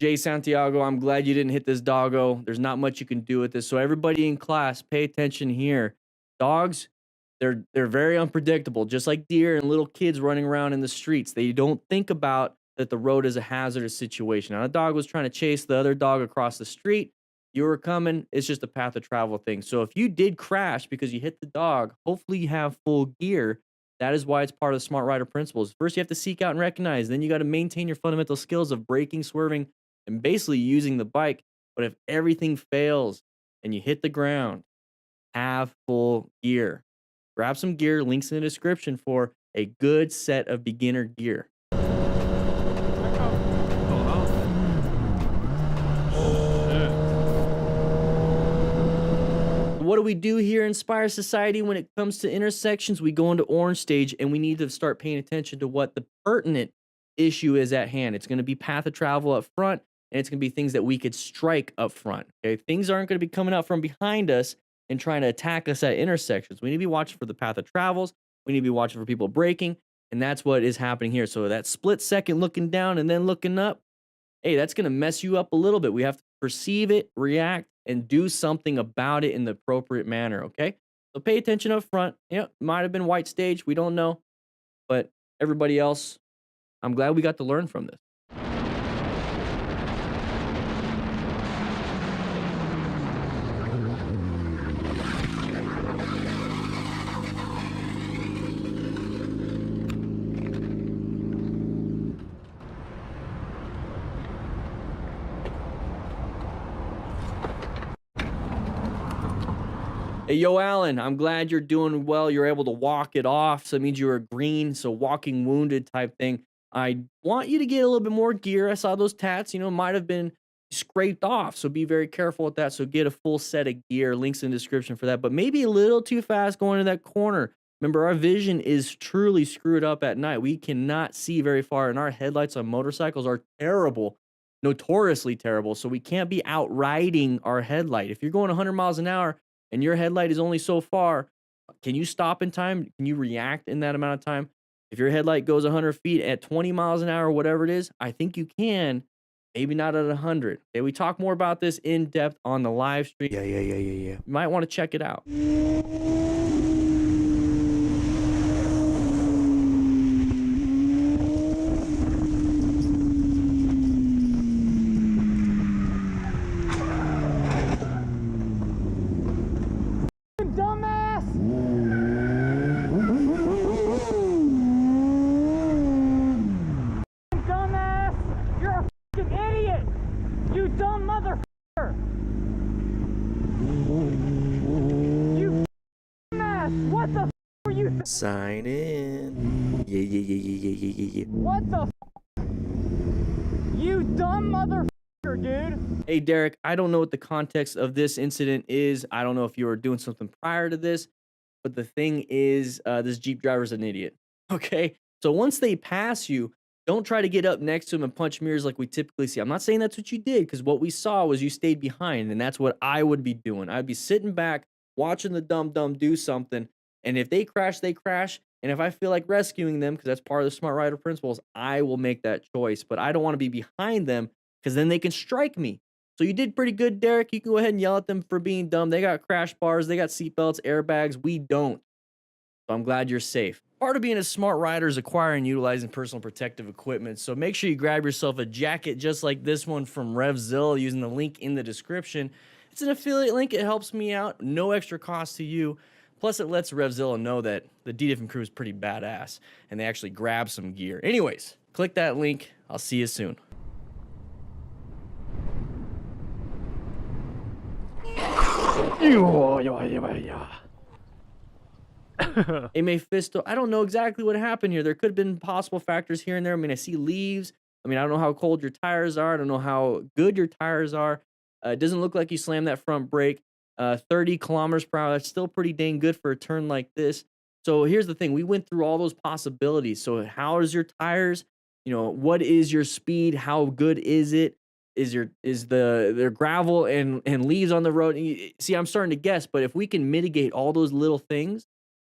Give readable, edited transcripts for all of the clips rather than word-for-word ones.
Jay Santiago, I'm glad you didn't hit this doggo. There's not much you can do with this. So everybody in class, pay attention here. Dogs, they're very unpredictable, just like deer and little kids running around in the streets. They don't think about that the road is a hazardous situation. Now, a dog was trying to chase the other dog across the street. You were coming. It's just a path of travel thing. So if you did crash because you hit the dog, hopefully you have full gear. That is why it's part of the smart rider principles. First, you have to seek out and recognize. Then you got to maintain your fundamental skills of braking, swerving, and basically using the bike. But if everything fails and you hit the ground, have full gear. Grab some gear, links in the description for a good set of beginner gear. What do we do here in Inspire Society when it comes to intersections? We go into orange stage and we need to start paying attention to what the pertinent issue is at hand. It's going to be path of travel up front, and it's going to be things that we could strike up front. Okay, things aren't going to be coming up from behind us and trying to attack us at intersections. We need to be watching for the path of travels. We need to be watching for people braking, and that's what is happening here. So that split second looking down and then looking up, hey, that's going to mess you up a little bit. We have to perceive it, react, and do something about it in the appropriate manner, okay? So pay attention up front. Yeah, might have been white stage. We don't know. But everybody else, I'm glad we got to learn from this. Hey, yo, Alan, I'm glad you're doing well. You're able to walk it off. So it means you were green. So walking wounded type thing. I want you to get a little bit more gear. I saw those tats, might have been scraped off. So be very careful with that. So get a full set of gear. Links in the description for that. But maybe a little too fast going to that corner. Remember, our vision is truly screwed up at night. We cannot see very far, and our headlights on motorcycles are terrible, notoriously terrible. So we can't be outriding our headlight. If you're going 100 miles an hour, and your headlight is only so far, can you stop in time? Can you react in that amount of time? If your headlight goes 100 feet at 20 miles an hour, whatever it is, I think you can. Maybe not at 100. Okay, we talk more about this in depth on the live stream. Yeah. You might want to check it out. What the f are you? Sign in. Yeah. What the f? You dumb motherfucker, dude. Hey, Derek, I don't know what the context of this incident is. I don't know if you were doing something prior to this, but the thing is, this Jeep driver's an idiot. Okay? So once they pass you, don't try to get up next to him and punch mirrors like we typically see. I'm not saying that's what you did, because what we saw was you stayed behind, and that's what I would be doing. I'd be sitting back, watching the dumb do something, and if they crash, they crash. And if I feel like rescuing them, because that's part of the smart rider principles, I will make that choice. But I don't want to be behind them, because then they can strike me. So you did pretty good, Derek. You can go ahead and yell at them for being dumb. They got crash bars, they got seatbelts, airbags. We don't. So I'm glad you're safe. Part of being a smart rider is acquiring and utilizing personal protective equipment. So make sure you grab yourself a jacket just like this one from RevZilla using the link in the description. It's an affiliate link. It helps me out. No extra cost to you. Plus, it lets RevZilla know that the DDiff crew is pretty badass and they actually grab some gear. Anyways, click that link. I'll see you soon. Hey, Mephisto, I don't know exactly what happened here. There could have been possible factors here and there. I mean, I see leaves. I mean, I don't know how cold your tires are. I don't know how good your tires are. It doesn't look like you slammed that front brake. 30 kilometers per hour, that's still pretty dang good for a turn like this. So here's the thing. We went through all those possibilities. So how is your tires? What is your speed? How good is it? Is there gravel and leaves on the road? See, I'm starting to guess, but if we can mitigate all those little things,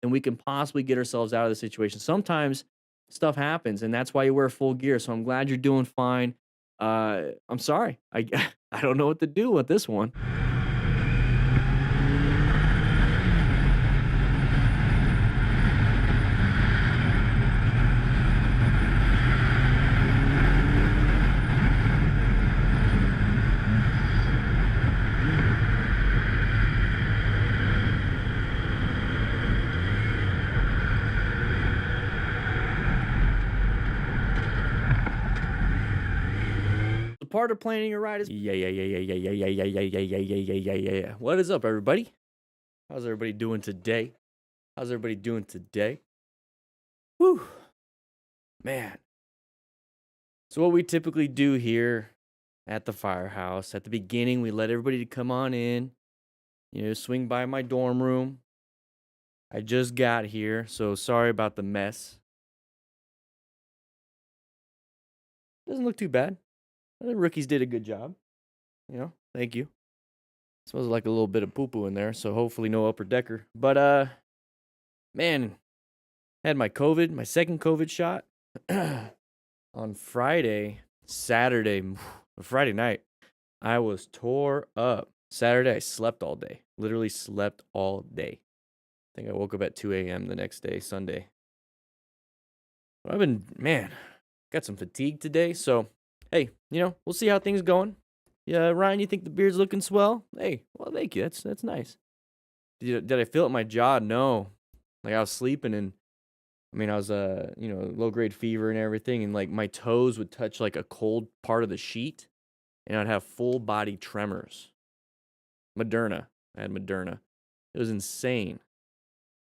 then we can possibly get ourselves out of the situation. Sometimes stuff happens, and that's why you wear full gear. So I'm glad you're doing fine. I'm sorry. I don't know what to do with this one. The part of planning a ride is yeah. What is up, everybody? How's everybody doing today? How's everybody doing today? Whew, man. So what we typically do here at the Firehouse, at the beginning, we let everybody come on in, swing by my dorm room. I just got here, so sorry about the mess. Doesn't look too bad. The rookies did a good job. Thank you. Smells like a little bit of poo-poo in there, so hopefully no upper decker. But man, had my second COVID shot on Friday night. I was tore up. Saturday, I slept all day. Literally slept all day. I think I woke up at 2 a.m. the next day, Sunday. But got some fatigue today. So, hey, we'll see how things going. Yeah, Ryan, you think the beard's looking swell? Hey, well, thank you. That's nice. Did I feel it in my jaw? No. Like I was sleeping and I was low grade fever and everything, and like my toes would touch like a cold part of the sheet, and I'd have full body tremors. Moderna. I had Moderna. It was insane.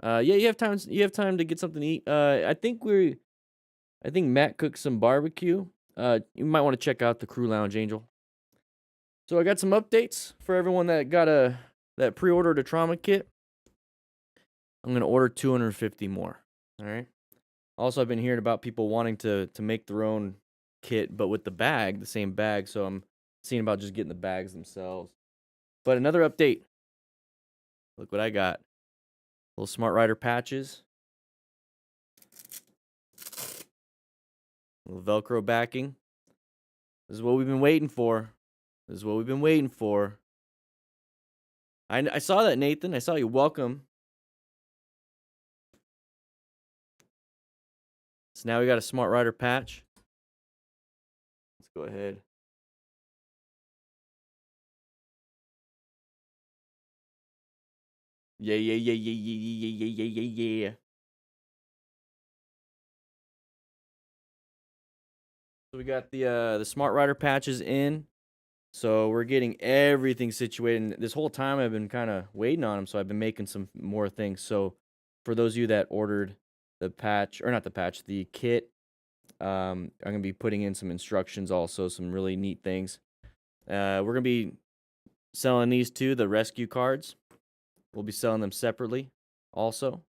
Yeah, you have time. You have time to get something to eat. I think Matt cooked some barbecue. You might want to check out the Crew Lounge, Angel. So I got some updates for everyone that that pre-ordered a trauma kit. I'm gonna order 250 more. All right. Also, I've been hearing about people wanting to make their own kit, but with the same bag. So I'm seeing about just getting the bags themselves. But another update. Look what I got. Little Smart Rider patches. Little Velcro backing. This is what we've been waiting for. I saw that, Nathan. I saw you. Welcome. So now we got a Smart Rider patch. Let's go ahead. Yeah. So we got the Smart Rider patches in. So we're getting everything situated. And this whole time I've been kind of waiting on them, so I've been making some more things. So for those of you that ordered the patch, or not the patch, the kit, I'm gonna be putting in some instructions, also some really neat things. We're gonna be selling these two, the rescue cards. We'll be selling them separately, also.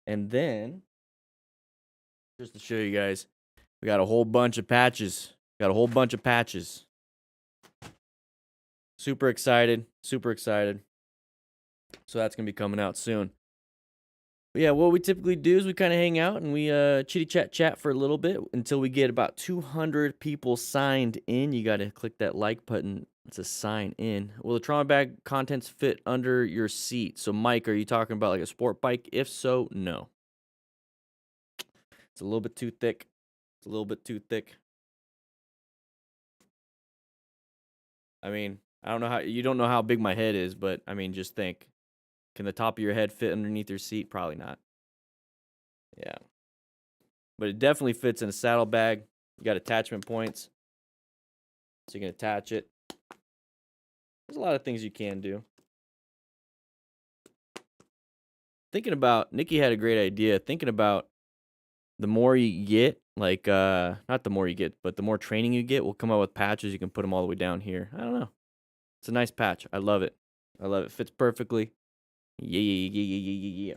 And then, just to show you guys, we got a whole bunch of patches. Super excited. So that's gonna be coming out soon. But yeah, what we typically do is we kind of hang out and we chitty chat for a little bit until we get about 200 people signed in. You got to click that like button to sign in. Will the trauma bag contents fit under your seat? So Mike, are you talking about like a sport bike? If so, no. It's a little bit too thick. I mean, I don't know how you don't know how big my head is, but I mean, just think. Can the top of your head fit underneath your seat? Probably not. Yeah. But it definitely fits in a saddlebag. You got attachment points, so you can attach it. There's a lot of things you can do. Nikki had a great idea. Thinking about the more you get, like, not the more you get, but the more training you get, we'll come out with patches. You can put them all the way down here. I don't know. It's a nice patch. I love it. Fits perfectly. Yeah.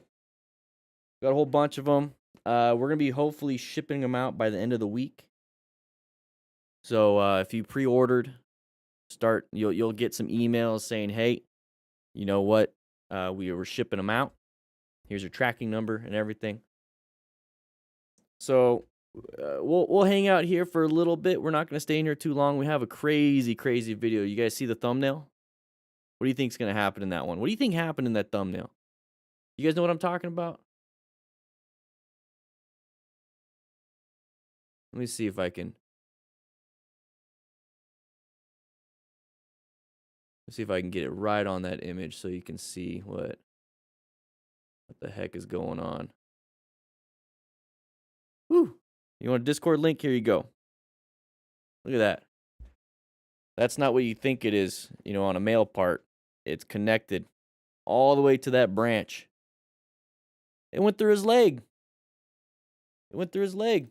Got a whole bunch of them. We're going to be hopefully shipping them out by the end of the week. So if you pre-ordered, you'll get some emails saying, hey, you know what? We were shipping them out. Here's your tracking number and everything. So we'll hang out here for a little bit. We're not gonna stay in here too long. We have a crazy, crazy video. You guys see the thumbnail? What do you think's gonna happen in that one? What do you think happened in that thumbnail? You guys know what I'm talking about? Let me see if I can. Let's see if I can get it right on that image so you can see what the heck is going on. Whew. You want a Discord link? Here you go. Look at that. That's not what you think it is, you know, on a male part. It's connected all the way to that branch. It went through his leg. It went through his leg.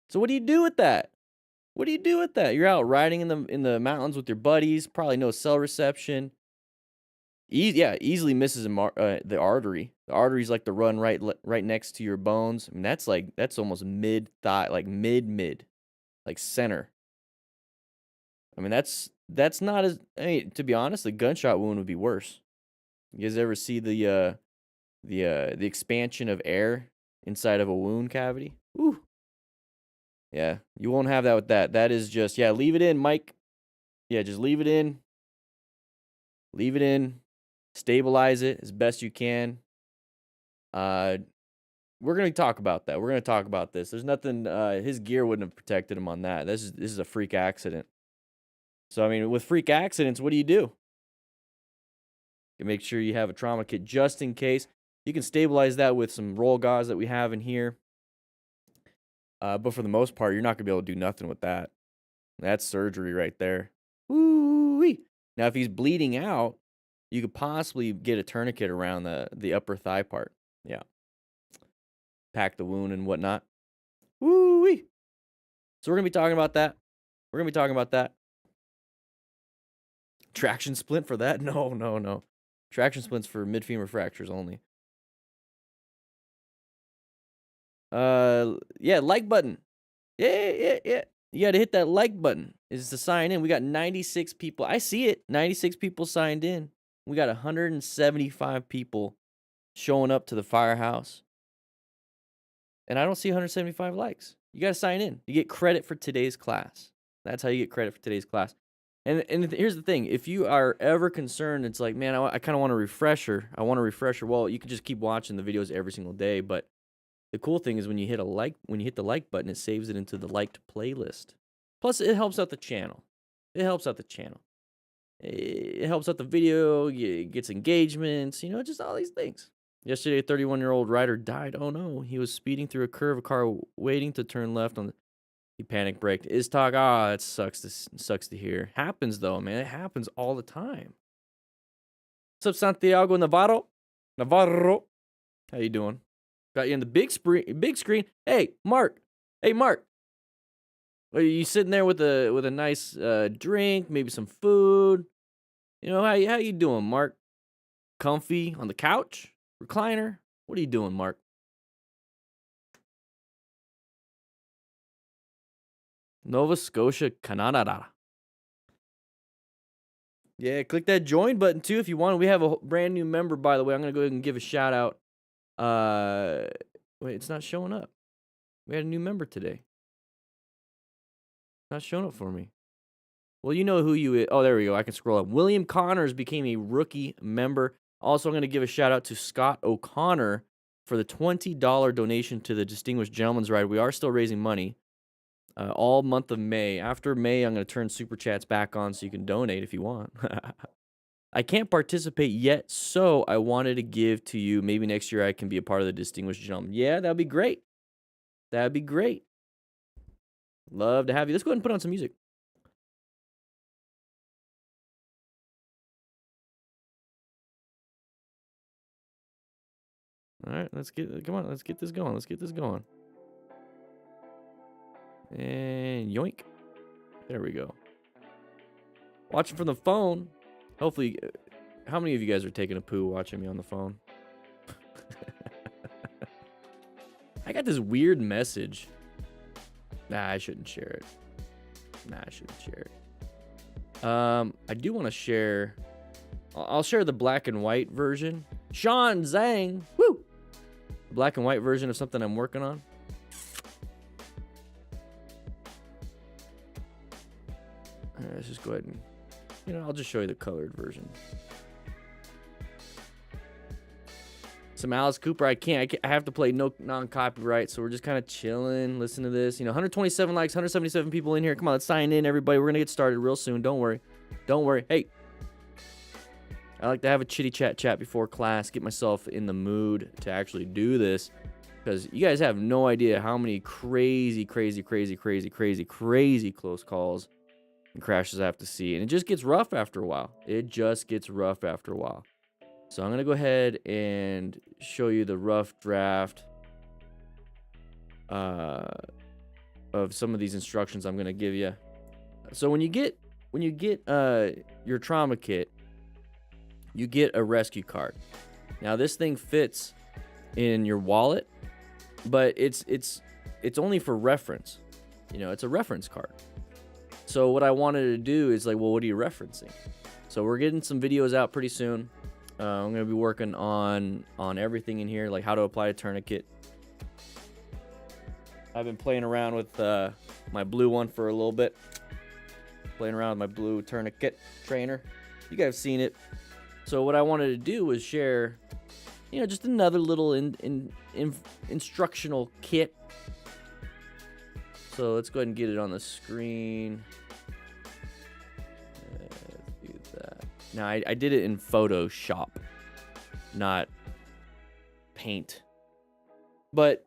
So what do you do with that? What do you do with that? You're out riding in the mountains with your buddies, probably no cell reception. Easily misses the artery. The artery's like the run right next to your bones. I mean, that's almost mid thigh, like mid, like center. I mean, that's not as. I mean, to be honest, the gunshot wound would be worse. You guys ever see the expansion of air inside of a wound cavity? Ooh. Yeah, you won't have that with that. That is just, yeah, leave it in, Mike. Yeah, just leave it in. Leave it in. Stabilize it as best you can. We're going to talk about that. We're going to talk about this. There's nothing, his gear wouldn't have protected him on that. This is a freak accident. So, I mean, with freak accidents, what do? You make sure you have a trauma kit just in case. You can stabilize that with some roll gauze that we have in here. But for the most part, you're not going to be able to do nothing with that. That's surgery right there. Woo-wee. Now, if he's bleeding out, you could possibly get a tourniquet around the upper thigh part. Yeah. Pack the wound and whatnot. Woo-wee. So we're going to be talking about that. Traction splint for that? No. Traction splints for mid-femur fractures only. Yeah, like button. Yeah. You got to hit that like button. Is to sign in. We got 96 people. I see it. 96 people signed in. We got 175 people showing up to the Firehouse. And I don't see 175 likes. You got to sign in. You get credit for today's class. That's how you get credit for today's class. And here's the thing. If you are ever concerned, it's like, man, I kind of want a refresher. Well, you can just keep watching the videos every single day. But the cool thing is when you hit the like button, it saves it into the liked playlist. Plus, it helps out the channel. It helps out the video, it gets engagements, just all these things. Yesterday, a 31-year-old rider died. Oh no, he was speeding through a curve, a car waiting to turn left he panic braked. Is talk, it sucks to hear. Happens though, man. It happens all the time. What's up, Santiago Navarro? How you doing? Got you in the big screen. Hey, Mark. Are you sitting there with a nice drink, maybe some food? How you doing, Mark? Comfy on the couch? Recliner? What are you doing, Mark? Nova Scotia, Canada. Yeah, click that join button too if you want. We have a brand new member, by the way. I'm going to go ahead and give a shout out. Wait, it's not showing up. We had a new member today. Not showing up for me. Well, you know who you is. Oh, there we go. I can scroll up. William Connors became a rookie member. Also, I'm going to give a shout out to Scott O'Connor for the $20 donation to the Distinguished Gentleman's Ride. We are still raising money all month of May. After May, I'm going to turn Super Chats back on so you can donate if you want. I can't participate yet, so I wanted to give to you. Maybe next year I can be a part of the Distinguished Gentleman. Yeah, that'd be great. Love to have you. Let's go ahead and put on some music. All right, let's get this going. And yoink. There we go. Watching from the phone. Hopefully, how many of you guys are taking a poo watching me on the phone? I got this weird message. Nah, I shouldn't share it. I do want to share. I'll share the black and white version. Sean Zhang. Woo! black and white version of something I'm working on. Let's just go ahead and, you know, I'll just show you the colored version. Some Alice Cooper. I have to play no non-copyright, so we're just kind of chilling. Listen to this. You know, 127 likes, 177 people in here. Come on, let's sign in, everybody. We're gonna get started real soon. Don't worry. Don't worry. Hey, I like to have a chitty chat before class, get myself in the mood to actually do this, because you guys have no idea how many crazy close calls and crashes I have to see, and it just gets rough after a while. So I'm gonna go ahead and show you the rough draft of some of these instructions I'm gonna give you. So when you get your trauma kit, you get a rescue card. Now this thing fits in your wallet, but it's only for reference. You know, it's a reference card. So what I wanted to do is like, well, what are you referencing? So we're getting some videos out pretty soon. I'm gonna be working on everything in here, like how to apply a tourniquet. I've been playing around with my blue one for a little bit. Playing around with my blue tourniquet trainer. You guys have seen it. So what I wanted to do was share, you know, just another little instructional kit. So let's go ahead and get it on the screen. Let's do that. Now I did it in Photoshop, not Paint. But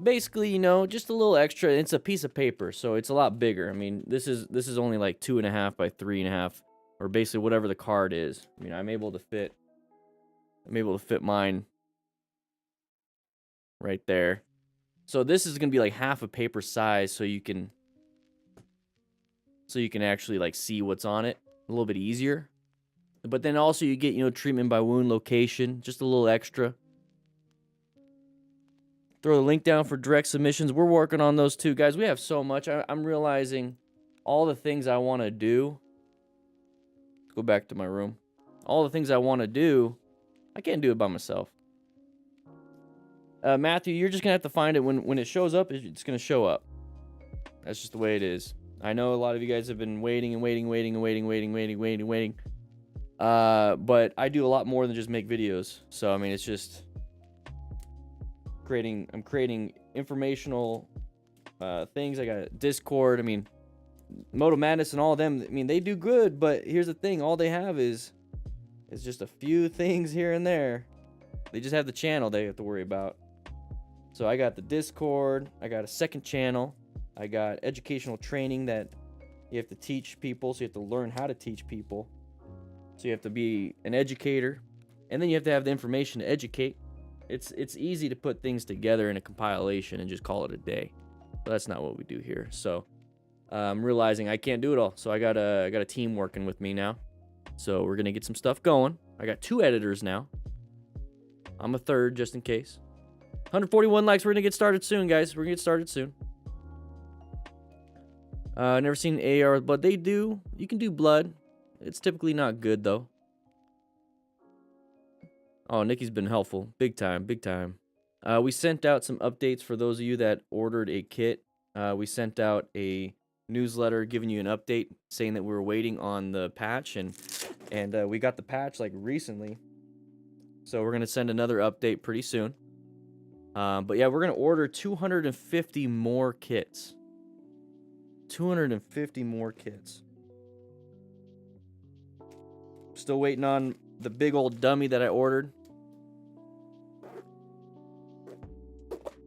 basically, you know, just a little extra. It's a piece of paper, so it's a lot bigger. I mean, this is only like 2.5 by 3.5, or basically whatever the card is. I mean, I'm able to fit mine right there. So this is gonna be like half a paper size, so you can actually like see what's on it a little bit easier. But then also you get, you know, treatment by wound location, just a little extra. Throw the link down for direct submissions. We're working on those too, guys. We have so much. I'm realizing all the things I want to do. Let's go back to my room. All the things I want to do, I can't do it by myself. Matthew, you're just gonna have to find it when it shows up. It's gonna show up. That's just the way it is. I know a lot of you guys have been waiting. But I do a lot more than just make videos. So I mean, it's just I'm creating informational things. I got Discord. I mean, Moto Madness and all of them. I mean, they do good. But here's the thing: all they have is just a few things here and there. They just have the channel they have to worry about. So I got the Discord, I got a second channel, I got educational training that you have to teach people, so you have to learn how to teach people. So you have to be an educator, and then you have to have the information to educate. It's easy to put things together in a compilation and just call it a day. But that's not what we do here. So I'm realizing I can't do it all. So I got a team working with me now. So we're gonna get some stuff going. I got 2 editors now. I'm a third just in case. 141 likes. We're gonna get started soon, guys. We're gonna get started soon. Never seen AR with blood. They do. You can do blood. It's typically not good though. Oh, Nikki's been helpful. Big time. We sent out some updates for those of you that ordered a kit. We sent out a newsletter giving you an update saying that we were waiting on the patch, and we got the patch like recently. So we're gonna send another update pretty soon. But yeah, we're gonna order 250 more kits. 250 more kits. Still waiting on the big old dummy that I ordered.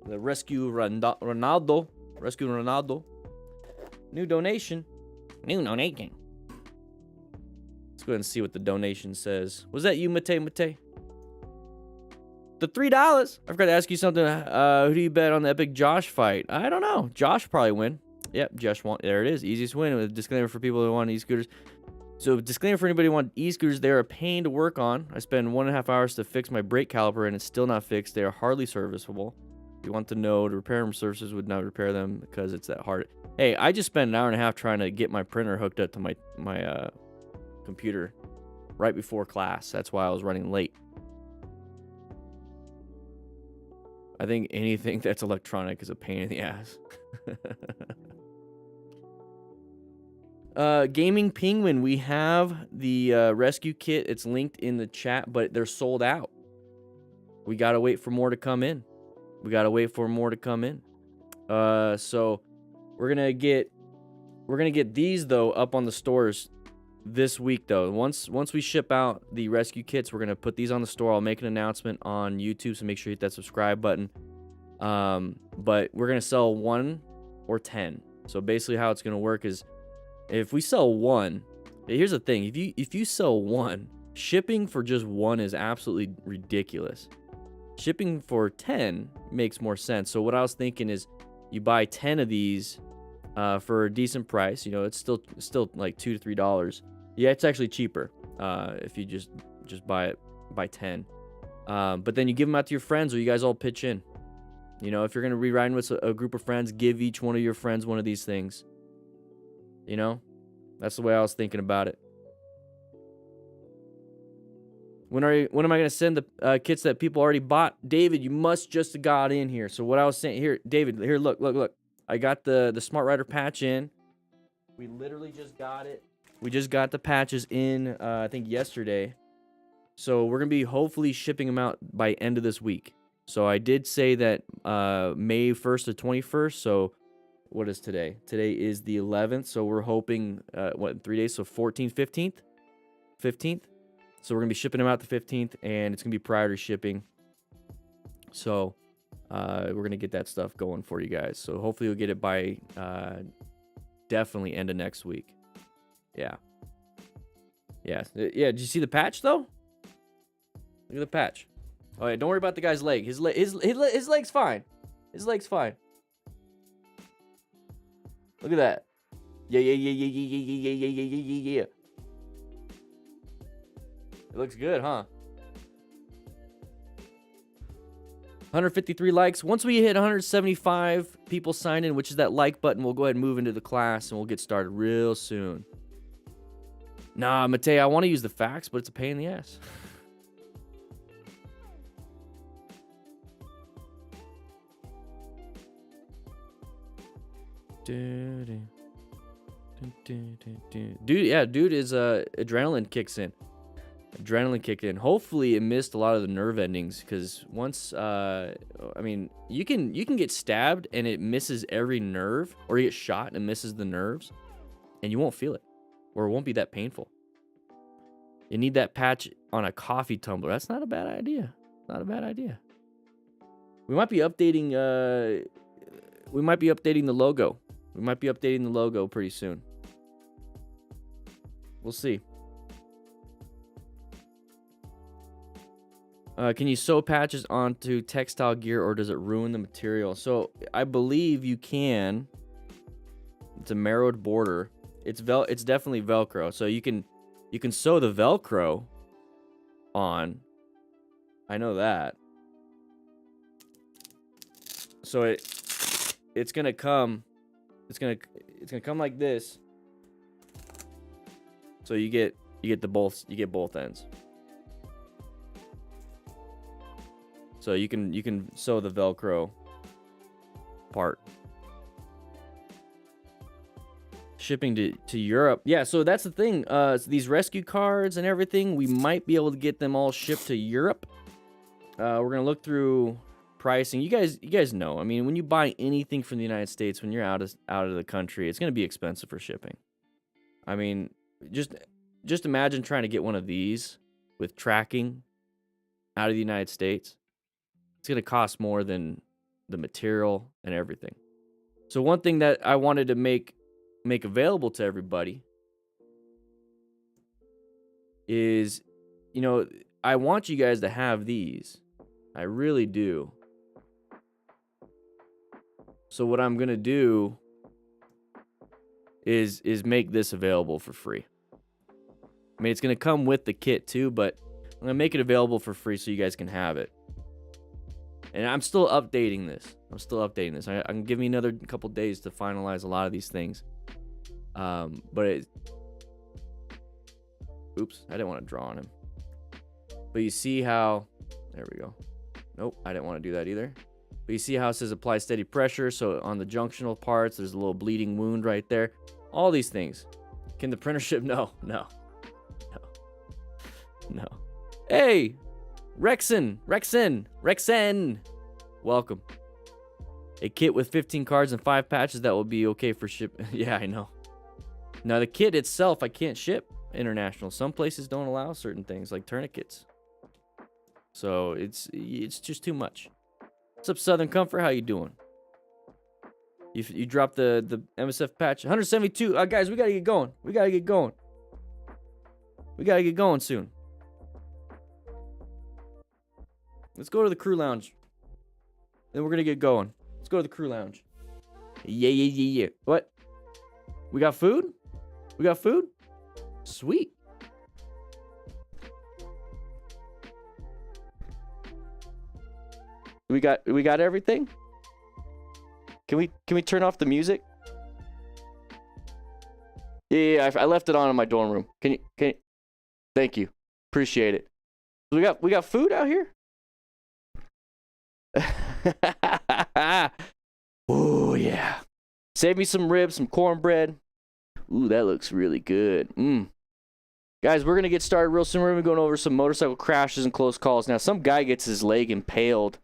The Rescue Ronaldo. Rescue Ronaldo. New donation. Let's go ahead and see what the donation says. Was that you, Mate? The $3. I forgot to ask you something. Who do you bet on the epic Josh fight? I don't know. Josh probably win. Yep, Josh won. There it is. Easiest win. With a disclaimer for people who want e-scooters. So, disclaimer for anybody who wants e-scooters. They're a pain to work on. I spend 1.5 hours to fix my brake caliper, and it's still not fixed. They are hardly serviceable. If you want to know, to repair them, services would not repair them because it's that hard. Hey, I just spent 1.5 hours trying to get my printer hooked up to my computer right before class. That's why I was running late. I think anything that's electronic is a pain in the ass. Gaming Penguin, we have the rescue kit. It's linked in the chat, but they're sold out. We gotta wait for more to come in. So we're gonna get these though up on the stores this week though. Once we ship out the rescue kits, we're gonna put these on the store. I'll make an announcement on YouTube, so make sure you hit that subscribe button. But we're gonna sell 1 or 10. So basically how it's gonna work is, if we sell 1, here's the thing, if you sell 1, shipping for just 1 is absolutely ridiculous. Shipping for 10 makes more sense. So what I was thinking is, you buy 10 of these for a decent price. You know, it's still like $2 to $3. Yeah, it's actually cheaper if you just buy 10. But then you give them out to your friends, or you guys all pitch in. You know, if you're gonna be riding with a group of friends, give each one of your friends one of these things. You know, that's the way I was thinking about it. When am I gonna send the kits that people already bought? David, you must just have got in here. So what I was saying here, David, here, look. I got the Smart Rider patch in. We literally just got it. We just got the patches in, I think yesterday. So we're gonna be hopefully shipping them out by end of this week. So I did say that May 1st to 21st. So what is today? Today is the 11th. So we're hoping, 3 days? So 14th, 15th. So we're gonna be shipping them out the 15th, and it's gonna be priority shipping. So we're gonna get that stuff going for you guys. So hopefully you'll get it by definitely end of next week. Yeah. Did you see the patch though? Look at the patch. Oh yeah, don't worry about the guy's leg. His leg's fine. His leg's fine. Look at that. Yeah. It looks good, huh? 153 likes. Once we hit 175 people signed in, which is that like button, we'll go ahead and move into the class, and we'll get started real soon. Nah, Matei, I want to use the fax, but it's a pain in the ass. Dude is adrenaline kicks in. Hopefully it missed a lot of the nerve endings, because once I mean, you can get stabbed and it misses every nerve, or you get shot and it misses the nerves, and you won't feel it, or it won't be that painful. You need that patch on a coffee tumbler. That's not a bad idea. We might be updating the logo. We might be updating the logo pretty soon. We'll see. Can you sew patches onto textile gear, or does it ruin the material? So I believe you can. It's a marrowed border. It's definitely Velcro. So you can sew the Velcro on. I know that. So it's gonna come. It's gonna come like this. So you get both ends. So you can sew the Velcro part. Shipping to Europe. Yeah, so that's the thing. So these rescue cards and everything, we might be able to get them all shipped to Europe. We're gonna look through pricing. You guys know. I mean, when you buy anything from the United States, when you're out of the country, it's gonna be expensive for shipping. I mean, just imagine trying to get one of these with tracking out of the United States. It's going to cost more than the material and everything. So one thing that I wanted to make available to everybody is, you know, I want you guys to have these. I really do. So what I'm going to do is make this available for free. I mean, it's going to come with the kit too, but I'm going to make it available for free so you guys can have it. And I'm still updating this. I can give me another couple days to finalize a lot of these things. Oops, I didn't want to draw on him. But you see how, there we go. Nope, I didn't want to do that either. But you see how it says apply steady pressure. So on the junctional parts, there's a little bleeding wound right there. All these things. Can the printer ship? No. Hey, Rexen. Welcome. A kit with 15 cards and 5 patches that will be okay for ship. Yeah, I know. Now the kit itself, I can't ship international. Some places don't allow certain things like tourniquets. So it's just too much. What's up, Southern Comfort? How you doing? You dropped the MSF patch. 172. Guys, we gotta get going. We gotta get going soon. Let's go to the crew lounge. Then we're gonna get going. Let's go to the crew lounge. Yeah. What? We got food? Sweet. We got everything? Can we turn off the music? Yeah, I left it on in my dorm room. Can you? Thank you. Appreciate it. We got food out here? Oh yeah. Save me some ribs, some cornbread. Ooh, that looks really good. Guys, we're gonna get started real soon. We're gonna be going over some motorcycle crashes and close calls. Now, some guy gets his leg impaled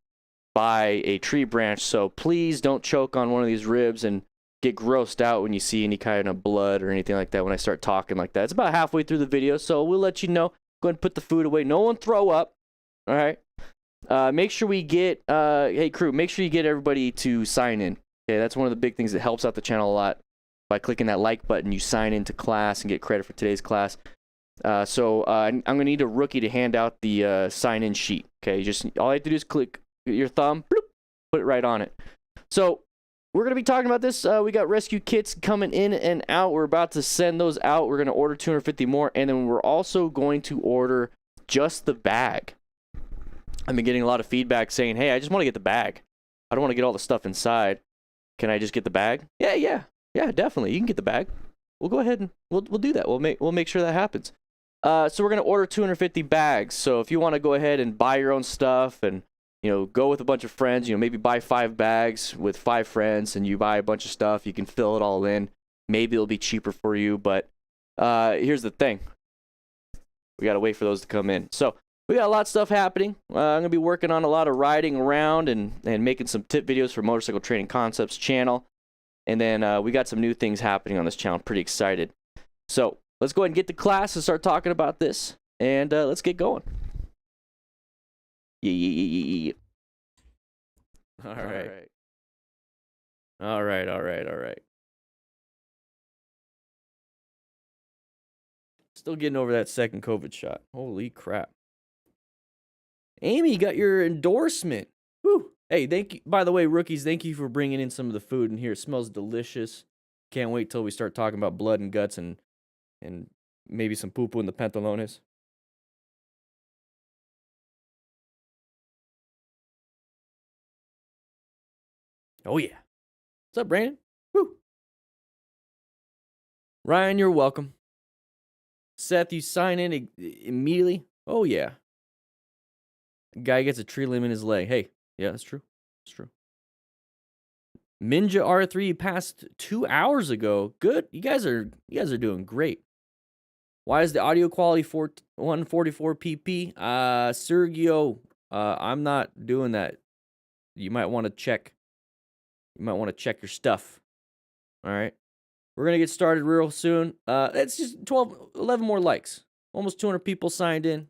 by a tree branch, so please don't choke on one of these ribs and get grossed out when you see any kind of blood or anything like that when I start talking like that. It's about halfway through the video, so we'll let you know. Go ahead and put the food away. No one throw up. All right. Make sure we get, hey crew, make sure you get everybody to sign in. Okay, that's one of the big things that helps out the channel a lot. By clicking that like button, you sign into class and get credit for today's class. So I'm gonna need a rookie to hand out the sign-in sheet. Okay, just all I have to do is click your thumb, bloop, put it right on it. So we're gonna be talking about this. We got rescue kits coming in and out. We're about to send those out. We're gonna order 250 more, and then we're also going to order just the bag. I've been getting a lot of feedback saying, "Hey, I just want to get the bag. I don't want to get all the stuff inside. Can I just get the bag?" Yeah, definitely. You can get the bag. We'll go ahead and we'll do that. We'll make sure that happens. So we're gonna order 250 bags. So if you want to go ahead and buy your own stuff and go with a bunch of friends, maybe buy 5 bags with 5 friends, and you buy a bunch of stuff, you can fill it all in. Maybe it'll be cheaper for you, but here's the thing: we gotta wait for those to come in. So we got a lot of stuff happening. I'm gonna be working on a lot of riding around and making some tip videos for Motorcycle Training Concepts channel. And then we got some new things happening on this channel. Pretty excited. So let's go ahead and get to class and start talking about this. And let's get going. Yeah. All right. Still getting over that second COVID shot. Holy crap. Amy, you got your endorsement. Woo. Hey, thank you. By the way, rookies, thank you for bringing in some of the food in here. It smells delicious. Can't wait till we start talking about blood and guts and maybe some poo-poo in the pantalones. Oh, yeah. What's up, Brandon? Woo. Ryan, you're welcome. Seth, you sign in immediately? Oh, yeah. Guy gets a tree limb in his leg. Hey, yeah, that's true. It's true. Ninja R3 passed 2 hours ago. Good. You guys are doing great. Why is the audio quality 144 pp? Sergio, I'm not doing that. You might want to check. You might want to check your stuff. All right. We're going to get started real soon. It's just 11 more likes. Almost 200 people signed in.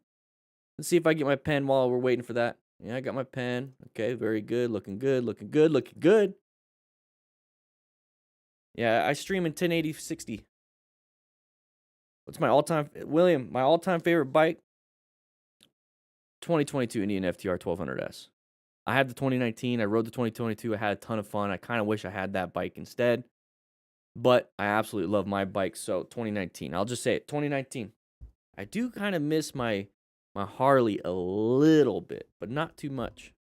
Let's see if I get my pen while we're waiting for that. Yeah, I got my pen. Okay, very good. Looking good. Yeah, I stream in 1080 60. What's my all-time favorite bike? 2022 Indian FTR 1200S. I had the 2019. I rode the 2022. I had a ton of fun. I kind of wish I had that bike instead. But I absolutely love my bike. So 2019. I'll just say it. 2019. I do kind of miss my Harley a little bit, but not too much.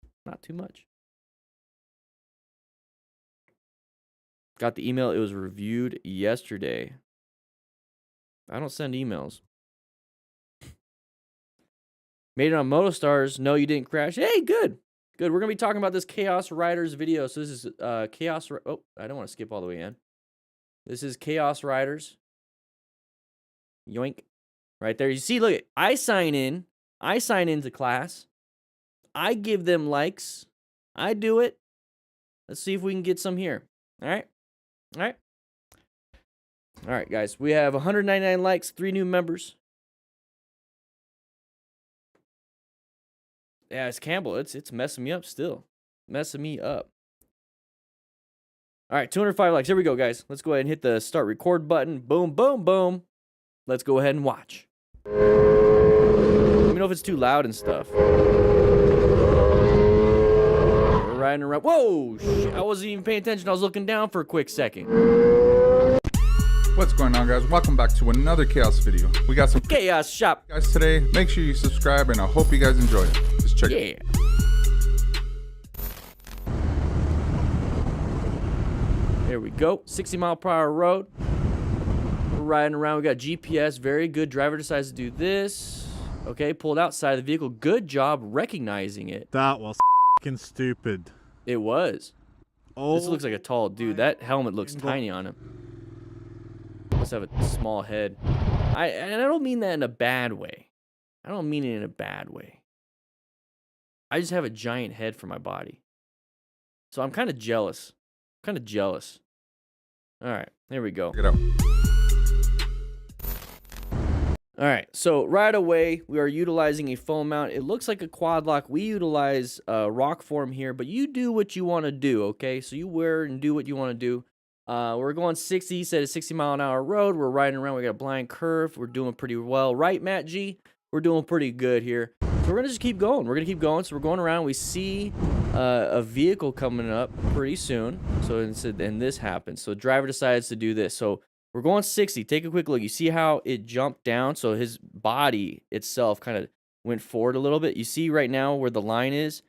Got the email. It was reviewed yesterday. I don't send emails. Made it on MotoStars. No, you didn't crash. Hey, good. Good. We're gonna be talking about this Chaos Riders video. So this is Chaos. Oh, I don't want to skip all the way in. This is Chaos Riders. Yoink. Right there. You see, look, I sign in. I sign into class. I give them likes. I do it. Let's see if we can get some here. All right. All right. All right, guys. We have 199 likes, 3 new members. Yeah, it's Campbell. It's messing me up still. Messing me up. All right, 205 likes. Here we go, guys. Let's go ahead and hit the start record button. Boom, boom, boom. Let's go ahead and watch. Let me know if it's too loud and stuff. We're riding around. Whoa! I wasn't even paying attention. I was looking down for a quick second. What's going on, guys? Welcome back to another Chaos video. We got some Chaos shop. guys today. Make sure you subscribe, and I hope you guys enjoy it. Let's check it. Yeah. There we go. 60-mile-per-hour road. We're riding around. We got GPS. Very good. Driver decides to do this. Okay, pulled outside of the vehicle. Good job recognizing it. That was f***ing stupid. It was. Oh, This looks like a tall dude. That helmet looks tiny on him. Must have a small head. And I don't mean that in a bad way. I don't mean it in a bad way. I just have a giant head for my body. So I'm kind of jealous. Kind of jealous. All right, there we go. Check it out. All right, so right away, we are utilizing a foam mount. It looks like a quad lock. We utilize rock form here, but you do what you want to do, okay? So you wear and do what you want to do. We're going 60, he said a 60-mile-an-hour road. We're riding around. We got a blind curve. We're doing pretty well. Right, Matt G? We're doing pretty good here. So we're going to just keep going. We're going to keep going. So we're going around. We see a vehicle coming up pretty soon. So and this happens. So the driver decides to do this. So we're going 60. Take a quick look. You see how it jumped down? So his body itself kind of went forward a little bit. You see right now where the line is?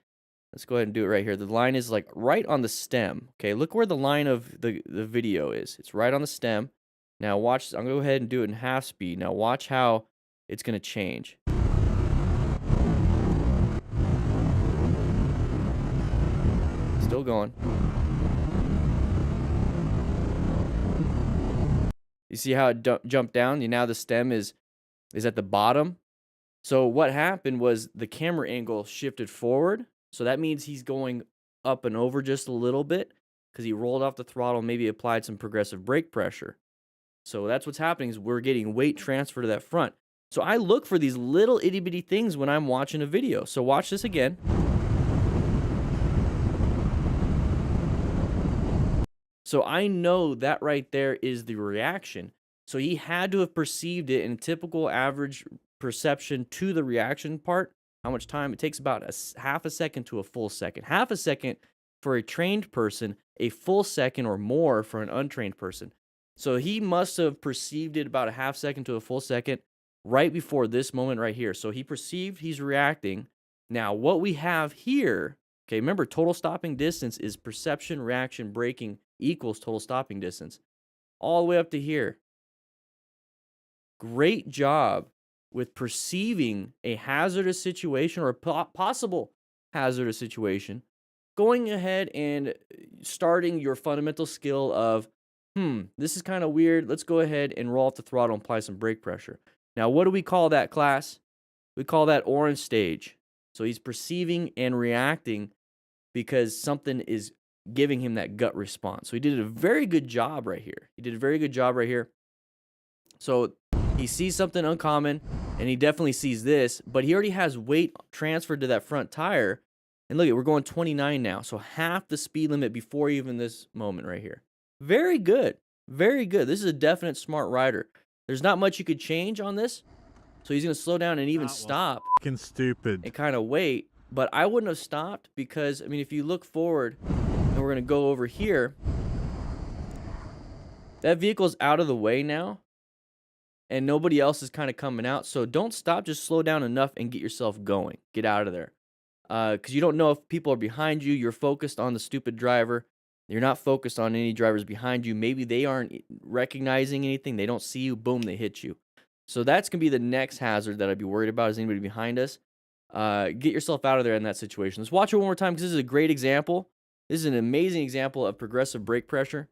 Let's go ahead and do it right here. The line is like right on the stem. Okay, look where the line of the video is. It's right on the stem. Now watch, I'm going to go ahead and do it in half speed. Now watch how it's going to change. Still going. You see how it jumped down? Now the stem is at the bottom. So what happened was the camera angle shifted forward. So that means he's going up and over just a little bit because he rolled off the throttle, maybe applied some progressive brake pressure. So that's what's happening is we're getting weight transfer to that front. So I look for these little itty bitty things when I'm watching a video. So watch this again. So I know that right there is the reaction. So he had to have perceived it in typical average perception to the reaction part. How much time? It takes about half a second to a full second. Half a second for a trained person, a full second or more for an untrained person. So he must have perceived it about a half second to a full second right before this moment right here. So he perceived he's reacting. Now, what we have here, okay, remember total stopping distance is perception, reaction, braking equals total stopping distance. All the way up to here. Great job with perceiving a hazardous situation or a possible hazardous situation, going ahead and starting your fundamental skill of, this is kind of weird. Let's go ahead and roll off the throttle and apply some brake pressure. Now, what do we call that, class? We call that orange stage. So he's perceiving and reacting because something is giving him that gut response. So he did a very good job right here. So he sees something uncommon, and he definitely sees this, but he already has weight transferred to that front tire. And look, we're going 29 now, so half the speed limit before even this moment right here. Very good. Very good. This is a definite smart rider. There's not much you could change on this, so he's going to slow down and even stop f***ing stupid. and kind of wait. But I wouldn't have stopped because, I mean, if you look forward, and we're going to go over here, that vehicle's out of the way now. And nobody else is kind of coming out. So don't stop. Just slow down enough and get yourself going. Get out of there. Because you don't know if people are behind you. You're focused on the stupid driver. You're not focused on any drivers behind you. Maybe they aren't recognizing anything. They don't see you. Boom, they hit you. So that's going to be the next hazard that I'd be worried about is anybody behind us. get yourself out of there in that situation. Let's watch it one more time because this is a great example. This is an amazing example of progressive brake pressure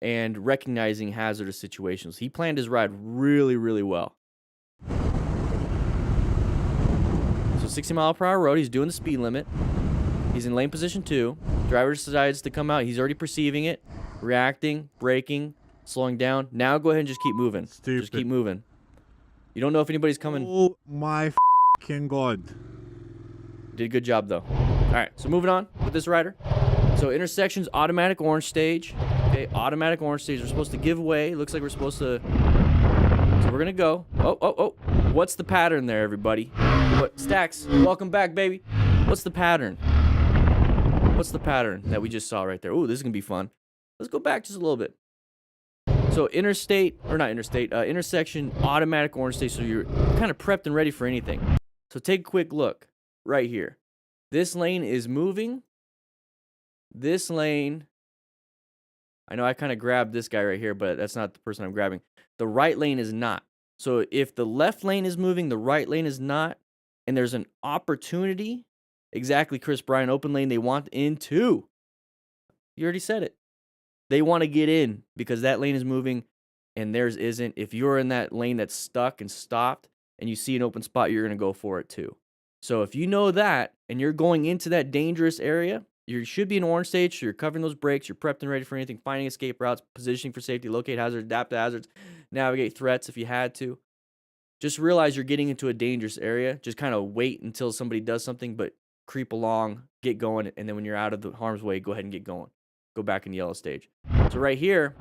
and recognizing hazardous situations. He planned his ride really, really well. So 60 mile per hour road, he's doing the speed limit. He's in lane position 2. Driver decides to come out. He's already perceiving it, reacting, braking, slowing down. Now go ahead and just keep moving. Stupid. Just keep moving. You don't know if anybody's coming. Oh my fucking god. Did a good job though. All right, so moving on with this rider. So intersections, automatic orange stage. Okay, automatic orange stage. We're supposed to give way. Looks like we're supposed to. So we're gonna go. Oh. What's the pattern there, everybody? What Stacks? Welcome back, baby. What's the pattern? What's the pattern that we just saw right there? Ooh, this is gonna be fun. Let's go back just a little bit. So intersection, automatic orange stage. So you're kind of prepped and ready for anything. So take a quick look right here. This lane is moving. This lane, I know I kind of grabbed this guy right here, but that's not the person I'm grabbing. The right lane is not. So if the left lane is moving, the right lane is not, and there's an opportunity, exactly, Chris Bryan, open lane, they want into. You already said it. They want to get in because that lane is moving and theirs isn't. If you're in that lane that's stuck and stopped and you see an open spot, you're going to go for it too. So if you know that and you're going into that dangerous area, you should be in orange stage. So you're covering those brakes. You're prepped and ready for anything. Finding escape routes, positioning for safety, locate hazards, adapt to hazards, navigate threats if you had to. Just realize you're getting into a dangerous area. Just kind of wait until somebody does something, but creep along, get going, and then when you're out of the harm's way, go ahead and get going. Go back in yellow stage. So right here,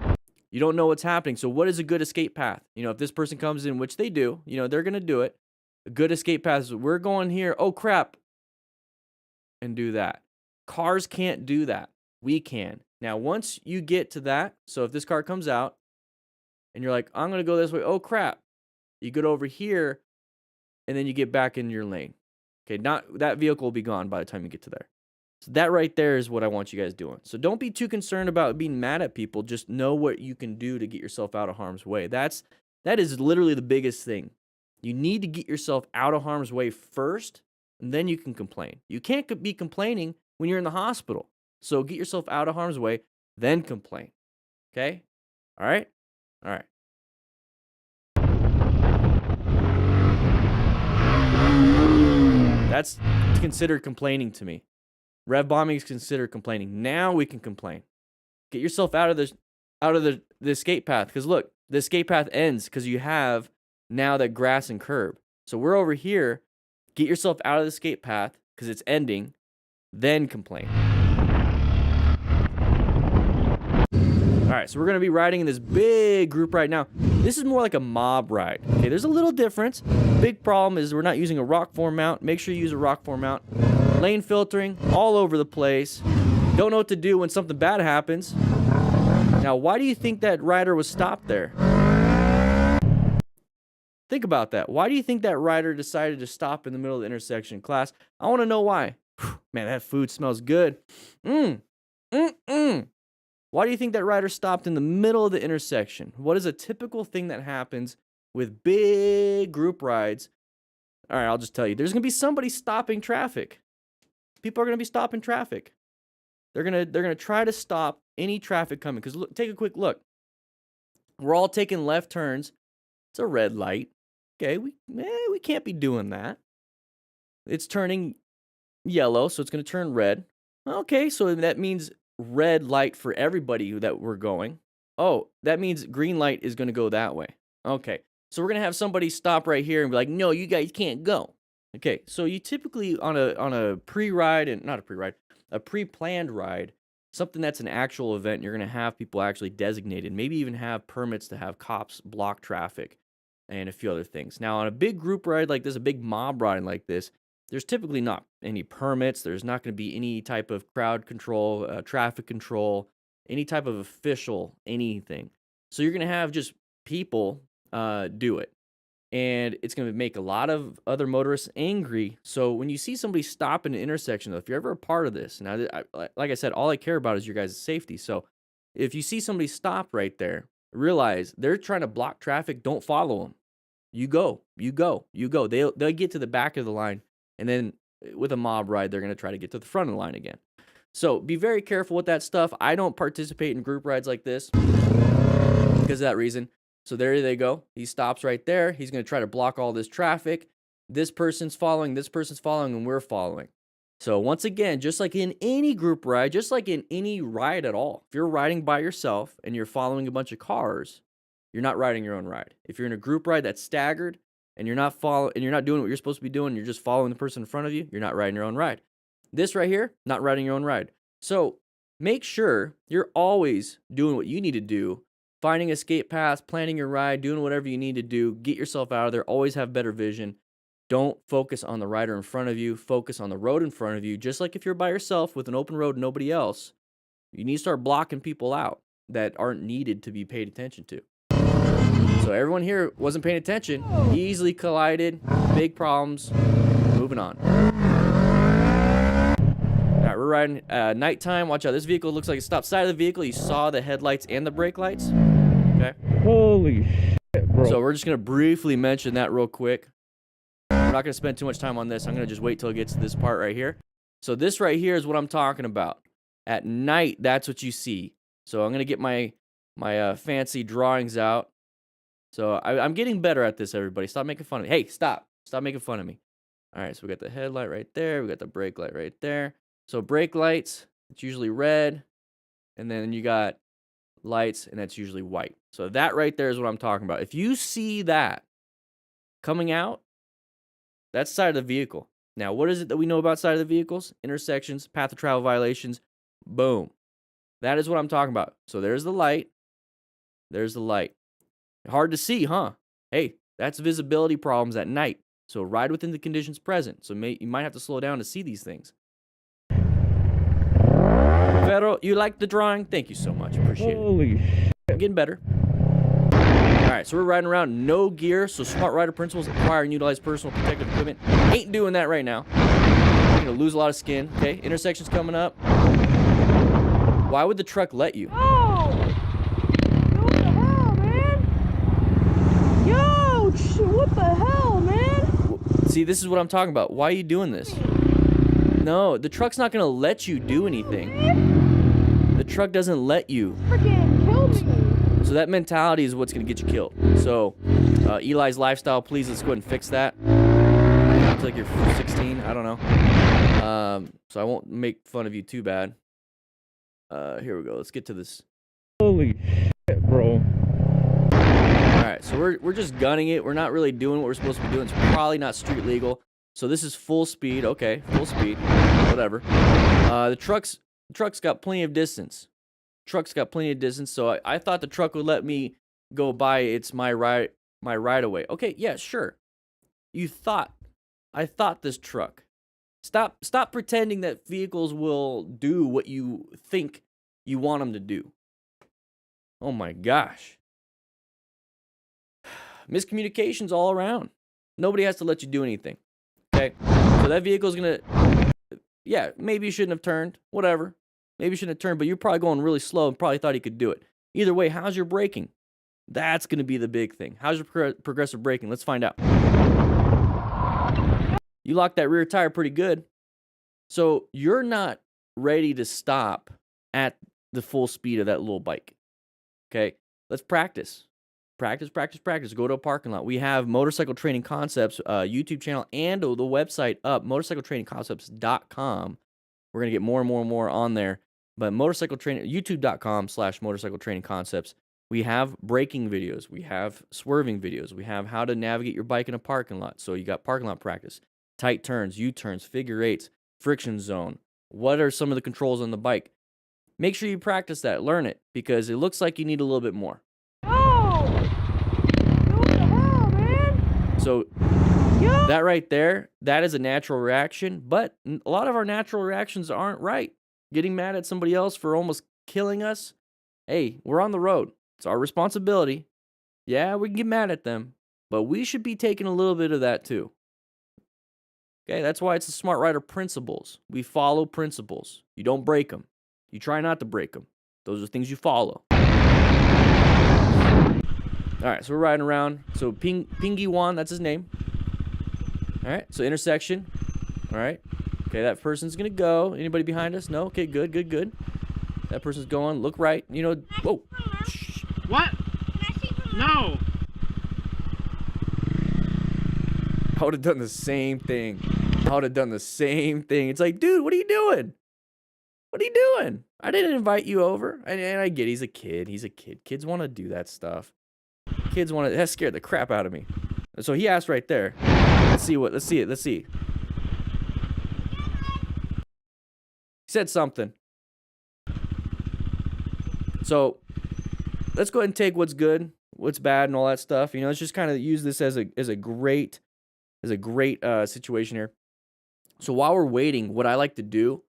you don't know what's happening. So what is a good escape path? You know, if this person comes in, which they do, you know, they're going to do it. A good escape path is we're going here. Oh, crap. And do that. Cars can't do that. We can. Now, once you get to that, so if this car comes out and you're like, I'm going to go this way. Oh, crap. You get over here and then you get back in your lane. Okay, not that vehicle will be gone by the time you get to there. So that right there is what I want you guys doing. So don't be too concerned about being mad at people. Just know what you can do to get yourself out of harm's way. That is literally the biggest thing. You need to get yourself out of harm's way first, and then you can complain. You can't be complaining when you're in the hospital. So get yourself out of harm's way, then complain. Okay? All right? All right. That's considered complaining to me. Rev bombing is considered complaining. Now we can complain. Get yourself out of the escape path. Because look, the escape path ends because you have now that grass and curb. So we're over here. Get yourself out of the escape path because it's ending. Then complain. All right, so we're going to be riding in this big group right now. This is more like a mob ride. Okay, there's a little difference. Big problem is we're not using a rock form mount. Make sure you use a rock form mount. Lane filtering all over the place. Don't know what to do when something bad happens. Now, why do you think that rider was stopped there? Think about that. Why do you think that rider decided to stop in the middle of the intersection? Class, I want to know why. Man, that food smells good. Why do you think that rider stopped in the middle of the intersection? What is a typical thing that happens with big group rides? All right, I'll just tell you. There's going to be somebody stopping traffic. People are going to be stopping traffic. They're going to try to stop any traffic coming. Because look, take a quick look. We're all taking left turns. It's a red light. Okay, we can't be doing that. It's turning yellow, so it's going to turn red. Okay, so that means red light for everybody that we're going. Oh, that means green light is going to go that way. Okay, so we're going to have somebody stop right here and be like, no, you guys can't go. Okay, so you typically on a pre-ride, and not a pre-ride, a pre-planned ride, something that's an actual event, you're going to have people actually designated, maybe even have permits to have cops block traffic and a few other things. Now, on a big group ride like this, a big mob ride like this, there's typically not any permits. There's not going to be any type of crowd control, traffic control, any type of official anything. So you're going to have just people do it. And it's going to make a lot of other motorists angry. So when you see somebody stop in an intersection, though, if you're ever a part of this, now, like I said, all I care about is your guys' safety. So if you see somebody stop right there, realize they're trying to block traffic. Don't follow them. You go. They'll get to the back of the line. And then with a mob ride, they're going to try to get to the front of the line again. So be very careful with that stuff. I don't participate in group rides like this because of that reason. So there they go. He stops right there. He's going to try to block all this traffic. This person's following, and we're following. So once again, just like in any group ride, just like in any ride at all, if you're riding by yourself and you're following a bunch of cars, you're not riding your own ride. If you're in a group ride that's staggered and you're not doing what you're supposed to be doing, you're just following the person in front of you, you're not riding your own ride. This right here, not riding your own ride. So make sure you're always doing what you need to do, finding escape paths, planning your ride, doing whatever you need to do, get yourself out of there, always have better vision. Don't focus on the rider in front of you. Focus on the road in front of you. Just like if you're by yourself with an open road and nobody else, you need to start blocking people out that aren't needed to be paid attention to. So everyone here wasn't paying attention. Easily collided. Big problems. Moving on. All right, we're riding nighttime. Watch out. This vehicle looks like it stopped side of the vehicle. You saw the headlights and the brake lights. Okay. Holy shit, bro. So we're just going to briefly mention that real quick. We're not going to spend too much time on this. I'm going to just wait till it gets to this part right here. So this right here is what I'm talking about. At night, that's what you see. So I'm going to get my fancy drawings out. So I'm getting better at this, everybody. Stop making fun of me. Hey, stop. Stop making fun of me. All right, so we got the headlight right there. We got the brake light right there. So brake lights, it's usually red. And then you got lights, and that's usually white. So that right there is what I'm talking about. If you see that coming out, that's side of the vehicle. Now, what is it that we know about side of the vehicles? Intersections, path of travel violations. Boom. That is what I'm talking about. So there's the light. There's the light. Hard to see, huh? Hey, that's visibility problems at night. So ride within the conditions present. So you might have to slow down to see these things. Federal, you like the drawing? Thank you so much. Appreciate it. Holy shit. I'm getting better. All right, so we're riding around no gear. So smart rider principles acquire and utilize personal protective equipment. Ain't doing that right now. You're gonna lose a lot of skin. Okay, intersection's coming up. Why would the truck let you? Oh! What the hell, man? Yo, what the hell, man? See, this is what I'm talking about. Why are you doing this? No, the truck's not gonna let you do anything. The truck doesn't let you. Freaking kill me. So that mentality is what's gonna get you killed. So, Eli's lifestyle, please let's go ahead and fix that. It's like you're 16, I don't know. So I won't make fun of you too bad. Here we go. Let's get to this. Holy shit, bro. All right, so we're just gunning it. We're not really doing what we're supposed to be doing. It's probably not street legal. So this is full speed. Okay, full speed. Whatever. The truck's got plenty of distance. So I thought the truck would let me go by. It's my right away. Okay, yeah, sure. I thought this truck. Stop pretending that vehicles will do what you think you want them to do. Oh my gosh. Miscommunications all around. Nobody has to let you do anything. Okay? So that vehicle's gonna, yeah, maybe you shouldn't have turned. Whatever. Maybe you shouldn't have turned, but you're probably going really slow and probably thought he could do it. Either way, how's your braking? That's gonna be the big thing. How's your progressive braking? Let's find out. You locked that rear tire pretty good. So you're not ready to stop at the full speed of that little bike. Okay, let's practice. Practice. Go to a parking lot. We have Motorcycle Training Concepts YouTube channel and the website up, motorcycletrainingconcepts.com. We're going to get more and more on there. But youtube.com/motorcycle training concepts. We have braking videos. We have swerving videos. We have how to navigate your bike in a parking lot. So you got parking lot practice. Tight turns, U-turns, figure eights, friction zone. What are some of the controls on the bike? Make sure you practice that, learn it, because it looks like you need a little bit more. Oh! What the hell, man? So that right there, that is a natural reaction, but a lot of our natural reactions aren't right. Getting mad at somebody else for almost killing us. Hey, we're on the road. It's our responsibility. Yeah, we can get mad at them, but we should be taking a little bit of that too. Okay, that's why it's the smart rider principles. We follow principles. You don't break them. You try not to break them. Those are things you follow. All right, so we're riding around. So Pingy Juan, that's his name. All right, so intersection. All right. Okay, that person's gonna go. Anybody behind us? No. Okay, good, good, good. That person's going. Look right. You know. Whoa. Shh. What? No. I would have done the same thing. I would have done the same thing. It's like, dude, what are you doing? What are you doing? I didn't invite you over. And I get he's a kid. He's a kid. Kids want to do that stuff. Kids want to. That scared the crap out of me. So he asked right there. Let's see what. Let's see it. Let's see. He said something. So let's go ahead and take what's good, what's bad, and all that stuff. You know, let's just kind of use this as a great situation here. So while we're waiting, what I like to do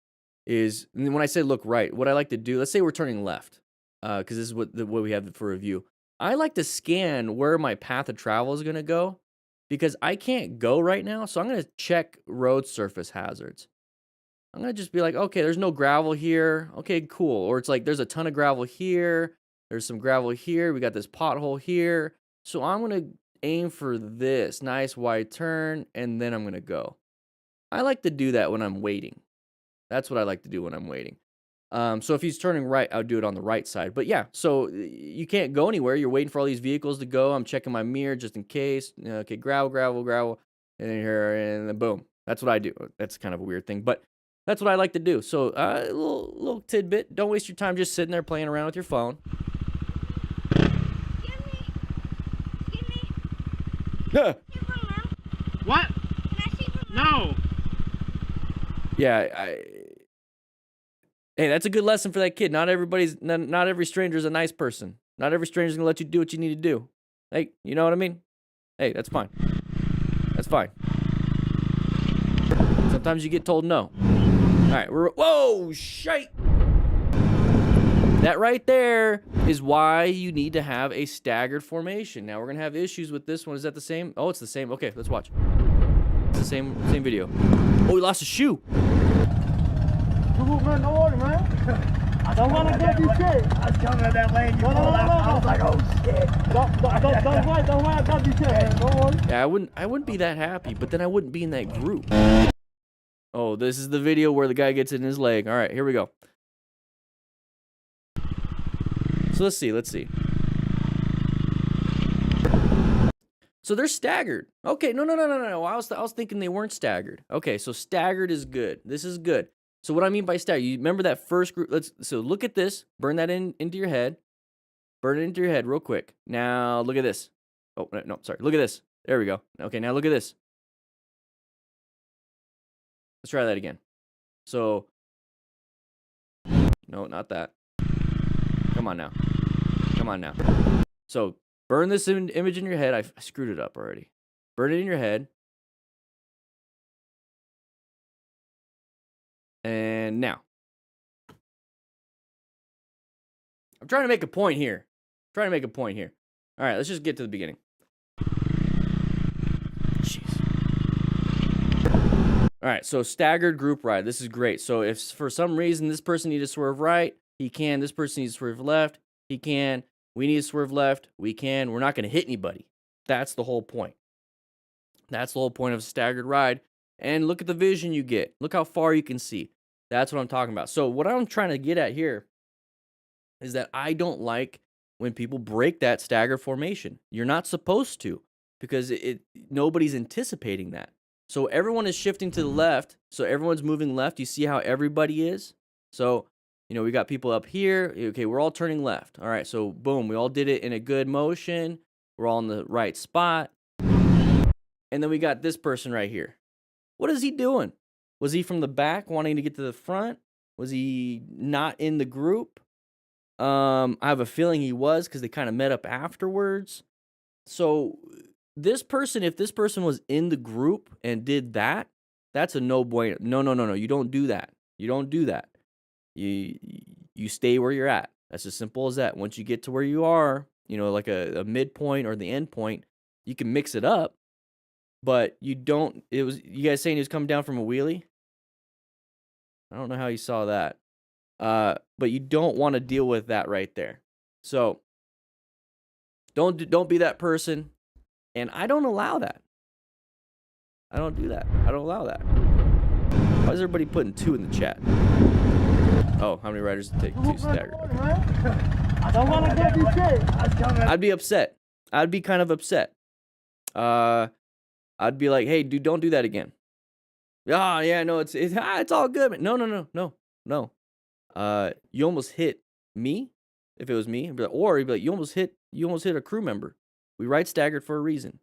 is, and when I say look right, what I like to do, let's say we're turning left, because this is what we have for review. I like to scan where my path of travel is going to go, because I can't go right now. So I'm going to check road surface hazards. I'm going to just be like, okay, there's no gravel here. Okay, cool. Or it's like, there's a ton of gravel here. There's some gravel here. We got this pothole here. So I'm going to aim for this nice wide turn, and then I'm going to go. I like to do that when I'm waiting. That's what I like to do when I'm waiting. So if he's turning right, I'll do it on the right side. But yeah, so you can't go anywhere. You're waiting for all these vehicles to go. I'm checking my mirror just in case. Okay, gravel, gravel, gravel. And then here, and then boom. That's what I do. That's kind of a weird thing, but that's what I like to do. So a little tidbit. Don't waste your time just sitting there playing around with your phone. What? No. Yeah, hey, that's a good lesson for that kid. Not every stranger is a nice person. Not every stranger is gonna let you do what you need to do. Hey, you know what I mean? Hey, that's fine. That's fine. Sometimes you get told no. All right, whoa, shite. That right there is why you need to have a staggered formation. Now we're gonna have issues with this one. Is that the same? Oh, it's the same. Okay, let's watch. It's the same video. Oh, he lost a shoe. Man, don't worry, man. I don't want to get you shit. I was coming that way and you pulled out. I was like, oh shit. Don't worry, I got you shit, man. Don't worry. Yeah, I wouldn't be that happy, but then I wouldn't be in that group. Oh, this is the video where the guy gets in his leg. All right, here we go. So let's see. So they're staggered. Okay, no. I was thinking they weren't staggered. Okay, so staggered is good. This is good. So what I mean by staggered, you remember that first group? So look at this. Burn that into your head. Burn it into your head real quick. Now look at this. Oh no, sorry. Look at this. There we go. Okay, now look at this. Let's try that again. So no, not that. Come on now. So burn this image in your head. I screwed it up already. Burn it in your head. And now. I'm trying to make a point here. All right, let's just get to the beginning. Jeez. All right, so staggered group ride. This is great. So if for some reason this person needs to swerve right, he can. This person needs to swerve left, he can. We need to swerve left, we can. We're not going to hit anybody. That's the whole point. That's the whole point of a staggered ride. And look at the vision you get. Look how far you can see. That's what I'm talking about. So what I'm trying to get at here is that I don't like when people break that staggered formation. You're not supposed to, because nobody's anticipating that. So everyone is shifting to the left. So everyone's moving left. You see how everybody is? So, we got people up here. Okay, we're all turning left. All right, so boom, we all did it in a good motion. We're all in the right spot. And then we got this person right here. What is he doing? Was he from the back wanting to get to the front? Was he not in the group? I have a feeling he was, because they kind of met up afterwards. So this person, if this person was in the group and did that, that's a no bueno. No. You don't do that. You stay where you're at. That's as simple as that. Once you get to where you are, like a midpoint or the end point, you can mix it up. But you don't. It was you guys saying he was coming down from a wheelie. I don't know how you saw that. But you don't want to deal with that right there. So don't be that person. And I don't allow that. I don't do that. I don't allow that. Why is everybody putting 2 in the chat? Oh, how many riders to take 2 staggered? I don't want to get you shit. I'd be upset. I'd be kind of upset. I'd be like, hey, dude, don't do that again. Oh, yeah, no, it's all good, man. No. You almost hit me. If it was me, or you'd be like, you almost hit a crew member. We ride staggered for a reason.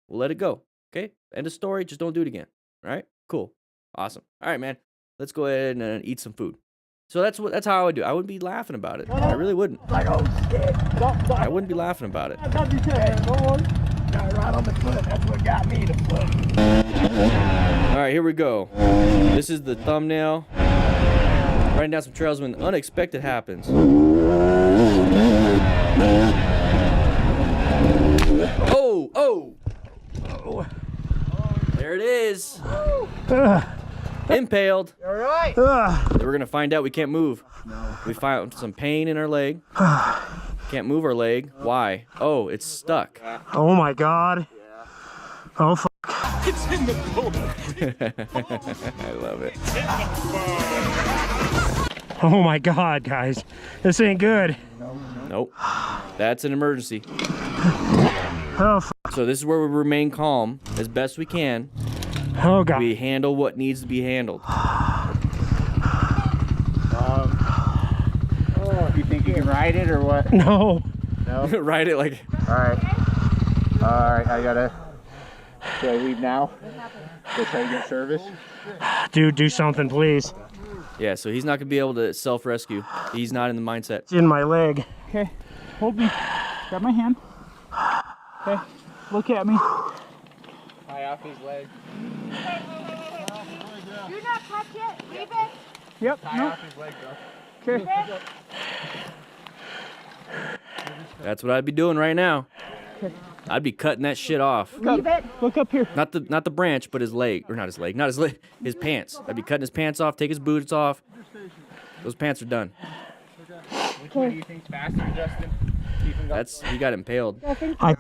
We'll let it go. Okay? End of story. Just don't do it again. All right? Cool. Awesome. All right, man. Let's go ahead and eat some food. So that's how I would do. I wouldn't be laughing about it. I really wouldn't. Like, oh shit. I wouldn't be laughing about it. I got you shit. Don't worry. Got it right on the foot. That's what got me, the foot. All right, here we go. This is the thumbnail. Writing down some trails when unexpected happens. Oh! There it is. Impaled. All right. We're gonna find out we can't move. We found some pain in our leg. Can't move our leg. Why? Oh, it's stuck. Oh my god. Oh f. I love it. Oh my god, guys. This ain't good. Nope. That's an emergency. Oh f. So this is where we remain calm as best we can. Oh god. We handle what needs to be handled. You think you can ride it or what? No. No? Ride it like. Alright, I gotta. Should I leave now? Go try to get service? Dude, do something, please. Yeah, so he's not gonna be able to self-rescue. He's not in the mindset. It's in my leg. Okay, hold me. Grab my hand. Okay, look at me. Tie off his leg. Do not touch it. Leave it. Yep, Tie no. off his leg, bro. Okay. That's what I'd be doing right now. I'd be cutting that shit off. Leave it. Look up here. Not the branch, but his leg. Or not his leg. His pants. I'd be cutting his pants off, take his boots off. Those pants are done. Which one do you think's faster, Justin? He got impaled. I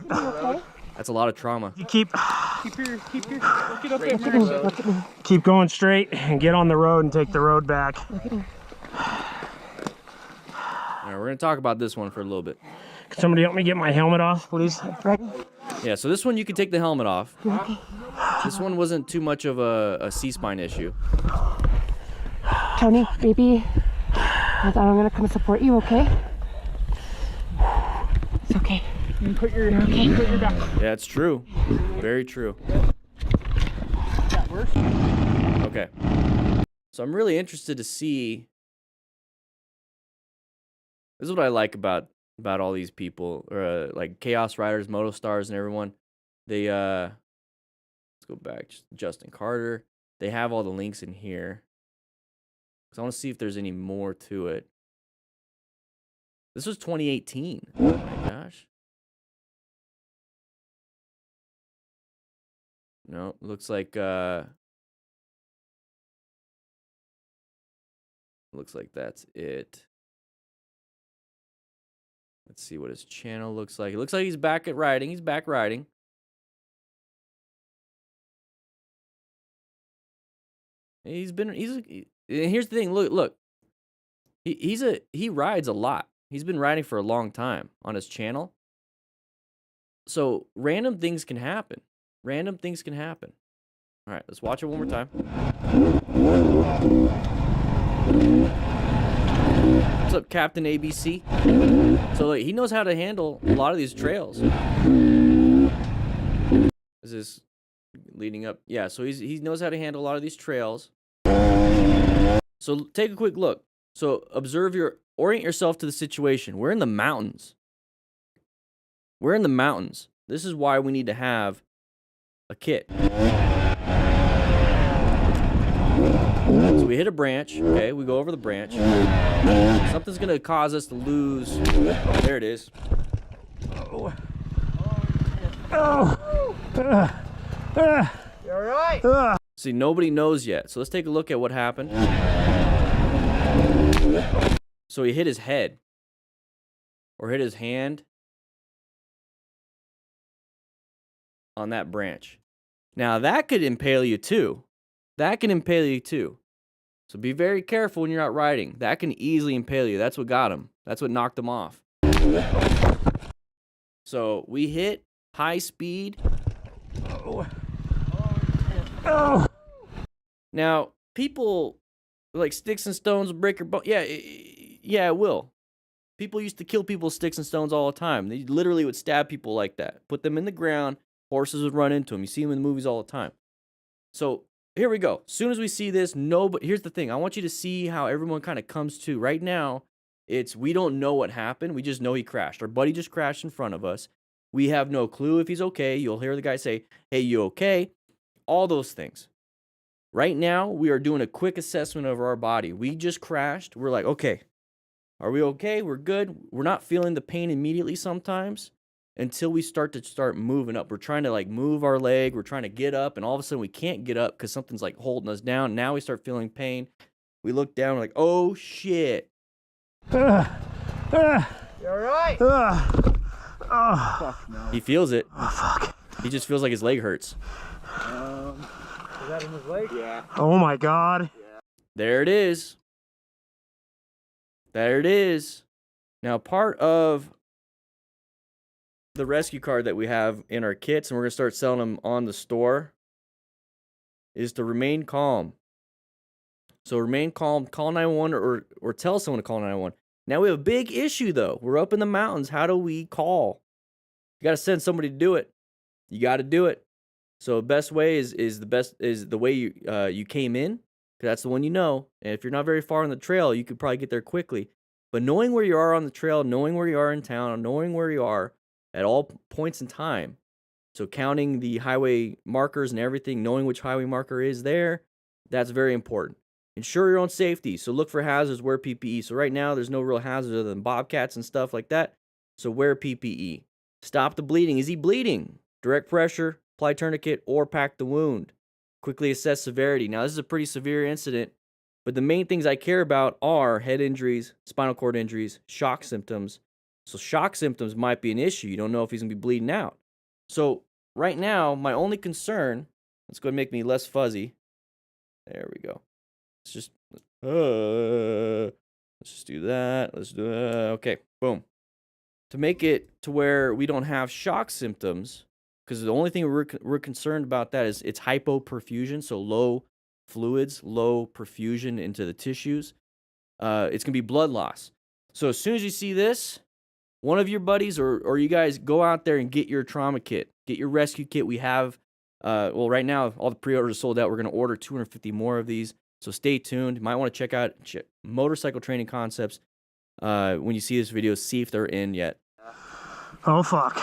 That's a lot of trauma. you keep Look it up there. keep going straight and get on the road and take the road back. All right, we're gonna talk about this one for a little bit. Can somebody help me get my helmet off, please? Yeah, so this one you can take the helmet off. This one wasn't too much of a C-spine issue. Tony, baby. I'm gonna come support you, okay? It's okay. You can put your back. Yeah, it's true. Very true. That worse? Okay. So I'm really interested to see. This is what I like about all these people, or like Chaos Riders, Moto Stars, and everyone. They let's go back. Justin Carter. They have all the links in here. Cause I want to see if there's any more to it. This was 2018. Oh my gosh. No, looks like that's it. Let's see what his channel looks like. It looks like he's back at riding. He's back riding. Here's the thing. Look. He rides a lot. He's been riding for a long time on his channel. So random things can happen. Random things can happen. All right, let's watch it one more time. What's up, Captain ABC? So like, he knows how to handle a lot of these trails. Is this leading up? Yeah, so he knows how to handle a lot of these trails. So take a quick look. So orient yourself to the situation. We're in the mountains. We're in the mountains. This is why we need to have a kit. So we hit a branch. Okay, we go over the branch. Something's gonna cause us to lose. Oh, there it is. You alright? See, nobody knows yet. So let's take a look at what happened. So he hit his head. Or hit his hand. On that branch. Now that could impale you too. that can impale you too. So be very careful when you're out riding. That can easily impale you. That's what got him. That's what knocked him off. So we hit high speed. Now, people like sticks and stones will break your bone. Yeah, yeah, it will. People used to kill people with sticks and stones all the time. They literally would stab people like that. Put them in the ground. Horses would run into them. You see them in the movies all the time. So here we go. As soon as we see this, here's the thing. I want you to see how everyone kind of comes to. Right now, we don't know what happened. We just know he crashed. Our buddy just crashed in front of us. We have no clue if he's okay. You'll hear the guy say, hey, you okay? All those things. Right now, we are doing a quick assessment of our body. We just crashed. We're like, okay, are we okay? We're good. We're not feeling the pain immediately sometimes until we start moving up. We're trying to like move our leg. We're trying to get up, and all of a sudden we can't get up because something's like holding us down. Now we start feeling pain. We look down, we're like, oh shit. You alright? Fuck no. He feels it. Oh, fuck. He just feels like his leg hurts. Is that in his leg? Yeah. Oh my god. There it is. There it is. Now, part of the rescue card that we have in our kits, and we're going to start selling them on the store, is to remain calm. So remain calm, call 911 or tell someone to call 911. Now we have a big issue though. We're up in the mountains. How do we call? You got to send somebody to do it. You got to do it. So the best way is the way you came in, because that's the one you know. And if you're not very far on the trail, you could probably get there quickly. But knowing where you are on the trail, knowing where you are in town, knowing where you are at all points in time, so counting the highway markers and everything, knowing which highway marker is there, that's very important. Ensure your own safety. So look for hazards, wear PPE. So right now, there's no real hazards other than bobcats and stuff like that. So wear PPE. Stop the bleeding. Is he bleeding? Direct pressure, apply tourniquet, or pack the wound. Quickly assess severity. Now, this is a pretty severe incident, but the main things I care about are head injuries, spinal cord injuries, shock symptoms. So shock symptoms might be an issue. You don't know if he's going to be bleeding out. So right now, my only concern, let's go and make me less fuzzy. There we go. Let's just do that. Let's do that. Okay, boom. To make it to where we don't have shock symptoms, because the only thing we're concerned about that is it's hypoperfusion, so low fluids, low perfusion into the tissues. It's going to be blood loss. So as soon as you see this, one of your buddies or you guys go out there and get your trauma kit, get your rescue kit. We have, well, right now, all the pre-orders are sold out. We're going to order 250 more of these. So stay tuned. You might want to check out Motorcycle Training Concepts when you see this video, see if they're in yet. Oh fuck.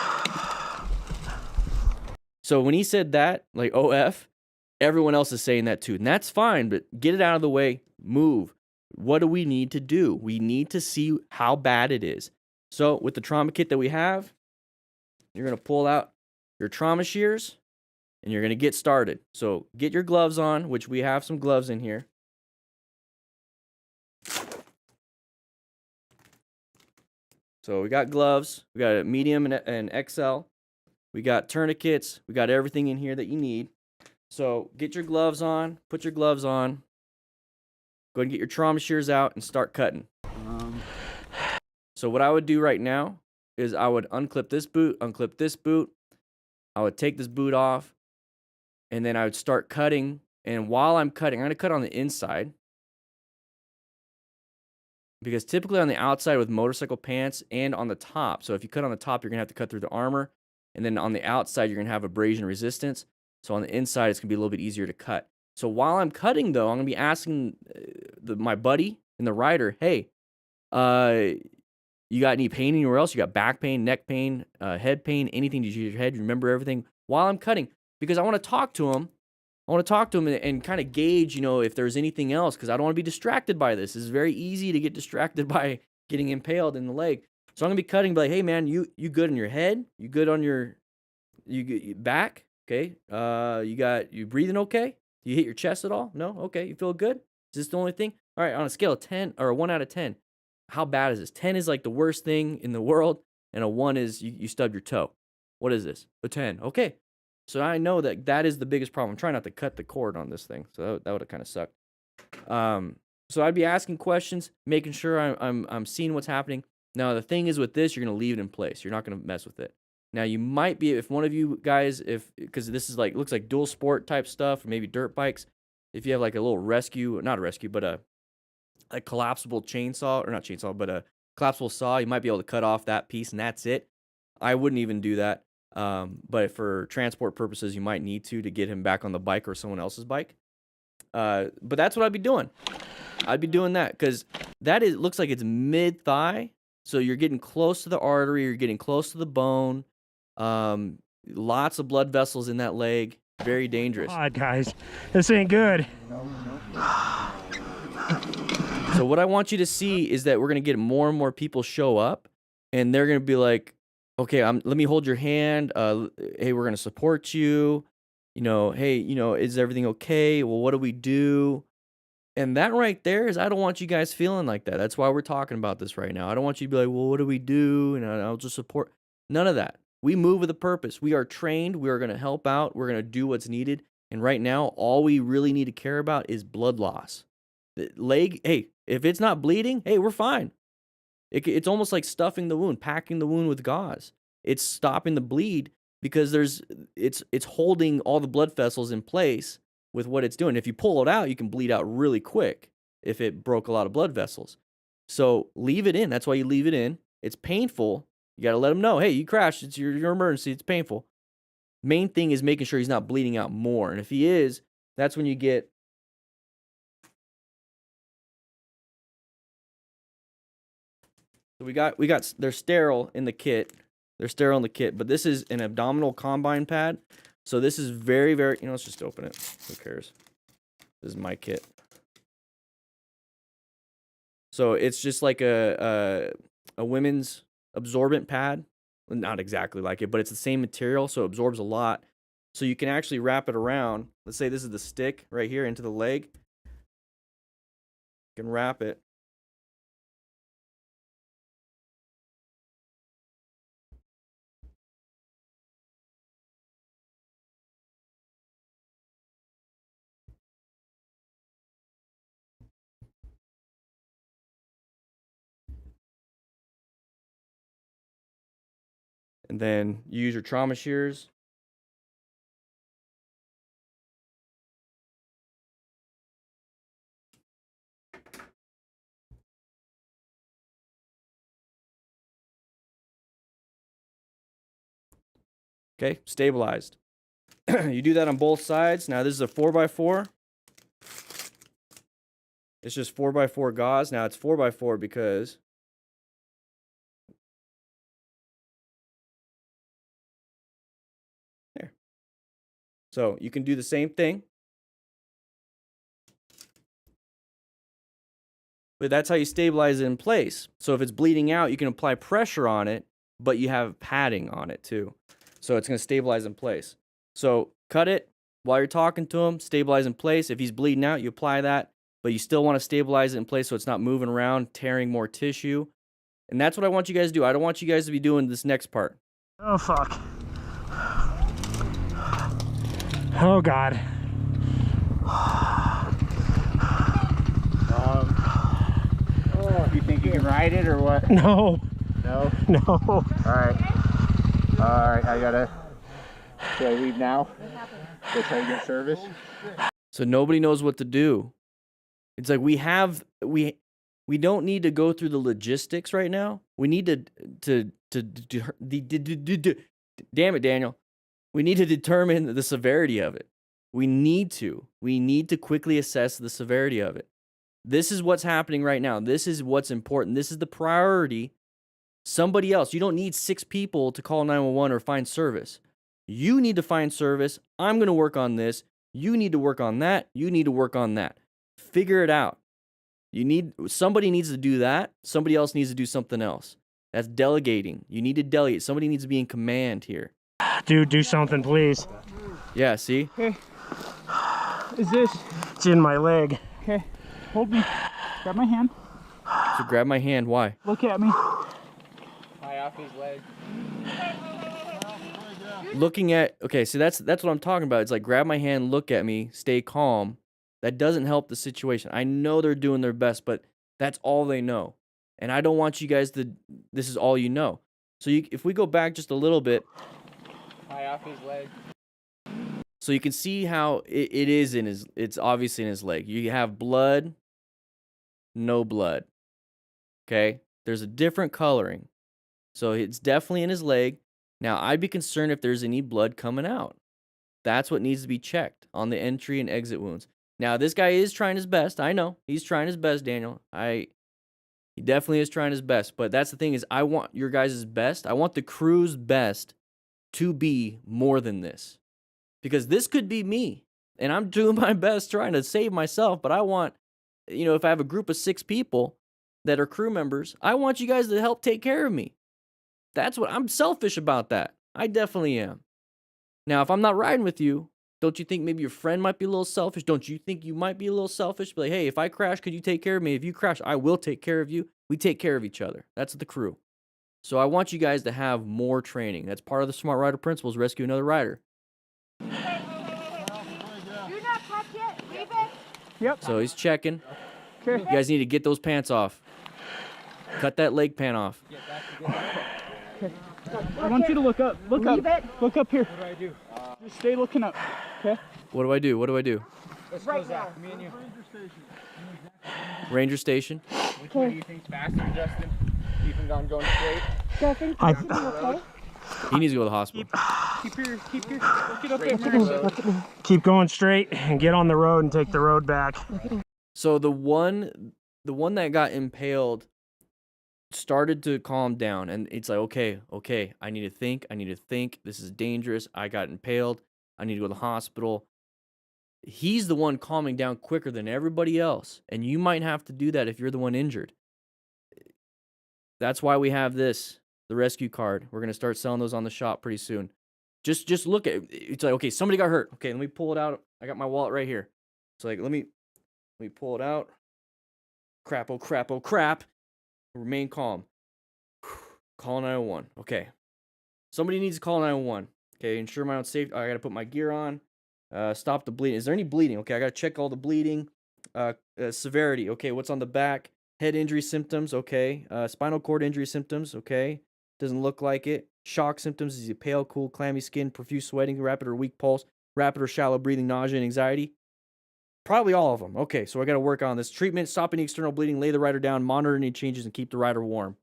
So when he said that, like OF, everyone else is saying that too. And that's fine, but get it out of the way, move. What do we need to do? We need to see how bad it is. So with the trauma kit that we have, you're going to pull out your trauma shears and you're going to get started. So get your gloves on, which we have some gloves in here. So we got gloves, we got a medium and XL. We got tourniquets, we got everything in here that you need. So get your gloves on, put your gloves on. Go ahead and get your trauma shears out and start cutting. So what I would do right now is I would unclip this boot. I would take this boot off, and then I would start cutting. And while I'm cutting, I'm going to cut on the inside. Because typically on the outside with motorcycle pants and on the top. So if you cut on the top, you're going to have to cut through the armor. And then on the outside, you're going to have abrasion resistance. So on the inside, it's going to be a little bit easier to cut. So while I'm cutting, though, I'm going to be asking my buddy and the rider, hey, you got any pain anywhere else? You got back pain, neck pain, head pain, anything? Did you use your head? You remember everything? While I'm cutting, because I want to talk to him. And kind of gauge, if there's anything else, because I don't want to be distracted by this. It's very easy to get distracted by getting impaled in the leg. So I'm going to be cutting, be like, hey, man, you good on your head? You good on your back? Okay. You breathing okay? You hit your chest at all? No? Okay. You feel good? Is this the only thing? All right. On a scale of 10 or a 1 out of 10, how bad is this? 10 is like the worst thing in the world, and a 1 is you stubbed your toe. What is this? A 10. Okay. So I know that that is the biggest problem. I'm trying not to cut the cord on this thing, so that would have kind of sucked. So I'd be asking questions, making sure I'm seeing what's happening. Now the thing is with this, you're gonna leave it in place. You're not gonna mess with it. Now you might be, if one of you guys, because this is like, looks like dual sport type stuff, or maybe dirt bikes. If you have like a little not a rescue, but a collapsible chainsaw, or not chainsaw, but a collapsible saw, you might be able to cut off that piece and that's it. I wouldn't even do that. But for transport purposes, you might need to get him back on the bike or someone else's bike. But that's what I'd be doing. I'd be doing that because looks like it's mid thigh. So you're getting close to the artery, you're getting close to the bone. Lots of blood vessels in that leg. Very dangerous. God, guys, this ain't good. So what I want you to see is that we're gonna get more and more people show up, and they're gonna be like, "Okay, let me hold your hand. Hey, we're gonna support you. Hey, is everything okay? Well, what do we do?" And that right there is, I don't want you guys feeling like that. That's why we're talking about this right now. I don't want you to be like, "Well, what do we do?" And I'll just support. None of that. We move with a purpose. We are trained. We are going to help out. We're going to do what's needed. And right now, all we really need to care about is blood loss. The leg, hey, if it's not bleeding, hey, we're fine. It's almost like stuffing the wound, packing the wound with gauze. It's stopping the bleed because it's holding all the blood vessels in place with what it's doing. If you pull it out, you can bleed out really quick if it broke a lot of blood vessels. So leave it in. That's why you leave it in. It's painful. You got to let them know, hey, you crashed. It's your emergency. It's painful. Main thing is making sure he's not bleeding out more. And if he is, that's when you get so we got they're sterile in the kit. They're sterile in the kit, but this is an abdominal combine pad. So this is very, very, let's just open it. Who cares? This is my kit. So it's just like a women's absorbent pad. Not exactly like it, but it's the same material, so it absorbs a lot. So you can actually wrap it around. Let's say this is the stick right here into the leg. You can wrap it. And then you use your trauma shears. Okay, stabilized. You do that on both sides. Now this is a 4x4. It's just 4x4 gauze. Now it's 4x4 because there. So you can do the same thing. But that's how you stabilize it in place. So if it's bleeding out, you can apply pressure on it, but you have padding on it too. So it's going to stabilize in place. So cut it while you're talking to him, stabilize in place. If he's bleeding out, you apply that, but you still want to stabilize it in place so it's not moving around, tearing more tissue. And that's what I want you guys to do. I don't want you guys to be doing this next part. Oh, fuck. Oh, God. You think you can ride it or what? No. No? No. All right, should I leave now? Go try to get service? So nobody knows what to do. It's like we don't need to go through the logistics right now. We need damn it, Daniel. We need to determine the severity of it. We need to quickly assess the severity of it. This is what's happening right now. This is what's important. This is the priority. Somebody else. You don't need 6 people to call 911 or find service. You need to find service. I'm going to work on this. You need to work on that. You need to work on that. Figure it out. Somebody needs to do that. Somebody else needs to do something else. That's delegating. You need to delegate. Somebody needs to be in command here. Dude, do something, please. Yeah, see? Okay. Is this? It's in my leg. Okay. Hold me. Grab my hand. So grab my hand. Why? Look at me. High off his leg. looking at, okay, so that's what I'm talking about. It's like grab my hand, look at me, stay calm. That doesn't help the situation. I know they're doing their best, but that's all they know. And I don't want you guys to, this is all you know. So if we go back just a little bit. High off his leg. So you can see how it is in his, it's obviously in his leg. You have blood, no blood. Okay? There's a different coloring. So it's definitely in his leg. Now, I'd be concerned if there's any blood coming out. That's what needs to be checked on the entry and exit wounds. Now, this guy is trying his best. I know. He's trying his best, Daniel. He definitely is trying his best. But that's the thing is I want your guys' best. I want the crew's best to be more than this. Because this could be me. And I'm doing my best trying to save myself. But I want, you know, if I have a group of 6 people that are crew members, I want you guys to help take care of me. That's what, I'm selfish about that. I definitely am. Now, if I'm not riding with you, don't you think maybe your friend might be a little selfish? Don't you think you might be a little selfish? Be like, hey, if I crash, could you take care of me? If you crash, I will take care of you. We take care of each other. That's the crew. So I want you guys to have more training. That's part of the Smart Rider principles, rescue another rider. You're not packed yet. Leave it. Yep. So he's checking. Okay. You guys need to get those pants off. Cut that leg pant off. Okay. I want you to look up. Look Leave up. it. Look up here. What do I do? Just stay looking up. Okay. What do I do? What do I do? Let's Right go, Zach. Me and you. Ranger station. Which one do you think's faster, Justin? Keep on going straight. Justin, I- you okay? He needs to go to the hospital. Keep your, look it up there. Look at me. Keep going straight and get on the road and take the road back. So the one that got impaled started to calm down, and it's like, okay, I need to think. This is dangerous. I got impaled. I need to go to the hospital. He's the one calming down quicker than everybody else, and you might have to do that if you're the one injured. That's why we have this, the rescue card. We're gonna start selling those on the shop pretty soon. Just look at it. It's like, okay, somebody got hurt. Okay, let me pull it out. I got my wallet right here. So like, let me pull it out. Crap, oh crap. Remain calm. Call 911. Okay. Somebody needs to call 911. Okay, ensure my own safety. I gotta put my gear on. Stop the bleeding. Is there any bleeding? Okay, I gotta check all the bleeding. Severity. Okay, what's on the back? Head injury symptoms. Okay. Spinal cord injury symptoms. Okay. Doesn't look like it. Shock symptoms. Is he pale, cool, clammy skin, profuse sweating, rapid or weak pulse, rapid or shallow breathing, nausea, and anxiety? Probably all of them. Okay, so I got to work on this. Treatment, stop any external bleeding, lay the rider down, monitor any changes, and keep the rider warm.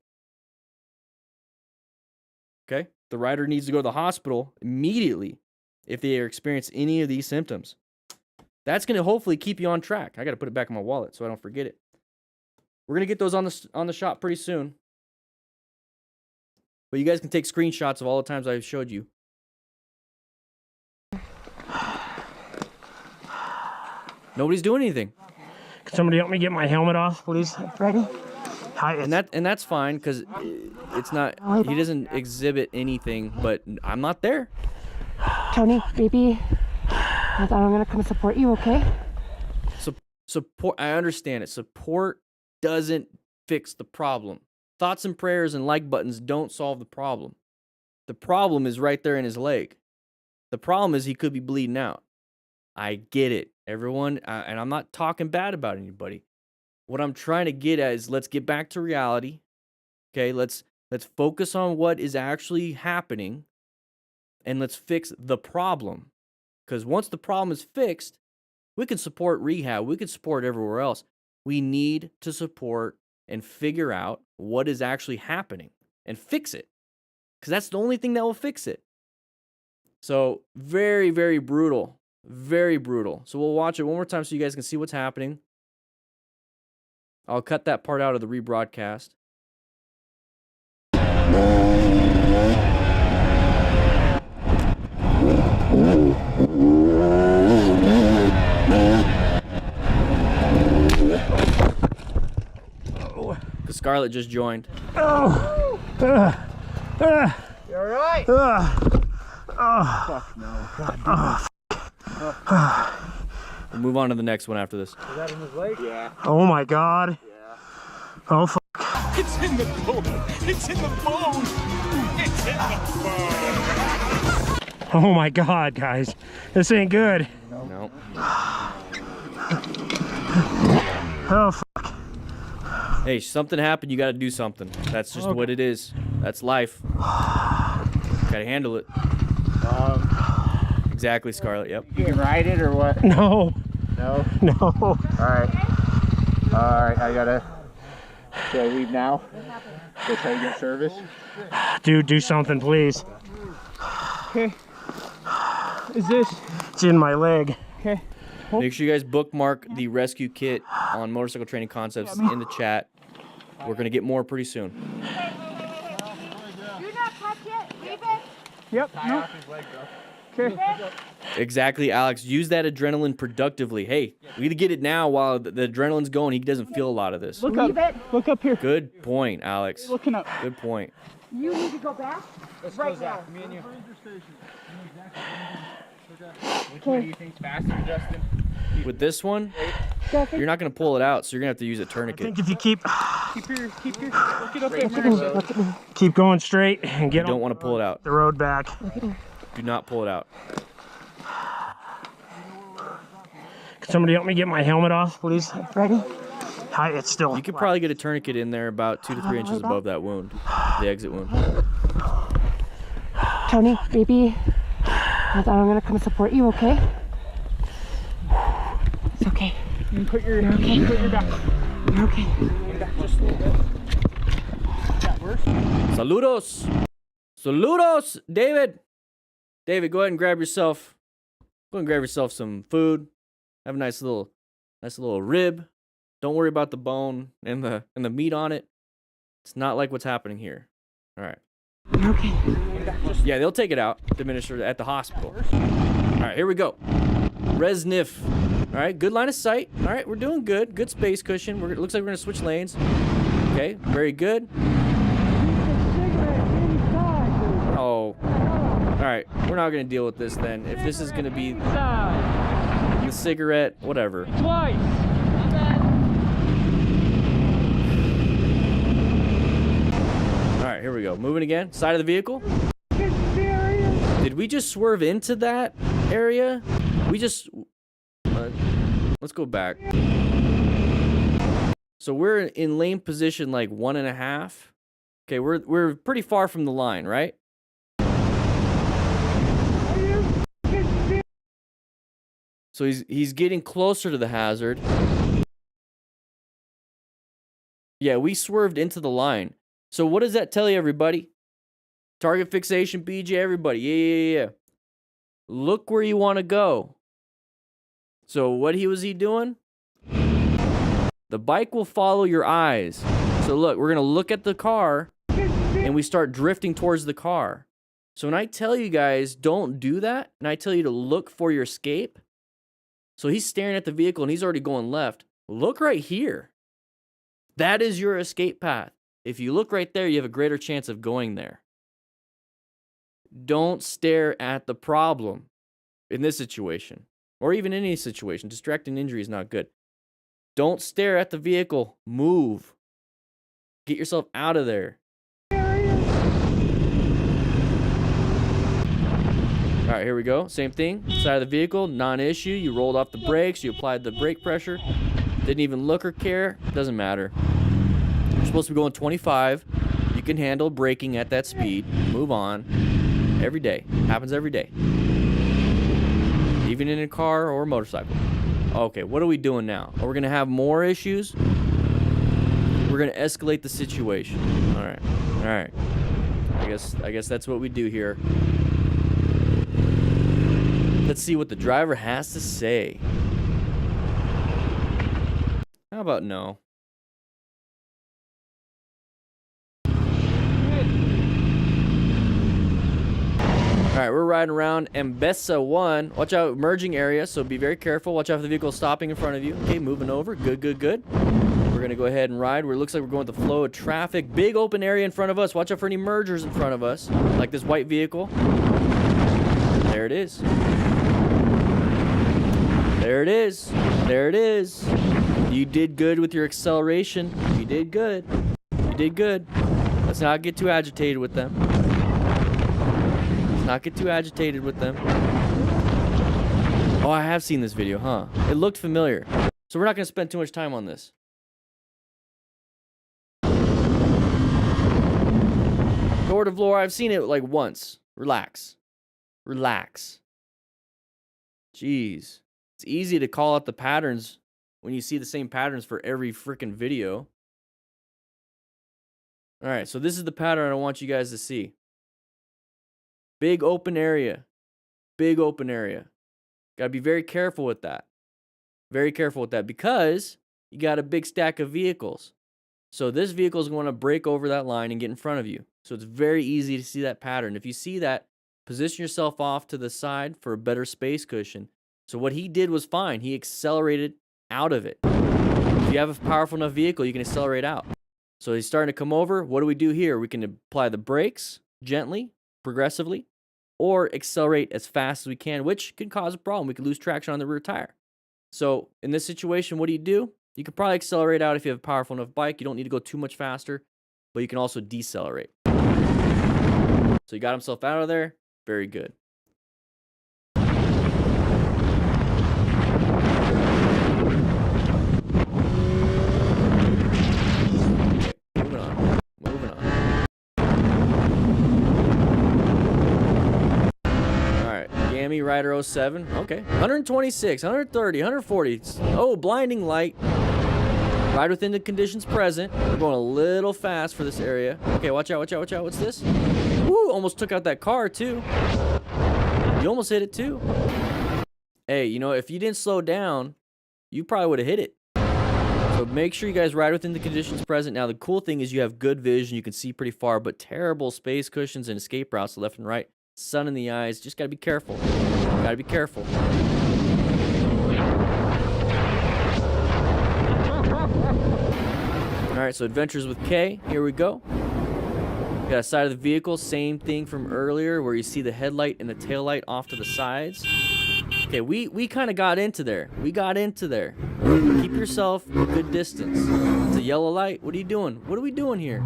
Okay? The rider needs to go to the hospital immediately if they experience any of these symptoms. That's going to hopefully keep you on track. I got to put it back in my wallet so I don't forget it. We're going to get those on the shop pretty soon. But you guys can take screenshots of all the times I showed you. Nobody's doing anything. Can somebody help me get my helmet off, please? Ready? Hi, And that's fine because it's not, he doesn't exhibit anything, but I'm not there. Tony, baby. I'm gonna come support you, okay? Support, I understand it. Support doesn't fix the problem. Thoughts and prayers and like buttons don't solve the problem. The problem is right there in his leg. The problem is he could be bleeding out. I get it, everyone, and I'm not talking bad about anybody. What I'm trying to get at is let's get back to reality. Okay, let's focus on what is actually happening, and let's fix the problem. Because once the problem is fixed, we can support rehab. We can support everywhere else. We need to support and figure out what is actually happening and fix it. Because that's the only thing that will fix it. So very, very brutal. Very brutal. So we'll watch it one more time so you guys can see what's happening. I'll cut that part out of the rebroadcast. Because Scarlett just joined. You alright? Fuck no. God, We'll move on to the next one after this. Is that in his leg? Yeah. oh my God. Yeah. Oh, fuck. It's in the bone. It's in the bone. It's in the bone. Oh my God, guys. This ain't good. No. Oh, fuck. Hey, something happened. You got to do something. That's just what it is. That's life. Got to handle it. Exactly, Scarlett. Yep. You can ride it or what? No. No? No. All right. I gotta... Should I leave now? Go try to get service? Dude, do something, please. Okay. Is this? It's in my leg. Okay. Make sure you guys bookmark the rescue kit on Motorcycle Training Concepts in the chat. We're going to get more pretty soon. Do not touch it. Leave it. Yep. No. Okay. Exactly, Alex. Use that adrenaline productively. Hey, we need to get it now while the adrenaline's going. He doesn't feel a lot of this. Look up. Look up here. Good point, Alex. Looking up. Good point. You need to go back. Right now. Me and you. Which one do you think's faster, Justin? With this one, you're not going to pull it out, so you're going to have to use a I tourniquet. think if you keep Keep your. Look it up there. Look at me. keep going straight and You get don't on want to pull it out. the road back. Do not pull it out. Can somebody help me get my helmet off, please? Ready? Hi, it's still. You could probably get a tourniquet in there about 2 to 3 inches above that wound, the exit wound. Tony, baby. I'm gonna come support you, okay? It's okay. You can put your. Put your back. You're okay. Saludos! Saludos, David! David, go ahead and grab yourself some food. Have a nice little rib. Don't worry about the bone and the meat on it. It's not like what's happening here. All right. You're okay. Yeah, they'll take it out, administer it at the hospital. All right, here we go. Resniff. All right, good line of sight. All right, we're doing good. Good space cushion. It looks like we're gonna switch lanes. Okay, very good. Oh. All right, we're not gonna deal with this then. If this is gonna be the cigarette, whatever. Twice. All right, here we go. Moving again. Side of the vehicle. Did we just swerve into that area? We just... let's go back. So we're in lane position like 1.5. Okay, we're pretty far from the line, right? So he's getting closer to the hazard. Yeah, we swerved into the line. So what does that tell you, everybody? Target fixation, BJ, everybody. Yeah. Look where you want to go. So what was he doing? The bike will follow your eyes. So look, we're going to look at the car and we start drifting towards the car. So when I tell you guys don't do that, and I tell you to look for your escape, so he's staring at the vehicle and he's already going left. Look right here. That is your escape path. If you look right there, you have a greater chance of going there. Don't stare at the problem in this situation, or even any situation. Distracting injury is not good. Don't stare at the vehicle. Move. Get yourself out of there. All right, here we go. Same thing. Side of the vehicle, non-issue. You rolled off the brakes. You applied the brake pressure. Didn't even look or care. Doesn't matter. You're supposed to be going 25. You can handle braking at that speed. Move on. Every day. Happens every day. Even in a car or a motorcycle. Okay, what are we doing now? We're going to have more issues. We're going to escalate the situation. All right. I guess that's what we do here. Let's see what the driver has to say. How about no? All right, we're riding around Mbesa 1. Watch out, merging area, so be very careful. Watch out for the vehicle stopping in front of you. Okay, moving over. Good. We're going to go ahead and ride. It looks like we're going with the flow of traffic. Big open area in front of us. Watch out for any mergers in front of us, like this white vehicle. There it is. There it is. You did good with your acceleration. You did good. Let's not get too agitated with them. Let's not get too agitated with them. Oh, I have seen this video, huh? It looked familiar. So we're not going to spend too much time on this. Lord of Lore, I've seen it like once. Relax. Relax. Jeez. It's easy to call out the patterns when you see the same patterns for every freaking video. All right, so this is the pattern I want you guys to see. Big open area. Big open area. Got to be very careful with that. Very careful with that because you got a big stack of vehicles. So this vehicle is going to break over that line and get in front of you. So it's very easy to see that pattern. If you see that, position yourself off to the side for a better space cushion. So what he did was fine. He accelerated out of it. If you have a powerful enough vehicle, you can accelerate out. So he's starting to come over. What do we do here? We can apply the brakes gently, progressively, or accelerate as fast as we can, which can cause a problem. We could lose traction on the rear tire. So in this situation, what do? You could probably accelerate out if you have a powerful enough bike. You don't need to go too much faster, but you can also decelerate. So he got himself out of there. Very good. Moving on. Moving on. Alright. Gammy Rider 07. Okay. 126, 130, 140. Oh, blinding light. Ride within the conditions present. We're going a little fast for this area. Okay, watch out, watch out, watch out. What's this? Woo, almost took out that car, too. You almost hit it, too. Hey, you know, if you didn't slow down, you probably would have hit it. So make sure you guys ride within the conditions present. Now, the cool thing is you have good vision. You can see pretty far, but terrible space cushions and escape routes left and right. Sun in the eyes. Just got to be careful. Got to be careful. Alright, so Adventures with K. Here we go. Got a side of the vehicle. Same thing from earlier where you see the headlight and the tail light off to the sides. Okay, we kind of got into there. We got into there. Keep yourself a good distance. It's a yellow light. What are you doing? What are we doing here?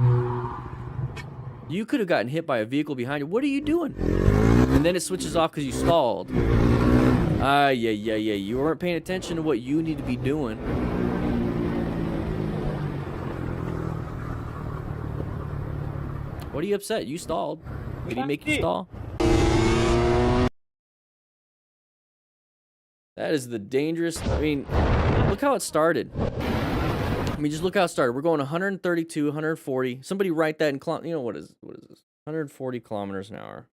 You could have gotten hit by a vehicle behind you. What are you doing? And then it switches off because you stalled. Yeah. You weren't paying attention to what you need to be doing. What are you upset? You stalled. Did he make you stall? That is the dangerous. I mean, look how it started. I mean, just look how it started. We're going 132, 140. Somebody write that in kilometers. You know, what is this? 140 kilometers an hour.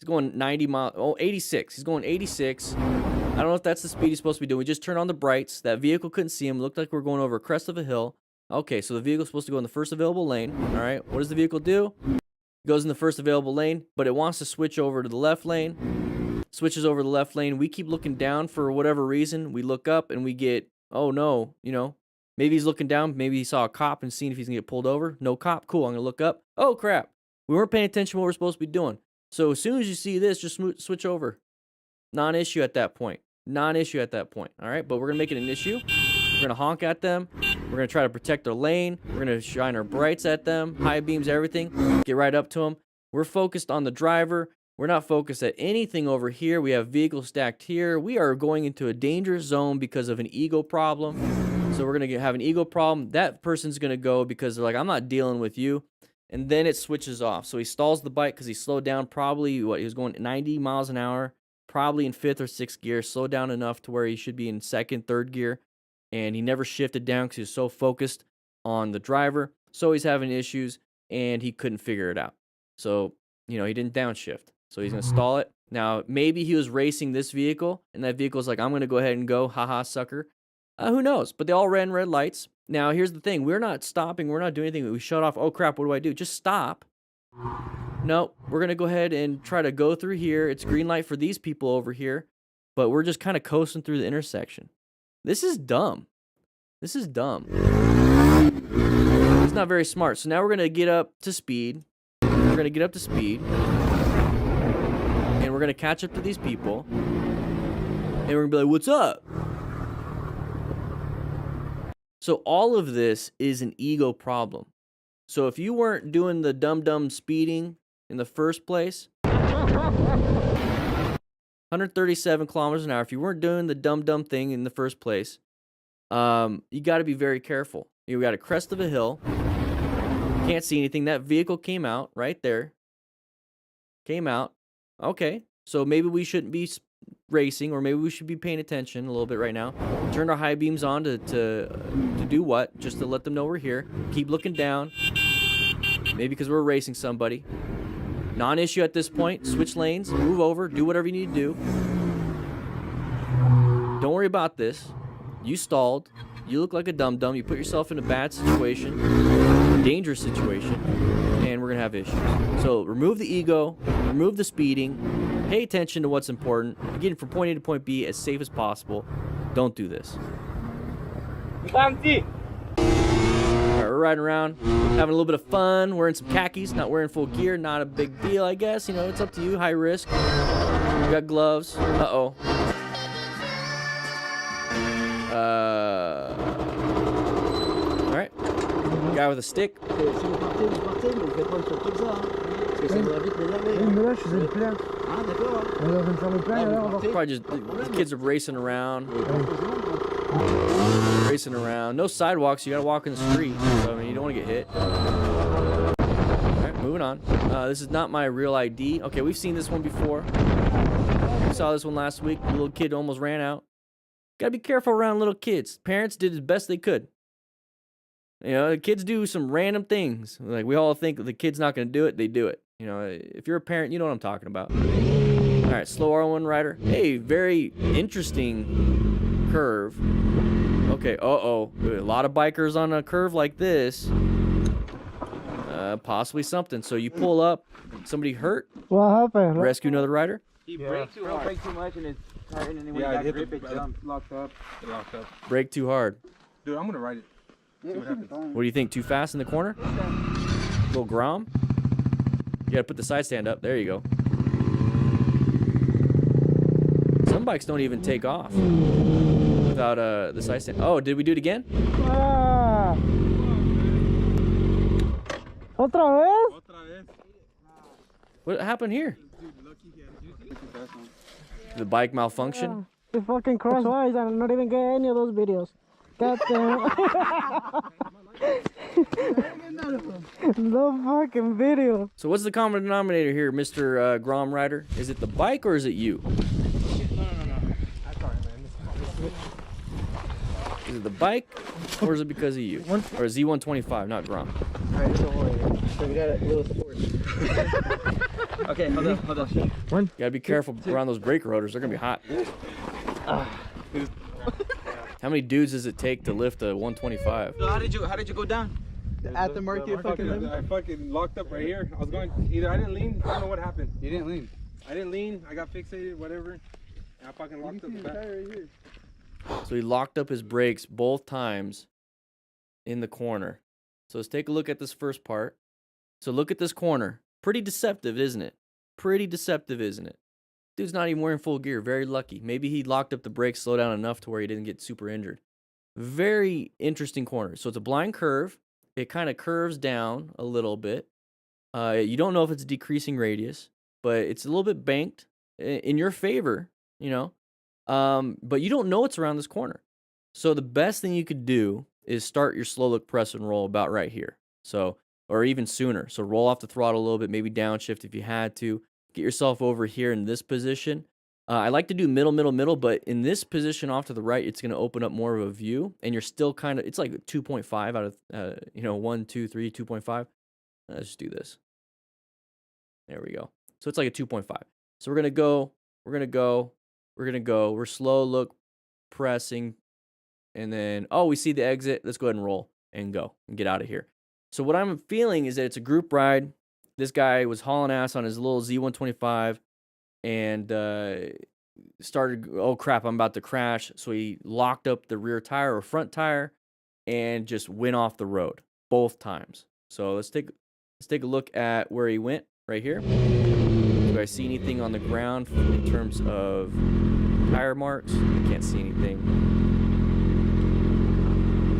He's going 90 miles. Oh, 86. He's going 86. I don't know if that's the speed he's supposed to be doing. We just turned on the brights. That vehicle couldn't see him. Looked like we were going over a crest of a hill. Okay, so the vehicle's supposed to go in the first available lane. All right, what does the vehicle do? It goes in the first available lane, but it wants to switch over to the left lane. Switches over to the left lane. We keep looking down for whatever reason. We look up and we get, oh no, you know, maybe he's looking down. Maybe he saw a cop and seeing if he's going to get pulled over. No cop. Cool, I'm going to look up. Oh, crap. We weren't paying attention to what we're supposed to be doing. So as soon as you see this, just switch over. Non-issue at that point. Non-issue at that point. All right, but we're going to make it an issue. We're going to honk at them. We're going to try to protect our lane. We're going to shine our brights at them, high beams, everything. Get right up to them. We're focused on the driver. We're not focused at anything over here. We have vehicles stacked here. We are going into a dangerous zone because of an ego problem. So we're going to have an ego problem. That person's going to go because they're like, I'm not dealing with you. And then it switches off. So he stalls the bike because he slowed down probably, he was going 90 miles an hour, probably in 5th or 6th gear, slowed down enough to where he should be in 2nd, 3rd gear. And he never shifted down because he was so focused on the driver. So he's having issues, and he couldn't figure it out. So, you know, he didn't downshift. So he's going to stall it. Now, maybe he was racing this vehicle, and that vehicle's like, I'm going to go ahead and go, haha, sucker. Who knows? But they all ran red lights. Now, here's the thing. We're not stopping. We're not doing anything. We shut off. Oh, crap, what do I do? Just stop. No, we're going to go ahead and try to go through here. It's green light for these people over here, but we're just kind of coasting through the intersection. This is dumb. This is dumb. It's not very smart. So now we're going to get up to speed. We're going to get up to speed. And we're going to catch up to these people. And we're going to be like, what's up? So all of this is an ego problem. So if you weren't doing the dumb speeding in the first place. 137 kilometers an hour. If you weren't doing the dumb thing in the first place, you got to be very careful. You got a crest of a hill. Can't see anything. That vehicle came out right there. Came out. Okay, so maybe we shouldn't be racing, or maybe we should be paying attention a little bit right now. Turn our high beams on to do what? Just to let them know we're here. Keep looking down. Maybe because we're racing somebody. Non-issue at this point. Switch lanes. Move over. Do whatever you need to do. Don't worry about this. You stalled. You look like a dum-dum. You put yourself in a bad situation. Dangerous situation. And we're going to have issues. So remove the ego. Remove the speeding. Pay attention to what's important. Getting from point A to point B as safe as possible. Don't do this. Alright, we're riding around, having a little bit of fun, wearing some khakis, not wearing full gear, not a big deal, I guess. You know, it's up to you. High risk. We got gloves. Uh-oh. Alright. Guy with a stick. Probably just, the kids are racing around. Racing around. No sidewalks, you gotta walk in the street. So, I mean, you don't want to get hit. Alright, moving on. This is not my real ID. Okay, we've seen this one before. We saw this one last week. The little kid almost ran out. Gotta be careful around little kids. Parents did as best they could. You know, the kids do some random things. Like, we all think the kid's not gonna do it, they do it. You know, if you're a parent, you know what I'm talking about. Alright, slow R1 rider. Hey, very interesting curve. Okay, uh-oh. A lot of bikers on a curve like this. Possibly something. So you pull up, somebody hurt? What happened? Rescue another rider? He braked too hard. Brake too much and it's tightened, and then when you got grip, it jumped, locked up. It locked up. Brake too hard. Dude, I'm gonna ride it. See what happens. What do you think? Too fast in the corner? Little Grom? You gotta put the side stand up. There you go. Some bikes don't even take off without the side stand. Oh, did we do it again? Ah. ¿Otra vez? What happened here? The bike malfunction? He fucking crossed wires and not even get any of those videos. God damn. No fucking video. So what's the common denominator here, Mr. Grom Rider? Is it the bike or is it you? No. I'm sorry, man. Is it the bike or is it because of you? Or Z125, not Grom? Alright, don't worry. So we got a little sport. Okay, hold on. You gotta be careful around those brake rotors. They're gonna be hot. How many dudes does it take to lift a 125? So how did you go down? At the market fucking limit? I fucking locked up right here. I was going, either I didn't lean, I don't know what happened. You didn't lean. I didn't lean, I got fixated, whatever. And I fucking locked up the back. Right here. So he locked up his brakes both times in the corner. So let's take a look at this first part. So look at this corner. Pretty deceptive, isn't it? Pretty deceptive, isn't it? Dude's not even wearing full gear. Very lucky. Maybe he locked up the brakes, slowed down enough to where he didn't get super injured. Very interesting corner. So it's a blind curve. It kind of curves down a little bit. You don't know if it's a decreasing radius, but it's a little bit banked in your favor, you know. But you don't know it's around this corner. So the best thing you could do is start your slow look press and roll about right here. So, or even sooner. So roll off the throttle a little bit, maybe downshift if you had to. Get yourself over here in this position. I like to do middle, but in this position off to the right, it's going to open up more of a view, and you're still kind of, it's like 2.5 out of, 1, 2, 3, 2.5. Let's just do this. There we go. So it's like a 2.5. So we're going to go, we're slow look pressing, and then, oh, we see the exit. Let's go ahead and roll and go and get out of here. So what I'm feeling is that it's a group ride. This guy was hauling ass on his little Z125 and started, oh crap, I'm about to crash. So he locked up the rear tire or front tire and just went off the road both times. So let's take a look at where he went right here. Do I see anything on the ground in terms of tire marks? I can't see anything.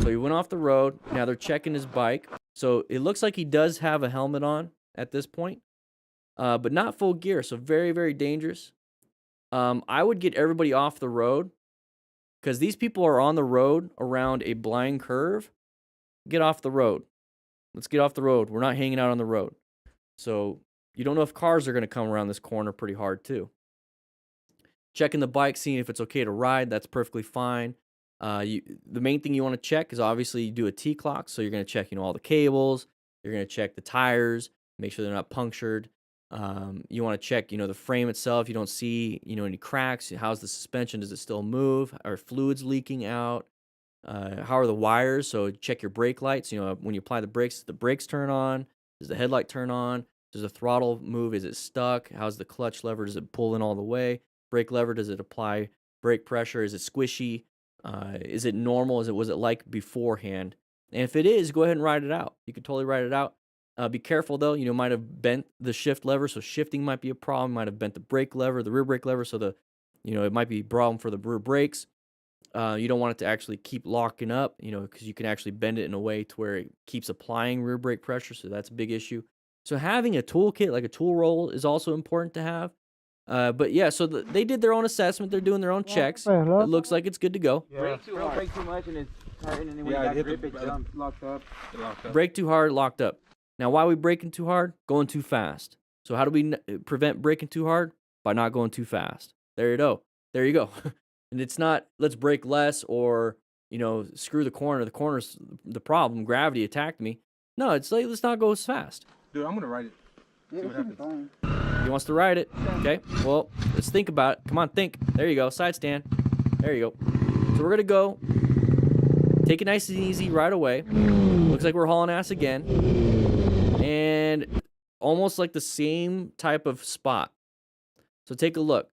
So he went off the road. Now they're checking his bike. So it looks like he does have a helmet on at this point. but not full gear. So very, very dangerous. I would get everybody off the road because these people are on the road around a blind curve. Get off the road. Let's get off the road. We're not hanging out on the road. So you don't know if cars are going to come around this corner pretty hard too. Checking the bike, seeing if it's okay to ride. That's perfectly fine. The main thing you want to check is obviously you do a T-clock. So you're going to check, all the cables. You're going to check the tires, make sure they're not punctured. You want to check, the frame itself. You don't see, any cracks. How's the suspension? Does it still move? Are fluids leaking out? How are the wires? So check your brake lights. When you apply the brakes turn on? Does the headlight turn on? Does the throttle move? Is it stuck? How's the clutch lever? Does it pull in all the way? Brake lever, does it apply brake pressure? Is it squishy? Is it normal? Was it like beforehand? And if it is, go ahead and ride it out. You can totally ride it out. Be careful though. Might have bent the shift lever, so shifting might be a problem. Might have bent the brake lever, the rear brake lever, so it might be a problem for the rear brakes. You don't want it to actually keep locking up, because you can actually bend it in a way to where it keeps applying rear brake pressure. So that's a big issue. So having a toolkit, like a tool roll, is also important to have. But yeah, so they did their own assessment. They're doing their own checks. It looks like it's good to go. Brake too hard. Brake too much and it's tight, and then when you got grip, it jumps. Locked up. Brake too hard, locked up. Now, why are we braking too hard? Going too fast. So how do we prevent braking too hard? By not going too fast. There you go. There you go. And it's not, let's brake less or, screw the corner. The corner's the problem. Gravity attacked me. No, it's like, let's not go as fast. Dude, I'm going to ride it. See what happens. He wants to ride it. Okay, well, let's think about it. Come on, think. There you go. Side stand. There you go. So we're going to go. Take it nice and easy right away. Looks like we're hauling ass again. And almost like the same type of spot. So take a look.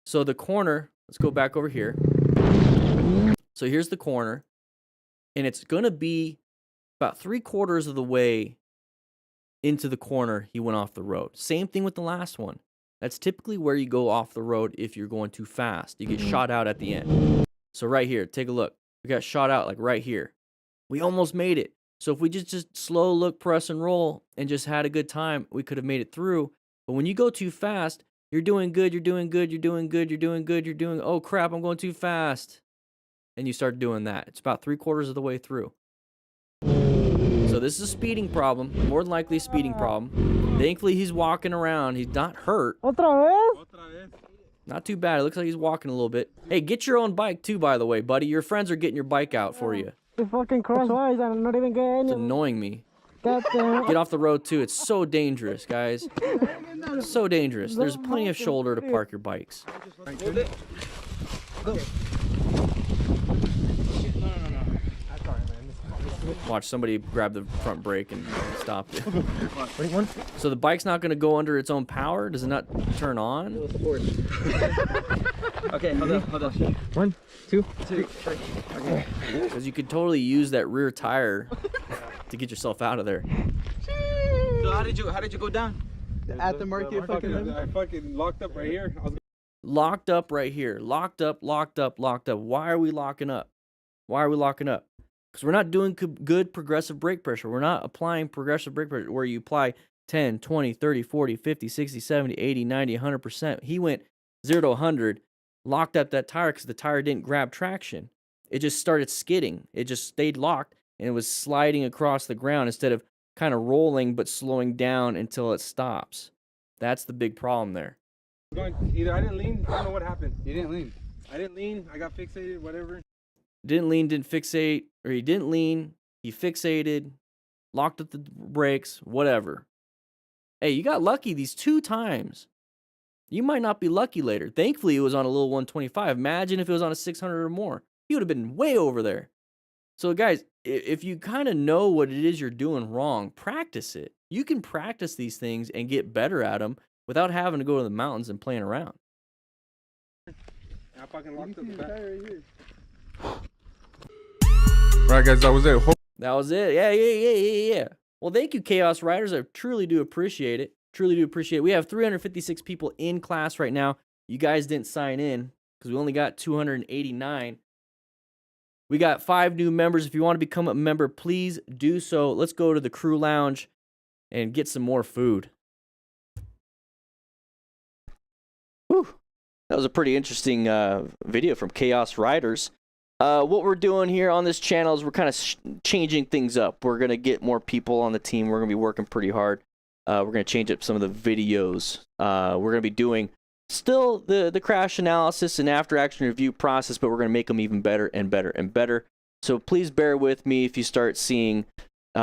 So the corner, let's go back over here. So here's the corner. And it's going to be about 3/4 of the way into the corner he went off the road. Same thing with the last one. That's typically where you go off the road if you're going too fast. You get shot out at the end. So right here, take a look. We got shot out like right here. We almost made it. So if we just slow look, press and roll and just had a good time, we could have made it through. But when you go too fast, you're doing good, you're doing good, you're doing good, you're doing good, you're doing, oh crap, I'm going too fast. And you start doing that. It's about 3/4 of the way through. So this is a speeding problem, more than likely a speeding problem. Thankfully, he's walking around. He's not hurt. ¿Otra vez? Not too bad. It looks like he's walking a little bit. Hey, get your own bike too, by the way, buddy. Your friends are getting your bike out for you. They fucking crosswise. I'm not even getting It's it. annoying me. Goddamn. Get off the road too. It's so dangerous, guys. So dangerous. There's plenty of shoulder to park your bikes. Watch somebody grab the front brake and stop it. So the bike's not going to go under its own power? Does it not turn on? Okay, hold on. 1, 2, 3. Okay. Because you could totally use that rear tire to get yourself out of there. So how did you go down? At the market, I fucking locked up right here. Locked up right here. Locked up. Why are we locking up? Because we're not doing good progressive brake pressure. We're not applying progressive brake pressure where you apply 10, 20, 30, 40, 50, 60, 70, 80, 90, 100%. He went 0 to 100, locked up that tire because the tire didn't grab traction. It just started skidding. It just stayed locked, and it was sliding across the ground instead of kind of rolling but slowing down until it stops. That's the big problem there. Either I didn't lean, I don't know what happened. You didn't lean. I didn't lean, I got fixated, whatever. Didn't lean, didn't fixate, or he didn't lean, he fixated, locked up the brakes, whatever. Hey, you got lucky these 2 times. You might not be lucky later. Thankfully, it was on a little 125. Imagine if it was on a 600 or more. He would have been way over there. So, guys, if you kind of know what it is you're doing wrong, practice it. You can practice these things and get better at them without having to go to the mountains and playing around. I fucking locked up the back. Alright guys, that was it. That was it. Yeah. Well, thank you, Chaos Riders. I truly do appreciate it. We have 356 people in class right now. You guys didn't sign in because we only got 289. We got 5 new members. If you want to become a member, please do so. Let's go to the crew lounge and get some more food. That was a pretty interesting video from Chaos Riders. What we're doing here on this channel is we're kind of changing things up. We're going to get more people on the team. We're going to be working pretty hard. We're going to change up some of the videos. We're going to be doing still the crash analysis and after action review process, but we're going to make them even better and better and better. So please bear with me if you start seeing, you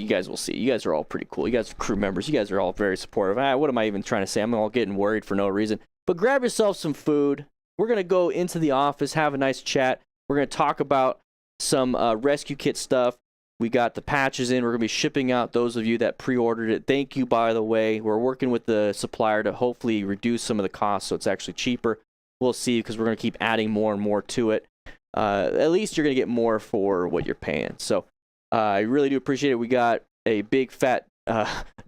guys will see. You guys are all pretty cool. You guys are crew members. You guys are all very supportive. What am I even trying to say? I'm all getting worried for no reason. But grab yourself some food. We're going to go into the office, have a nice chat. We're going to talk about some rescue kit stuff. We got the patches in. We're going to be shipping out those of you that pre-ordered it. Thank you, by the way. We're working with the supplier to hopefully reduce some of the costs so it's actually cheaper. We'll see, because we're going to keep adding more and more to it. At least you're going to get more for what you're paying. So I really do appreciate it. We got a big fat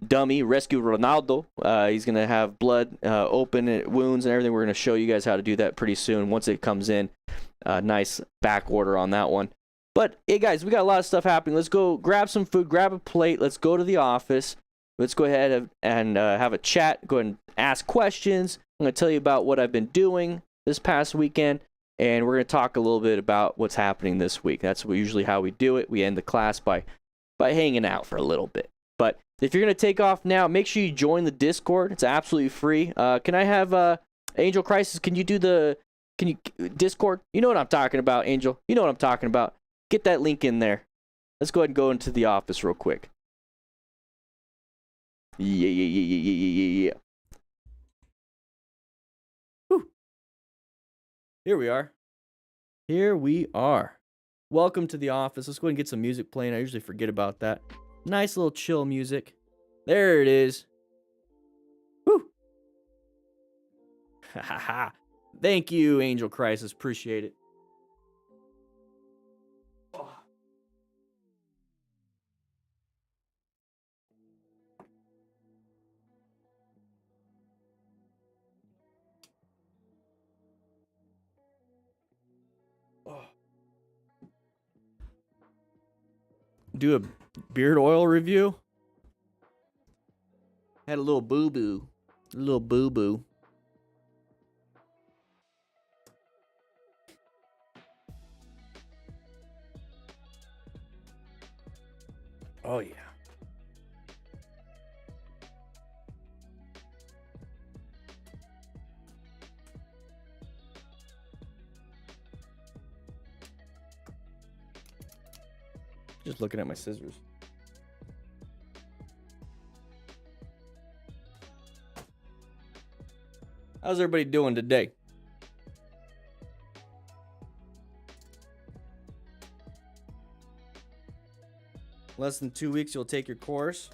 dummy, Rescue Ronaldo. He's going to have blood open wounds and everything. We're going to show you guys how to do that pretty soon once it comes in. Nice back order on that one. But, hey, guys, we got a lot of stuff happening. Let's go grab some food, grab a plate. Let's go to the office. Let's go ahead and have a chat. Go ahead and ask questions. I'm going to tell you about what I've been doing this past weekend. And we're going to talk a little bit about what's happening this week. That's usually how we do it. We end the class by hanging out for a little bit. But if you're going to take off now, make sure you join the Discord. It's absolutely free. Can I have Angel Crisis? Can you Discord? You know what I'm talking about, Angel. You know what I'm talking about. Get that link in there. Let's go ahead and go into the office real quick. Yeah. Whew. Here we are. Welcome to the office. Let's go ahead and get some music playing. I usually forget about that. Nice little chill music. There it is. Whew. Ha ha ha. Thank you, Angel Crisis. Appreciate it. Do a beard oil review. Had a little boo-boo. Oh, yeah. Just looking at my scissors. How's everybody doing today? Less than 2 weeks, you'll take your course.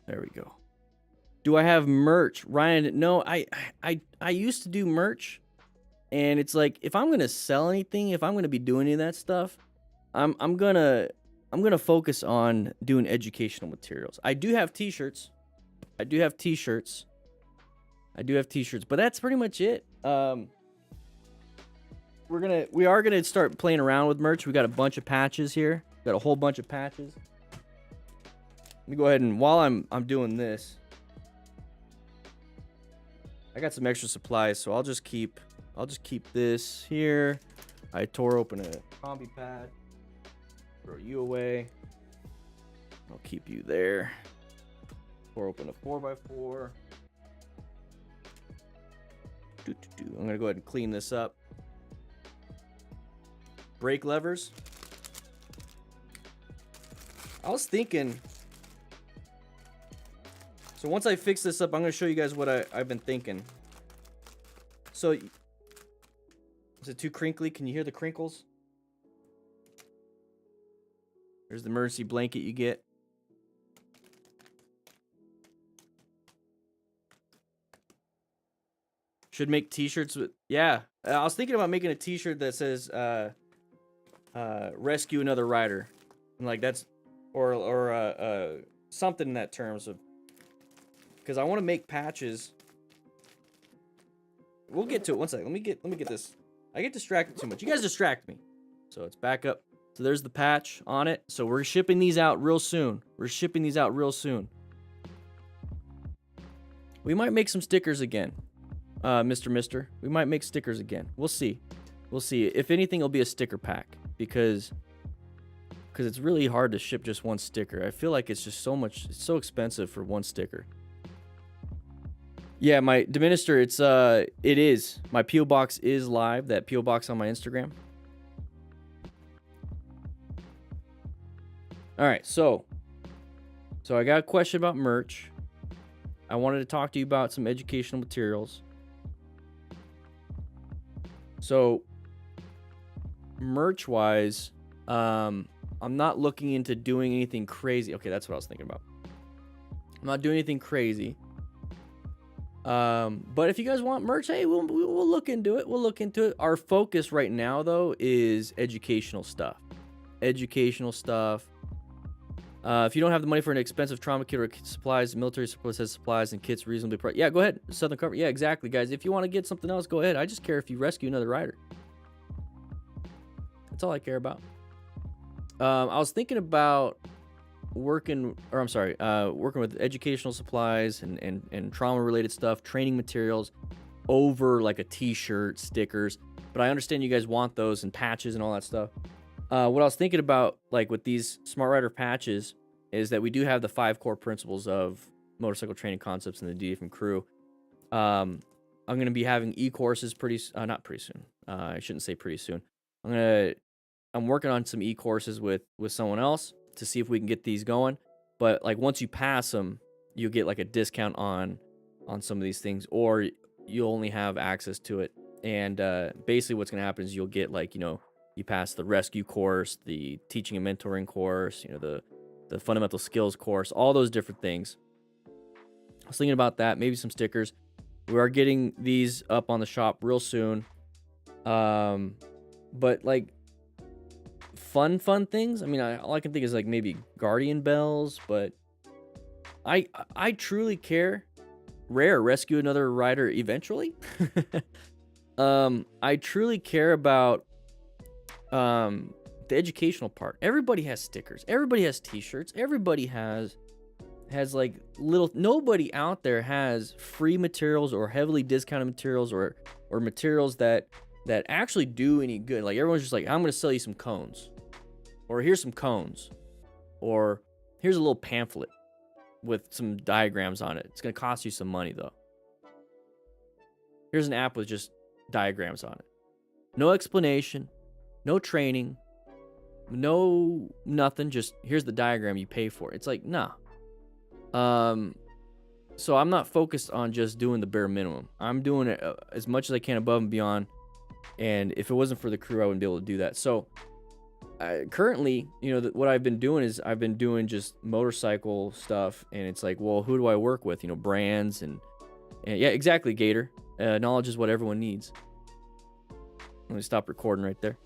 There we go. Do I have merch? Ryan, no, I used to do merch, and it's like, if I'm gonna sell anything, if I'm gonna be doing any of that stuff, I'm gonna focus on doing educational materials. I do have t-shirts. But that's pretty much it. We are gonna start playing around with merch. We got a bunch of patches here. Got a whole bunch of patches. Let me go ahead and, while I'm doing this, I got some extra supplies, so I'll just keep this here. I tore open a combi pad. Throw you away. I'll keep you there. Tore open a 4x4. I'm gonna go ahead and clean this up. Brake levers. I was thinking. So once I fix this up, I'm going to show you guys what I've been thinking. So, is it too crinkly? Can you hear the crinkles? There's the emergency blanket you get. Should make t-shirts with, yeah. I was thinking about making a t-shirt that says, rescue another rider. And like that's, or something in that terms of, because I want to make patches. We'll get to it. One second. Let me get this. I get distracted too much. You guys distract me. So it's back up So there's the patch on it. So we're shipping these out real soon. We might make some stickers again, Mr. We might make stickers again. We'll see. If anything, it'll be a sticker pack because it's really hard to ship just one sticker. I feel like it's just it's so expensive for one sticker. Yeah, my Diminisher, it is. My P.O. Box is live, that P.O. Box on my Instagram. All right, so I got a question about merch. I wanted to talk to you about some educational materials. So, merch-wise, I'm not looking into doing anything crazy. Okay, that's what I was thinking about. I'm not doing anything crazy. But if you guys want merch, hey, we'll look into it. Our focus right now, though, is educational stuff. If you don't have the money for an expensive trauma kit or supplies, military supplies has supplies and kits reasonably priced. Yeah, go ahead. Southern Cover. Yeah, exactly, guys. If you want to get something else, go ahead. I just care if you rescue another rider. That's all I care about. I was thinking about working with educational supplies and trauma-related stuff, training materials over like a t-shirt, stickers. But I understand you guys want those and patches and all that stuff. What I was thinking about, like with these Smart Rider patches, is that we do have the 5 core principles of motorcycle training concepts in the DFM crew. I'm going to be having e-courses not pretty soon. I shouldn't say pretty soon. I'm working on some e-courses with someone else to see if we can get these going. But like once you pass them, you'll get like a discount on some of these things, or you'll only have access to it. And basically what's going to happen is you'll get like, you pass the rescue course, the teaching and mentoring course, the fundamental skills course, all those different things. I was thinking about that, maybe some stickers. We are getting these up on the shop real soon. But like fun things. I mean, all I can think is like maybe guardian bells, but I truly care. Rare, rescue another rider eventually. I truly care about the educational part. Everybody has stickers. Everybody has t-shirts. Everybody has like nobody out there has free materials or heavily discounted materials or materials that actually do any good. Like everyone's just like, I'm going to sell you some cones, or here's some cones, or here's a little pamphlet with some diagrams on it. It's going to cost you some money though. Here's an app with just diagrams on it. No explanation, no training, no nothing. Just here's the diagram, you pay for it. It's like, nah. So I'm not focused on just doing the bare minimum. I'm doing it as much as I can above and beyond. And if it wasn't for the crew, I wouldn't be able to do that. So currently, what I've been doing is I've been doing just motorcycle stuff. And it's like, well, who do I work with? Brands and yeah, exactly, Gator. Knowledge is what everyone needs. Let me stop recording right there.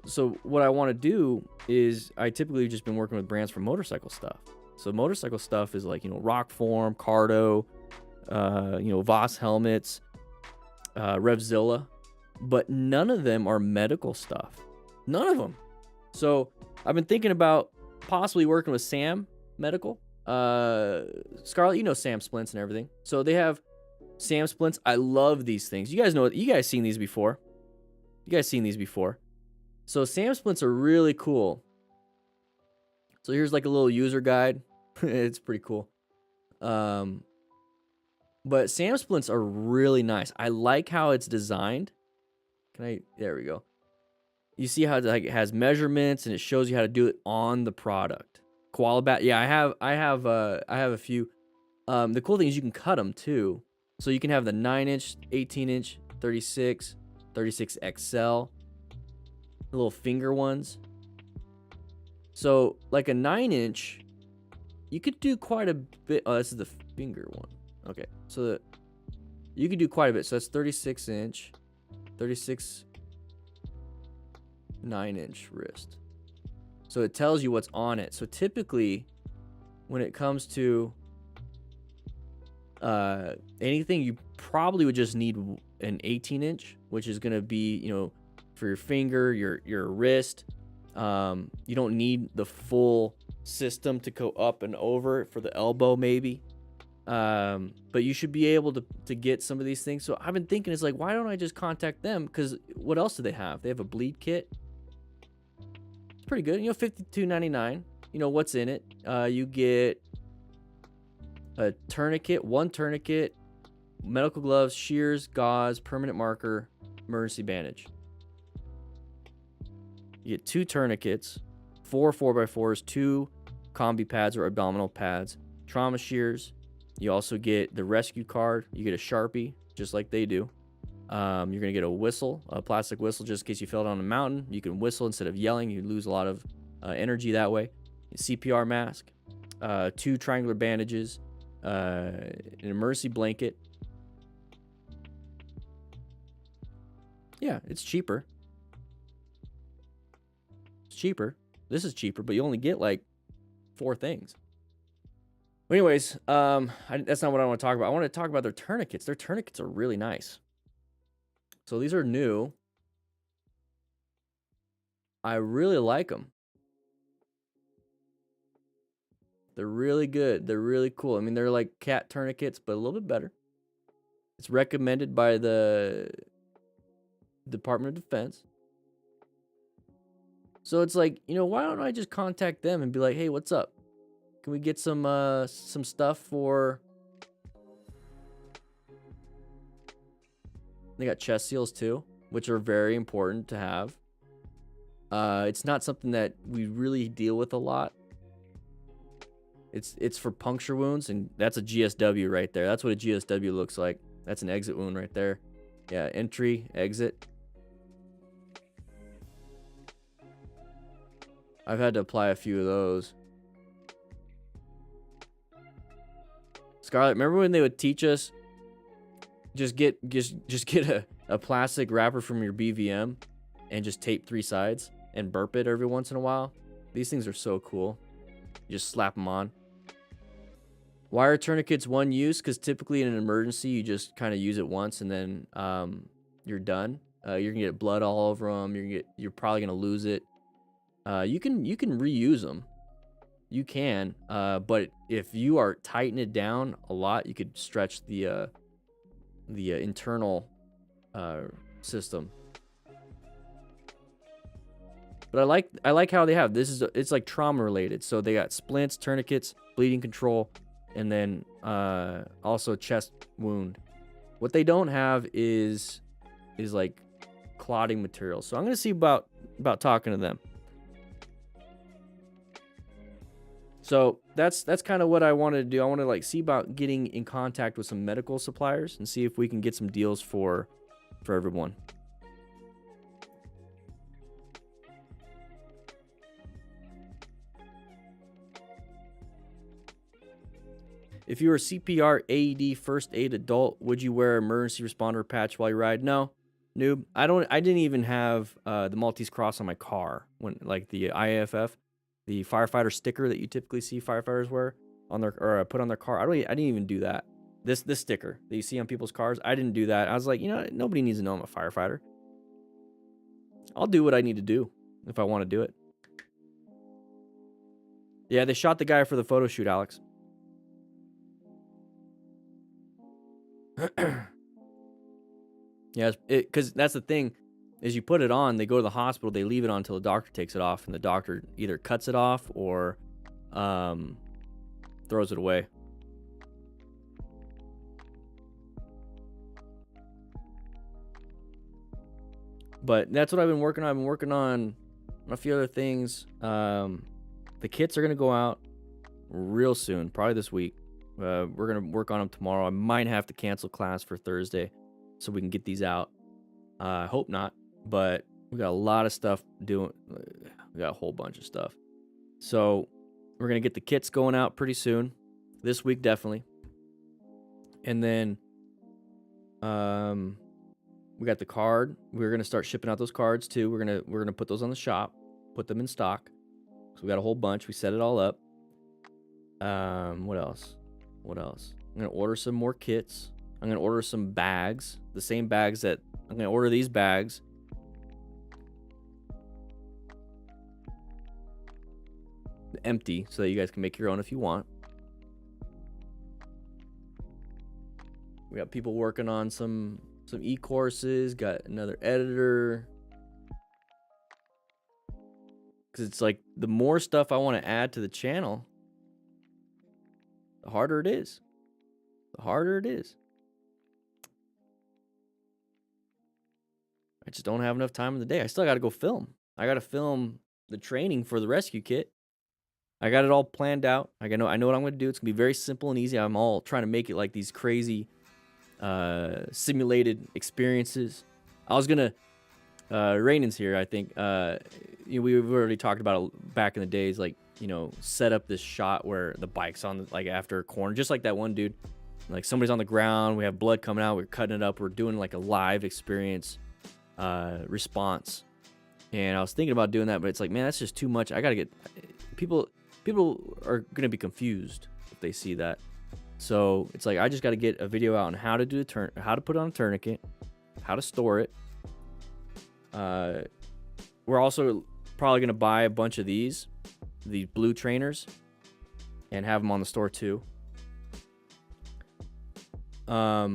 So what I want to do is I typically just been working with brands for motorcycle stuff. So motorcycle stuff is like, Rockform, Cardo, Voss helmets, Revzilla, but none of them are medical stuff. None of them. So I've been thinking about possibly working with Sam Medical. Scarlett, Sam Splints and everything. So they have Sam Splints. I love these things. You guys seen these before. So Sam Splints are really cool. So here's like a little user guide. It's pretty cool. But Sam Splints are really nice. I like how it's designed. There we go. You see how it has measurements and it shows you how to do it on the product. Qualibat. Yeah, I have a few. The cool thing is you can cut them too. So you can have the 9-inch, 18-inch, 36, 36 XL, the little finger ones. So like a 9-inch, you could do quite a bit. Oh, this is the finger one. Okay, so you could do quite a bit. So that's 36-inch, 36 9-inch wrist. So it tells you what's on it. So typically, when it comes to anything, you probably would just need an 18-inch, which is going to be, for your finger, your wrist, You don't need the full system to go up and over for the elbow, maybe. But you should be able to get some of these things. So I've been thinking, it's like, why don't I just contact them? Because what else do they have? They have a bleed kit. It's pretty good. You know, $52.99. You know what's in it. You get a tourniquet, one tourniquet, medical gloves, shears, gauze, permanent marker, emergency bandage. You get 2 tourniquets, 4 4x4s, 2 combi pads or abdominal pads, trauma shears. You also get the rescue card. You get a Sharpie, just like they do. You're going to get a whistle, a plastic whistle, just in case you fell down a mountain. You can whistle instead of yelling. You lose a lot of energy that way. A CPR mask, 2 triangular bandages, an emergency blanket. Yeah, it's cheaper. It's cheaper. This is cheaper, but you only get like 4 things. But anyways, that's not what I want to talk about. I want to talk about their tourniquets. Their tourniquets are really nice. So these are new. I really like them. They're really good. They're really cool. I mean, they're like cat tourniquets, but a little bit better. It's recommended by the Department of Defense. So it's like, you know, why don't I just contact them and be like, hey, what's up? Can we get some stuff for... They got chest seals too, which are very important to have. It's not something that we really deal with a lot. It's for puncture wounds, and that's a GSW right there. That's what a GSW looks like. That's an exit wound right there. Yeah, entry, exit. I've had to apply a few of those. Scarlett, remember when they would teach us just get a plastic wrapper from your BVM and just tape 3 sides and burp it every once in a while? These things are so cool. You just slap them on. Why are tourniquets one use? Because typically in an emergency, you just kind of use it once and then you're done. You're gonna get blood all over them. You're probably gonna lose it. You can reuse them. You can, but if you are tightening it down a lot, you could stretch the internal system. But I like how they have this. It's like trauma related. So they got splints, tourniquets, bleeding control, and then also chest wound. What they don't have is like clotting material. So I'm gonna see about talking to them. So that's kind of what I wanted to do. I want to like see about getting in contact with some medical suppliers and see if we can get some deals for everyone. If you were CPR, AED, first aid adult, would you wear emergency responder patch while you ride? No, noob. I didn't even have the Maltese cross on my car when like the IAFF. The firefighter sticker that you typically see firefighters wear on their or put on their car. I didn't even do that. This sticker that you see on people's cars, I didn't do that. I was like, you know, nobody needs to know I'm a firefighter. I'll do what I need to do if I want to do it. Yeah, they shot the guy for the photo shoot, Alex. Yeah, because that's the thing. Is you put it on, they go to the hospital, they leave it on until the doctor takes it off, and the doctor either cuts it off or throws it away. But that's what I've been working on. I've been working on a few other things. The kits are going to go out real soon, probably this week. We're going to work on them tomorrow. I might have to cancel class for Thursday so we can get these out. I hope not. But we got a lot of stuff doing. We got a whole bunch of stuff. So we're going to get the kits going out pretty soon. This week, definitely. And then we got the card. We're going to start shipping out those cards too. We're going to put those on the shop, put them in stock. So we got a whole bunch. We set it all up. What else? I'm going to order some more kits. I'm going to order some bags. The same bags that I'm going to order these bags. empty so that you guys can make your own if you want. We got people working on some e-courses, got another editor. Because it's like the more stuff I want to add to the channel, the harder it is. The harder it is. I just don't have enough time in the day. I still got to go film. I got to film the training for the rescue kit. I got it all planned out. I know what I'm going to do. It's going to be very simple and easy. I'm all trying to make it like these crazy simulated experiences. I was going to, Rainan's here, I think. We've already talked about it back in the days, like, set up this shot where the bike's on, like, after a corner, just like that one dude. Like, somebody's on the ground, we have blood coming out, we're cutting it up, we're doing, like, a live experience response. And I was thinking about doing that, but it's like, man, that's just too much. I got to get... People are going to be confused if they see that. So it's like, I just got to get a video out on how to do how to put on a tourniquet, how to store it. We're also probably going to buy a bunch of these blue trainers and have them on the store too. But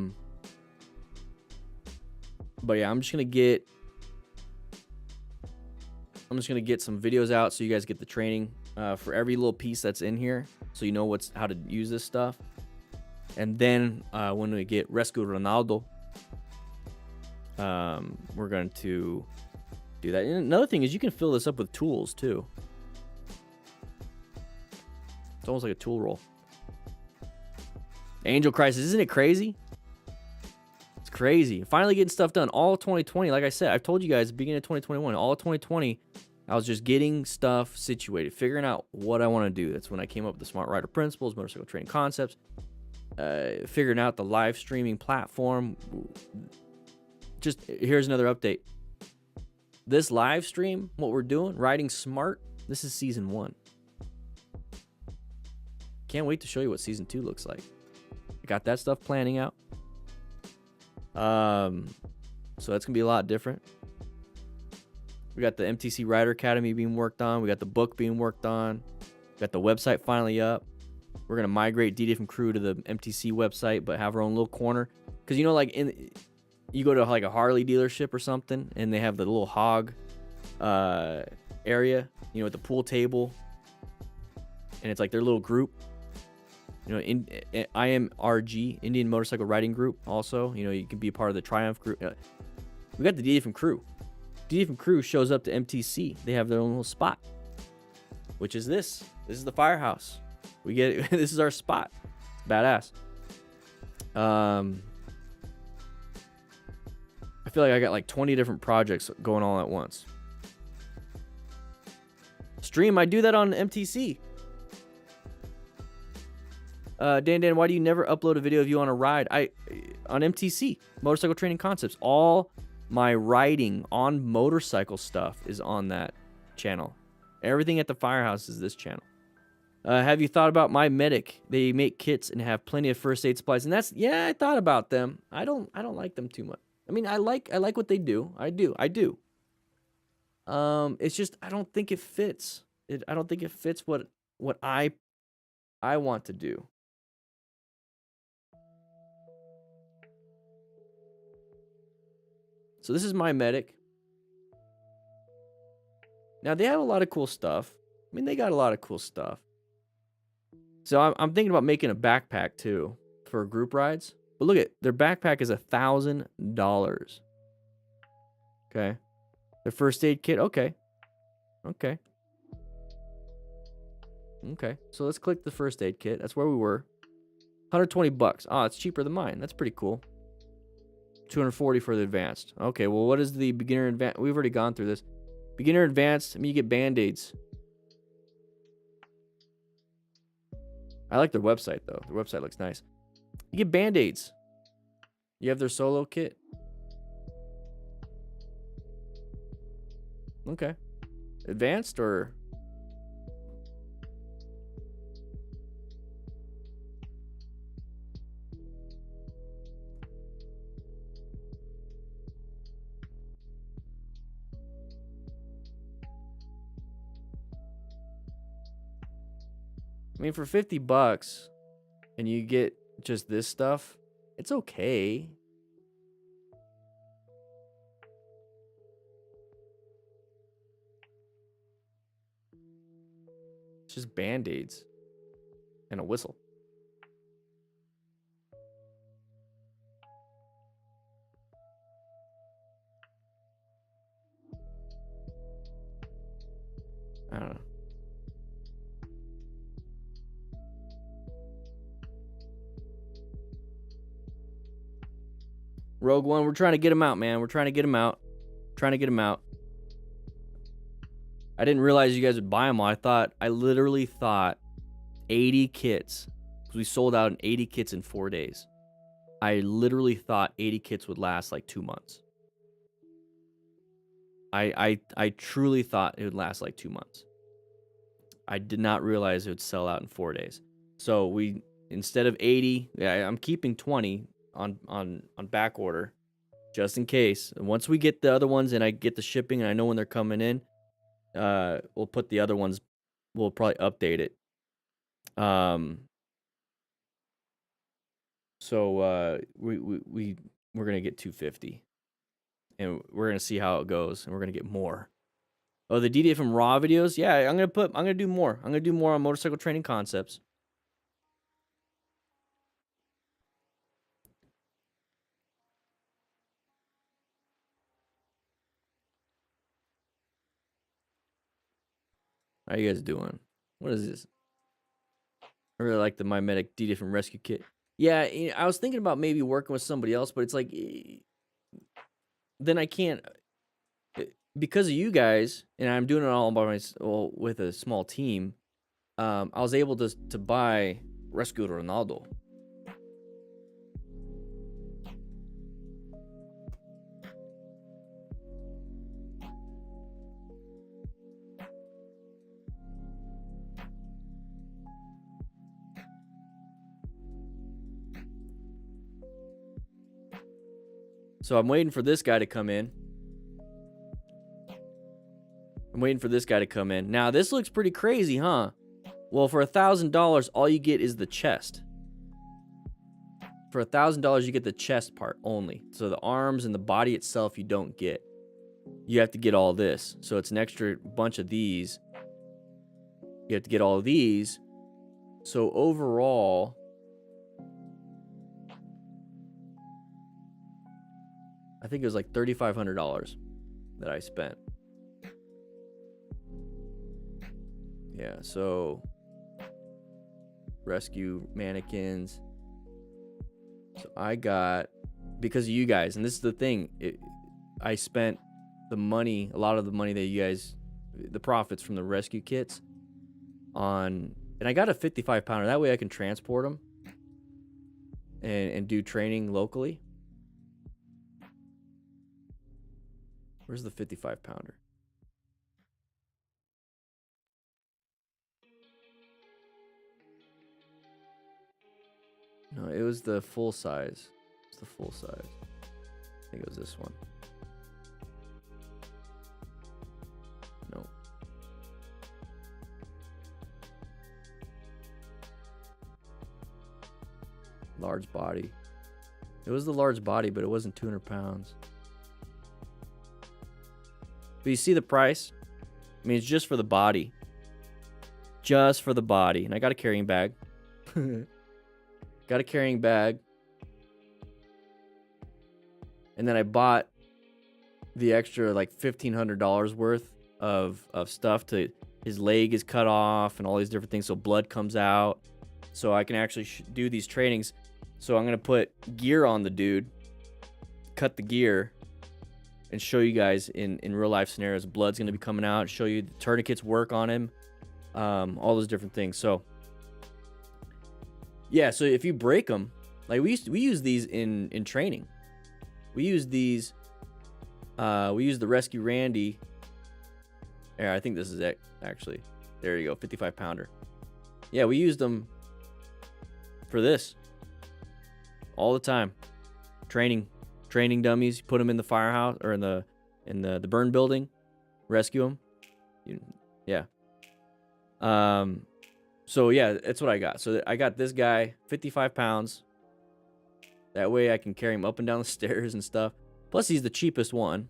yeah, I'm just going to get some videos out so you guys get the training for every little piece that's in here, so you know how to use this stuff. And then when we get Rescue Ronaldo, we're going to do that. And another thing is you can fill this up with tools too. It's almost like a tool roll. Angel Crisis, isn't it crazy? It's crazy. Finally getting stuff done. All of 2020, like I said, I've told you guys, beginning of 2021, all of 2020, I was just getting stuff situated, figuring out what I want to do. That's when I came up with the Smart Rider principles, motorcycle training concepts, figuring out the live streaming platform. Just here's another update. This live stream, what we're doing, Riding Smart, this is season 1. Can't wait to show you what season 2 looks like. I got that stuff planning out. So that's gonna be a lot different. We got the MTC Rider Academy being worked on. We got the book being worked on. We got the website finally up. We're gonna migrate DDF crew to the MTC website, but have our own little corner. Cause like you go to like a Harley dealership or something, and they have the little hog area, with the pool table, and it's like their little group. IMRG, Indian Motorcycle Riding Group. Also, you can be a part of the Triumph group. We got the DDF crew. DDF crew shows up to MTC. They have their own little spot, which is this. This is the Firehouse. We get it. This is our spot. Badass. I feel like I got like 20 different projects going on at once. Stream, I do that on MTC. Dan, why do you never upload a video of you on a ride? On MTC, Motorcycle Training Concepts. All my riding on motorcycle stuff is on that channel. Everything at the Firehouse is this channel. Have you thought about My Medic? They make kits and have plenty of first aid supplies, and I thought about them. I don't like them too much. I mean, I like what they do. I do. It's just I don't think it fits. I don't think it fits what I want to do. So this is My Medic. Now they have a lot of cool stuff. I mean, they got a lot of cool stuff. So I'm thinking about making a backpack too for group rides. But look at their backpack is $1,000. Okay. Their first aid kit. Okay. So let's click the first aid kit. That's where we were. $120. Oh, it's cheaper than mine. That's pretty cool. $240 for the advanced. Okay, well, what is the beginner advanced? We've already gone through this. Beginner advanced, I mean, you get band-aids. I like their website, though. Their website looks nice. You get band-aids. You have their solo kit. Okay. Advanced or... I mean, for 50 bucks and you get just this stuff, it's okay. It's just Band-Aids and a whistle. I don't know. Rogue One, we're trying to get him out, man. We're trying to get him out. Trying to get him out. I didn't realize you guys would buy them all. I literally thought 80 kits. We sold out in 80 kits in 4 days. I literally thought 80 kits would last like 2 months. I truly thought it would last like 2 months. I did not realize it would sell out in 4 days. So we, instead of 80, I'm keeping 20 on back order just in case. And once we get the other ones and I get the shipping and I know when they're coming in, we'll put the other ones, we'll probably update it. So we're gonna get 250, and we're gonna see how it goes, and we're gonna get more. Oh, the DDA from Raw videos, yeah, I'm gonna do more. I'm gonna do more on motorcycle training concepts. How you guys doing? What is this? I really like the My Medic DDA from Rescue Kit. Yeah, I was thinking about maybe working with somebody else, but it's like, then I can't, because of you guys, and I'm doing it all by myself with a small team. I was able to buy Rescue Ronaldo. So I'm waiting for this guy to come in. Now, this looks pretty crazy, huh? Well, for $1,000, all you get is the chest. For $1,000, you get the chest part only. So the arms and the body itself, you don't get. You have to get all this. So it's an extra bunch of these. You have to get all of these. So overall, I think it was like $3,500 that I spent. Yeah, so rescue mannequins. So I got, because of you guys, and this is the thing, I spent the money, a lot of the money that you guys, the profits from the rescue kits on, and I got a 55 pounder. That way I can transport them and do training locally. Where's the 55 pounder? No, it was the full size. It's the full size. I think it was this one. No. Large body. It was the large body, but it wasn't 200 pounds. But you see the price? I mean, it's just for the body. Just for the body. And I got a carrying bag. Got a carrying bag. And then I bought the extra like $1,500 worth of stuff to, his leg is cut off and all these different things so blood comes out. So I can actually do these trainings. So I'm going to put gear on the dude, cut the gear, and show you guys in real life scenarios. Blood's going to be coming out, show you the tourniquets work on him, all those different things. So yeah, so if you break them, like we use these in training. We use these, we use the Rescue Randy. Yeah, I think this is it, actually. There you go, 55 pounder. Yeah, we used them for this all the time. Training dummies, put them in the firehouse or in the burn building, rescue them. Yeah. So yeah, that's what I got. So I got this guy, 55 pounds. That way I can carry him up and down the stairs and stuff. Plus he's the cheapest one.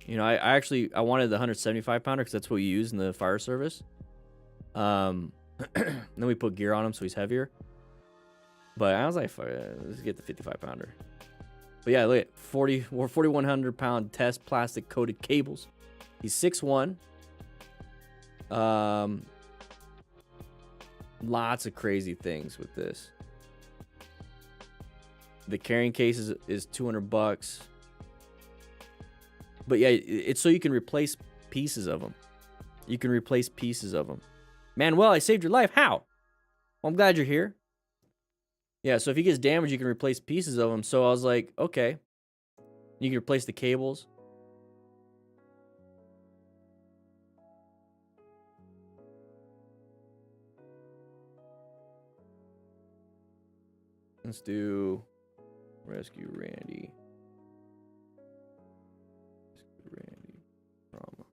You know, I wanted the 175 pounder because that's what we use in the fire service. Then we put gear on him so he's heavier. But I was like, let's get the 55 pounder. But yeah, look at 4,100 pound test plastic coated cables. He's 6'1". Lots of crazy things with this. The carrying case is $200. But yeah, it's so you can replace pieces of them. You can replace pieces of them. Manuel, I saved your life. How? Well, I'm glad you're here. Yeah, so if he gets damaged, you can replace pieces of them. So I was like, okay. You can replace the cables. Let's do Rescue Randy. Rescue Randy. Trauma.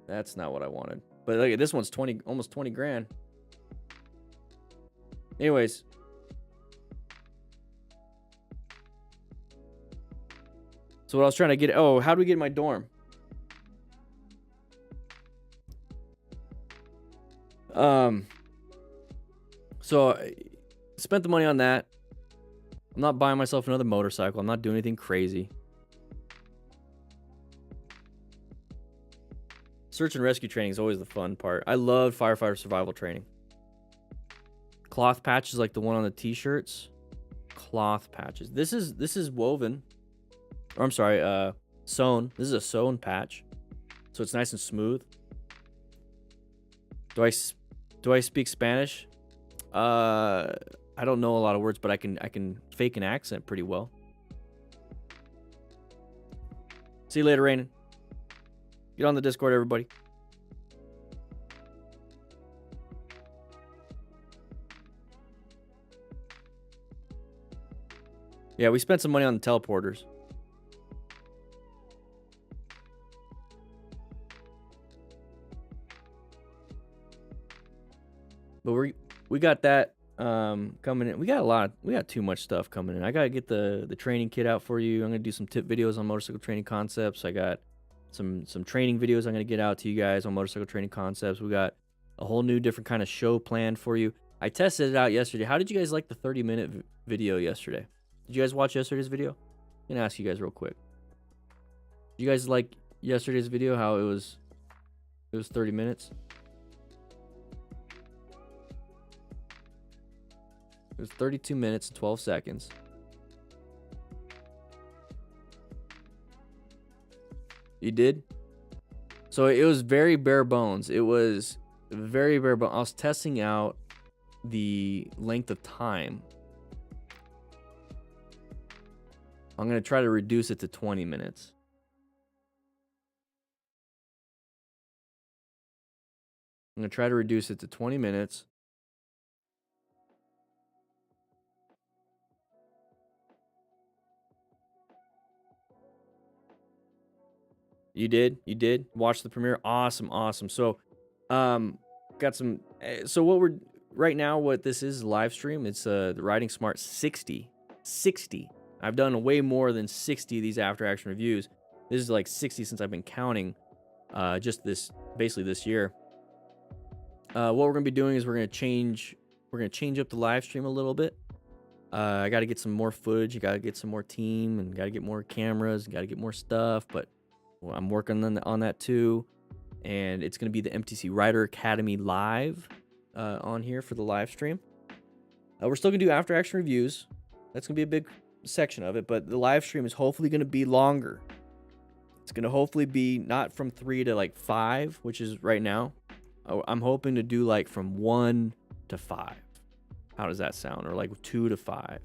That's not what I wanted. But look at this one's almost 20 grand. Anyways. So what I was trying to get, oh, how do we get in my dorm? So I spent the money on that. I'm not buying myself another motorcycle. I'm not doing anything crazy. Search and rescue training is always the fun part. I love firefighter survival training. Cloth patches like the one on the t-shirts. Cloth patches. This is woven. Or I'm sorry, sewn. This is a sewn patch. So it's nice and smooth. Do I speak Spanish? I don't know a lot of words, but I can fake an accent pretty well. See you later, Rainen. Get on the Discord, everybody. Yeah, we spent some money on the teleporters. But we got that coming in. We got too much stuff coming in. I gotta get the training kit out for you. I'm gonna do some tip videos on motorcycle training concepts. I got some training videos I'm gonna get out to you guys on motorcycle training concepts. We got a whole new different kind of show planned for you. I tested it out yesterday. How did you guys like the 30-minute video yesterday? Did you guys watch yesterday's video? I'm gonna ask you guys real quick. Did you guys like yesterday's video? How it was 30 minutes. It was 32 minutes and 12 seconds. You did? So it was very bare bones. It was very bare bones. I was testing out the length of time. I'm going to try to reduce it to 20 minutes. I'm going to try to reduce it to 20 minutes. You did watch the premiere. Awesome. So got some, so what we're right now, what this is live stream, it's the Riding Smart 60. I've done way more than 60 of these after action reviews. This is like 60 since I've been counting, just basically this year. What we're gonna be doing is we're gonna change up the live stream a little bit. I got to get some more footage. You got to get some more team, and got to get more cameras. Got to get more stuff, but I'm working on that too. And it's going to be the MTC Rider Academy live on here for the live stream. We're still going to do after action reviews. That's going to be a big section of it, but the live stream is hopefully going to be longer. It's going to hopefully be not from 3 to like 5, which is right now. I'm hoping to do like from 1 to 5. How does that sound? Or like 2 to 5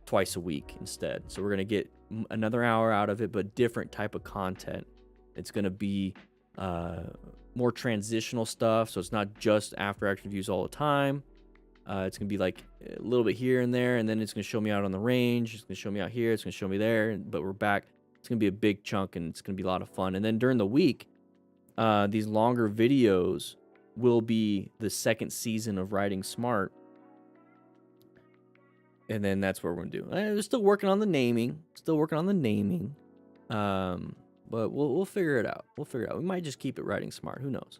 twice a week instead. So we're going to get another hour out of it, but different type of content. It's going to be more transitional stuff. So it's not just after action reviews all the time. It's going to be like a little bit here and there, and then it's going to show me out on the range. It's going to show me out here. It's going to show me there, but we're back. It's going to be a big chunk, and it's going to be a lot of fun. And then during the week, these longer videos will be the second season of Riding Smart. And then that's what we're going to do. We're still working on the naming. But we'll figure it out. We might just keep it Riding Smart. Who knows?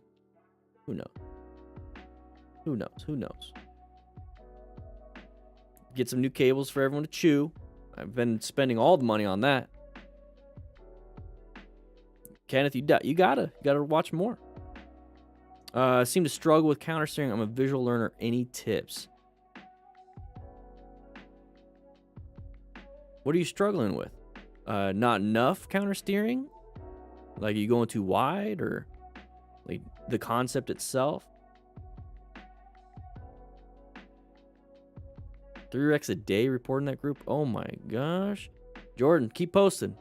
Get some new cables for everyone to chew. I've been spending all the money on that. Kenneth, you gotta watch more. Seem to struggle with counter steering. I'm a visual learner. Any tips? What are you struggling with? Not enough counter steering? Like, are you going too wide, or like the concept itself? 3x a day reporting that group. Oh my gosh. Jordan, keep posting.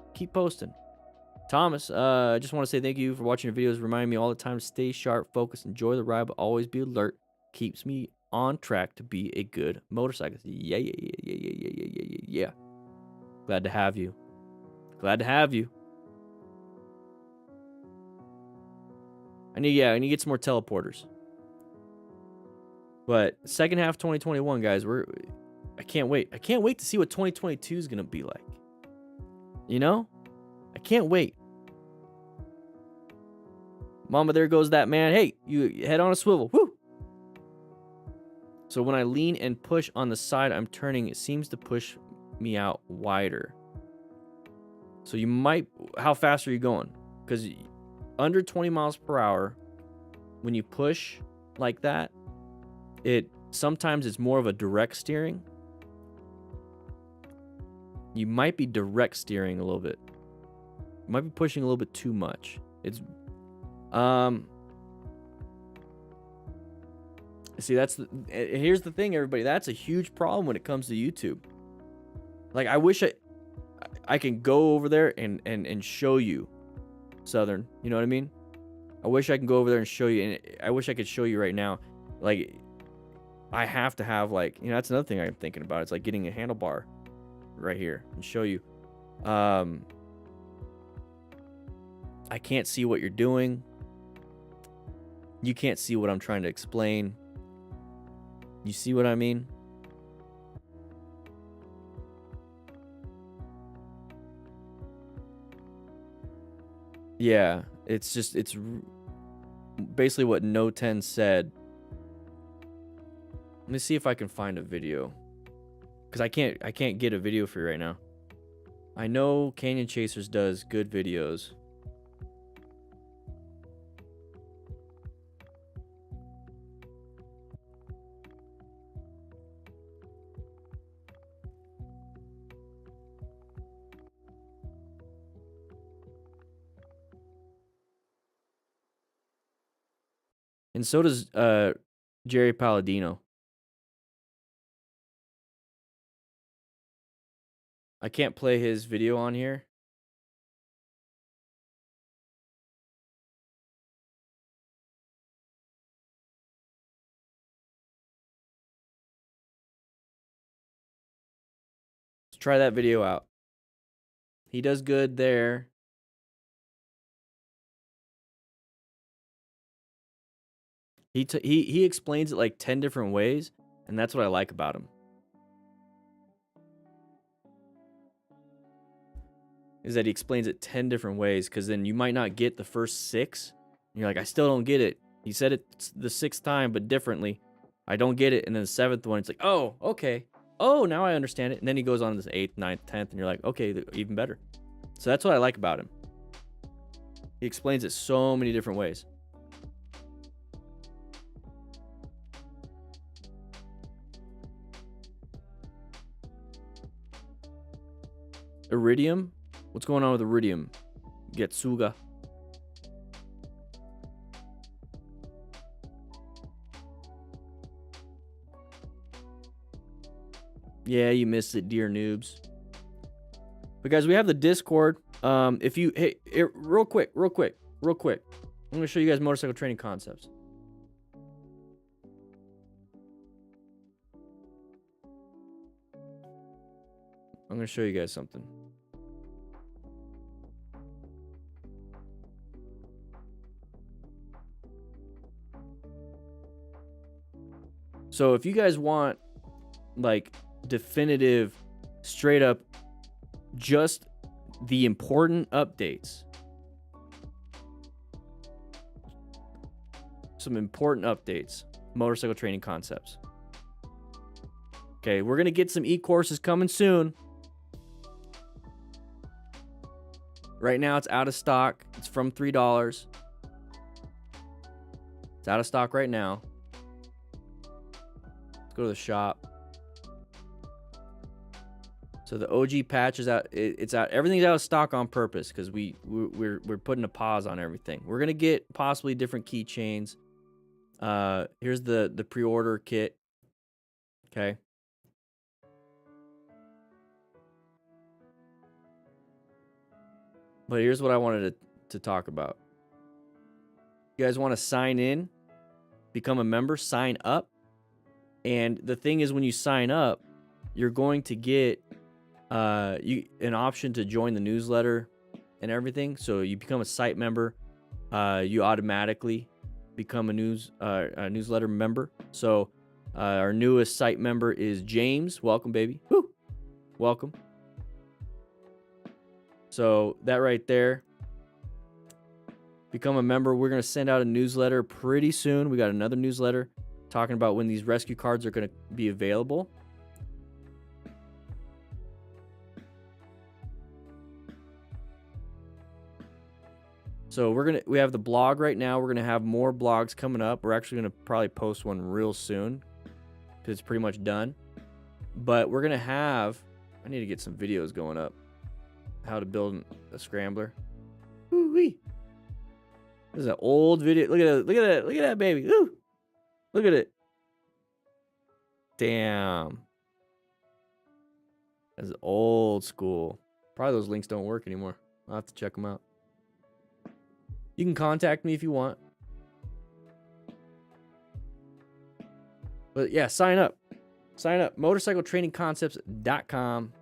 Thomas, I just want to say thank you for watching your videos. Remind me all the time to stay sharp, focus, enjoy the ride, but always be alert. Keeps me on track to be a good motorcyclist. Yeah. Glad to have you. I need to get some more teleporters. But second half 2021, guys, I can't wait. I can't wait to see what 2022 is gonna be like. You know? I can't wait. Mama, there goes that man. Hey, you head on a swivel. Woo! So when I lean and push on the side I'm turning, it seems to push me out wider. So you might, how fast are you going? Because under 20 miles per hour, when you push like that, sometimes it's more of a direct steering. You might be direct steering a little bit. You might be pushing a little bit too much. See, here's the thing, everybody. That's a huge problem when it comes to YouTube. Like, I wish I can go over there and show you, Southern. You know what I mean? I wish I can go over there and show you, and I wish I could show you right now. Like, I have to have, like, that's another thing I'm thinking about. It's like getting a handlebar right here and show you. I can't see what you're doing. You can't see what I'm trying to explain. You see what I mean? Yeah, it's basically what No 10 said. Let me see if I can find a video, because I can't get a video for you right now. I know Canyon Chasers does good videos. And so does Jerry Palladino. I can't play his video on here. Let's try that video out. He does good there. He explains it like 10 different ways, and that's what I like about him. Is that he explains it 10 different ways, because then you might not get the first 6. And you're like, I still don't get it. He said it the 6th time, but differently. I don't get it. And then the 7th one, it's like, oh, okay. Oh, now I understand it. And then he goes on to the 8th, 9th, 10th, and you're like, okay, even better. So that's what I like about him. He explains it so many different ways. Iridium? What's going on with Iridium? Getsuga. Yeah, you missed it, dear noobs. But guys, we have the Discord. If you, hey, real quick. I'm gonna show you guys motorcycle training concepts. I'm gonna show you guys something. So if you guys want like definitive, straight up, just the important updates, some important updates, motorcycle training concepts. Okay, we're gonna get some e-courses coming soon. Right now it's out of stock. It's from $3. It's out of stock right now. Let's go to the shop. So the OG patch is out. It's out. Everything's out of stock on purpose because we're putting a pause on everything. We're gonna get possibly different keychains. Here's the pre-order kit. Okay. But here's what I wanted to talk about. You guys want to sign in, become a member, sign up. And the thing is, when you sign up, you're going to get an option to join the newsletter and everything. So you become a site member, you automatically become a newsletter member. So our newest site member is James. Welcome, baby. Woo! Welcome. So that right there, become a member. We're going to send out a newsletter pretty soon. We got another newsletter talking about when these rescue cards are going to be available. So we have the blog right now. We're going to have more blogs coming up. We're actually going to probably post one real soon because it's pretty much done. But we're going to have, I need to get some videos going up. How to build a scrambler. Woo-wee. This is an old video. Look at that. Look at that. Look at that baby. Ooh. Look at it. Damn. That's old school. Probably those links don't work anymore. I'll have to check them out. You can contact me if you want. But yeah, sign up. Sign up. MotorcycleTrainingConcepts.com.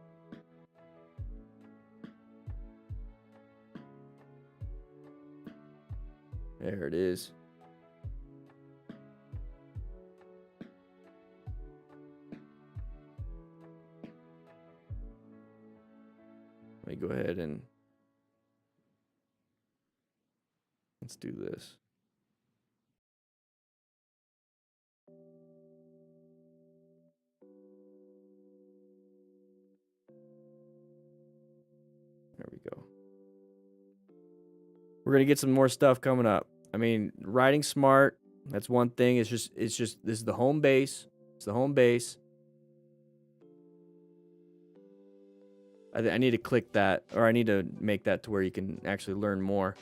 There it is. Let me go ahead and let's do this. There we go. We're gonna get some more stuff coming up. I mean, riding smart, that's one thing. It's just this is the home base. It's the home base. I need to click that, or I need to make that to where you can actually learn more.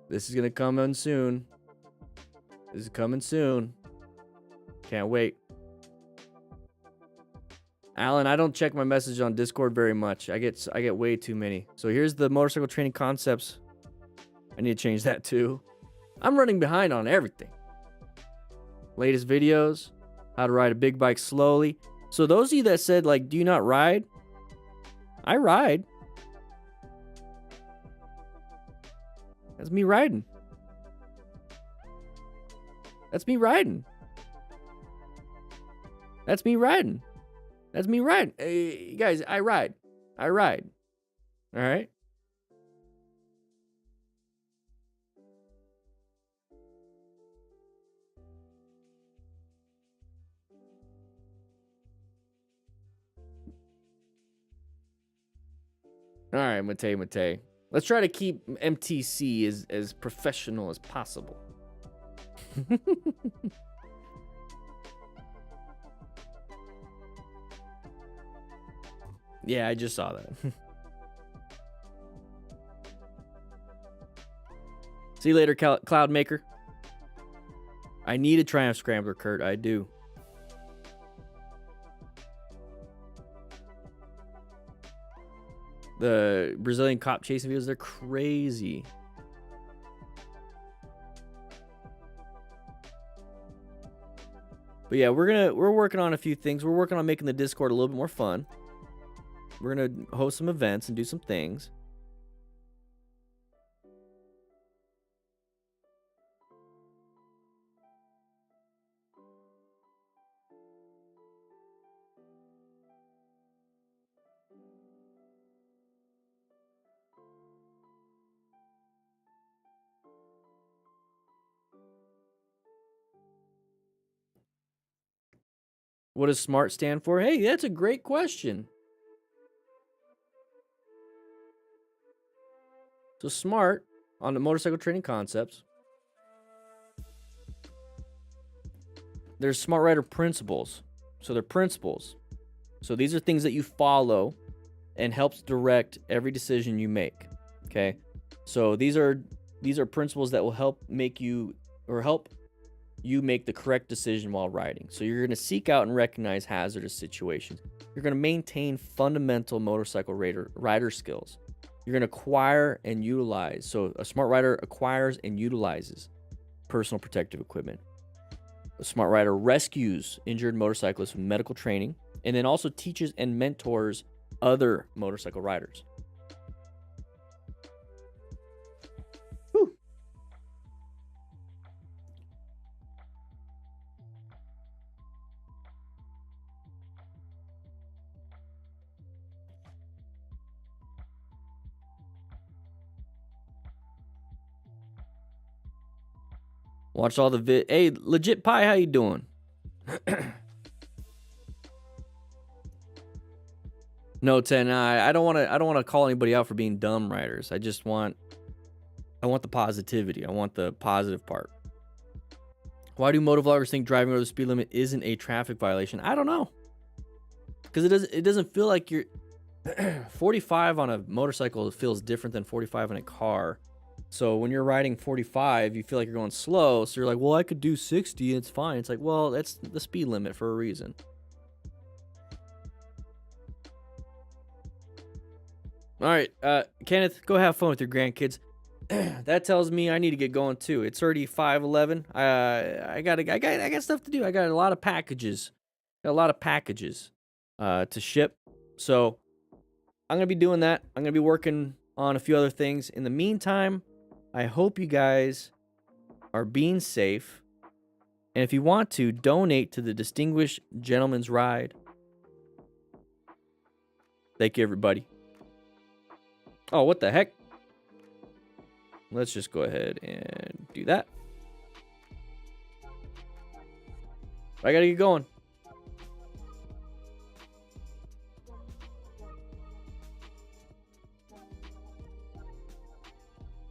This is gonna come in soon. This is coming soon. Can't wait. Alan, I don't check my message on Discord very much. I get way too many. So here's the motorcycle training concepts. I need to change that too. I'm running behind on everything. Latest videos, how to ride a big bike slowly. So those of you that said, like, do you not ride? I ride. That's me riding. That's me riding. That's me riding. That's me riding. Hey, guys, I ride. I ride. All right? All right, Mate. Let's try to keep MTC as professional as possible. Yeah, I just saw that. See you later, Cloud Maker. I need a Triumph Scrambler, Kurt. I do. The Brazilian cop chasing videos, they're crazy. But yeah, we're working on a few things. We're working on making the Discord a little bit more fun. We're gonna host some events and do some things. What does SMART stand for? Hey, that's a great question. So SMART on the motorcycle training concepts. There's Smart Rider principles. So they're principles. So these are things that you follow and helps direct every decision you make. Okay? So these are principles that will help make you make the correct decision while riding. So you're going to seek out and recognize hazardous situations. You're going to maintain fundamental motorcycle rider skills. You're going to acquire and utilize. So a smart rider acquires and utilizes personal protective equipment. A smart rider rescues injured motorcyclists with medical training and then also teaches and mentors other motorcycle riders. Whew. Watch all the Hey, Legit Pie, how you doing? No, 10. I don't want to call anybody out for being dumb riders. I want the positivity. I want the positive part. Why do motovloggers think driving over the speed limit isn't a traffic violation? I don't know. Because it doesn't feel like you're 45 on a motorcycle feels different than 45 in a car. So when you're riding 45, you feel like you're going slow. So you're like, well, I could do 60. It's fine. It's like, well, that's the speed limit for a reason. All right, Kenneth, go have fun with your grandkids. That tells me I need to get going too. It's already 5:11. I got stuff to do. I got a lot of packages. To ship. So I'm gonna be doing that. I'm gonna be working on a few other things. In the meantime, I hope you guys are being safe. And if you want to donate to the Distinguished Gentleman's Ride, thank you, everybody. Oh, what the heck? Let's just go ahead and do that. I gotta get going.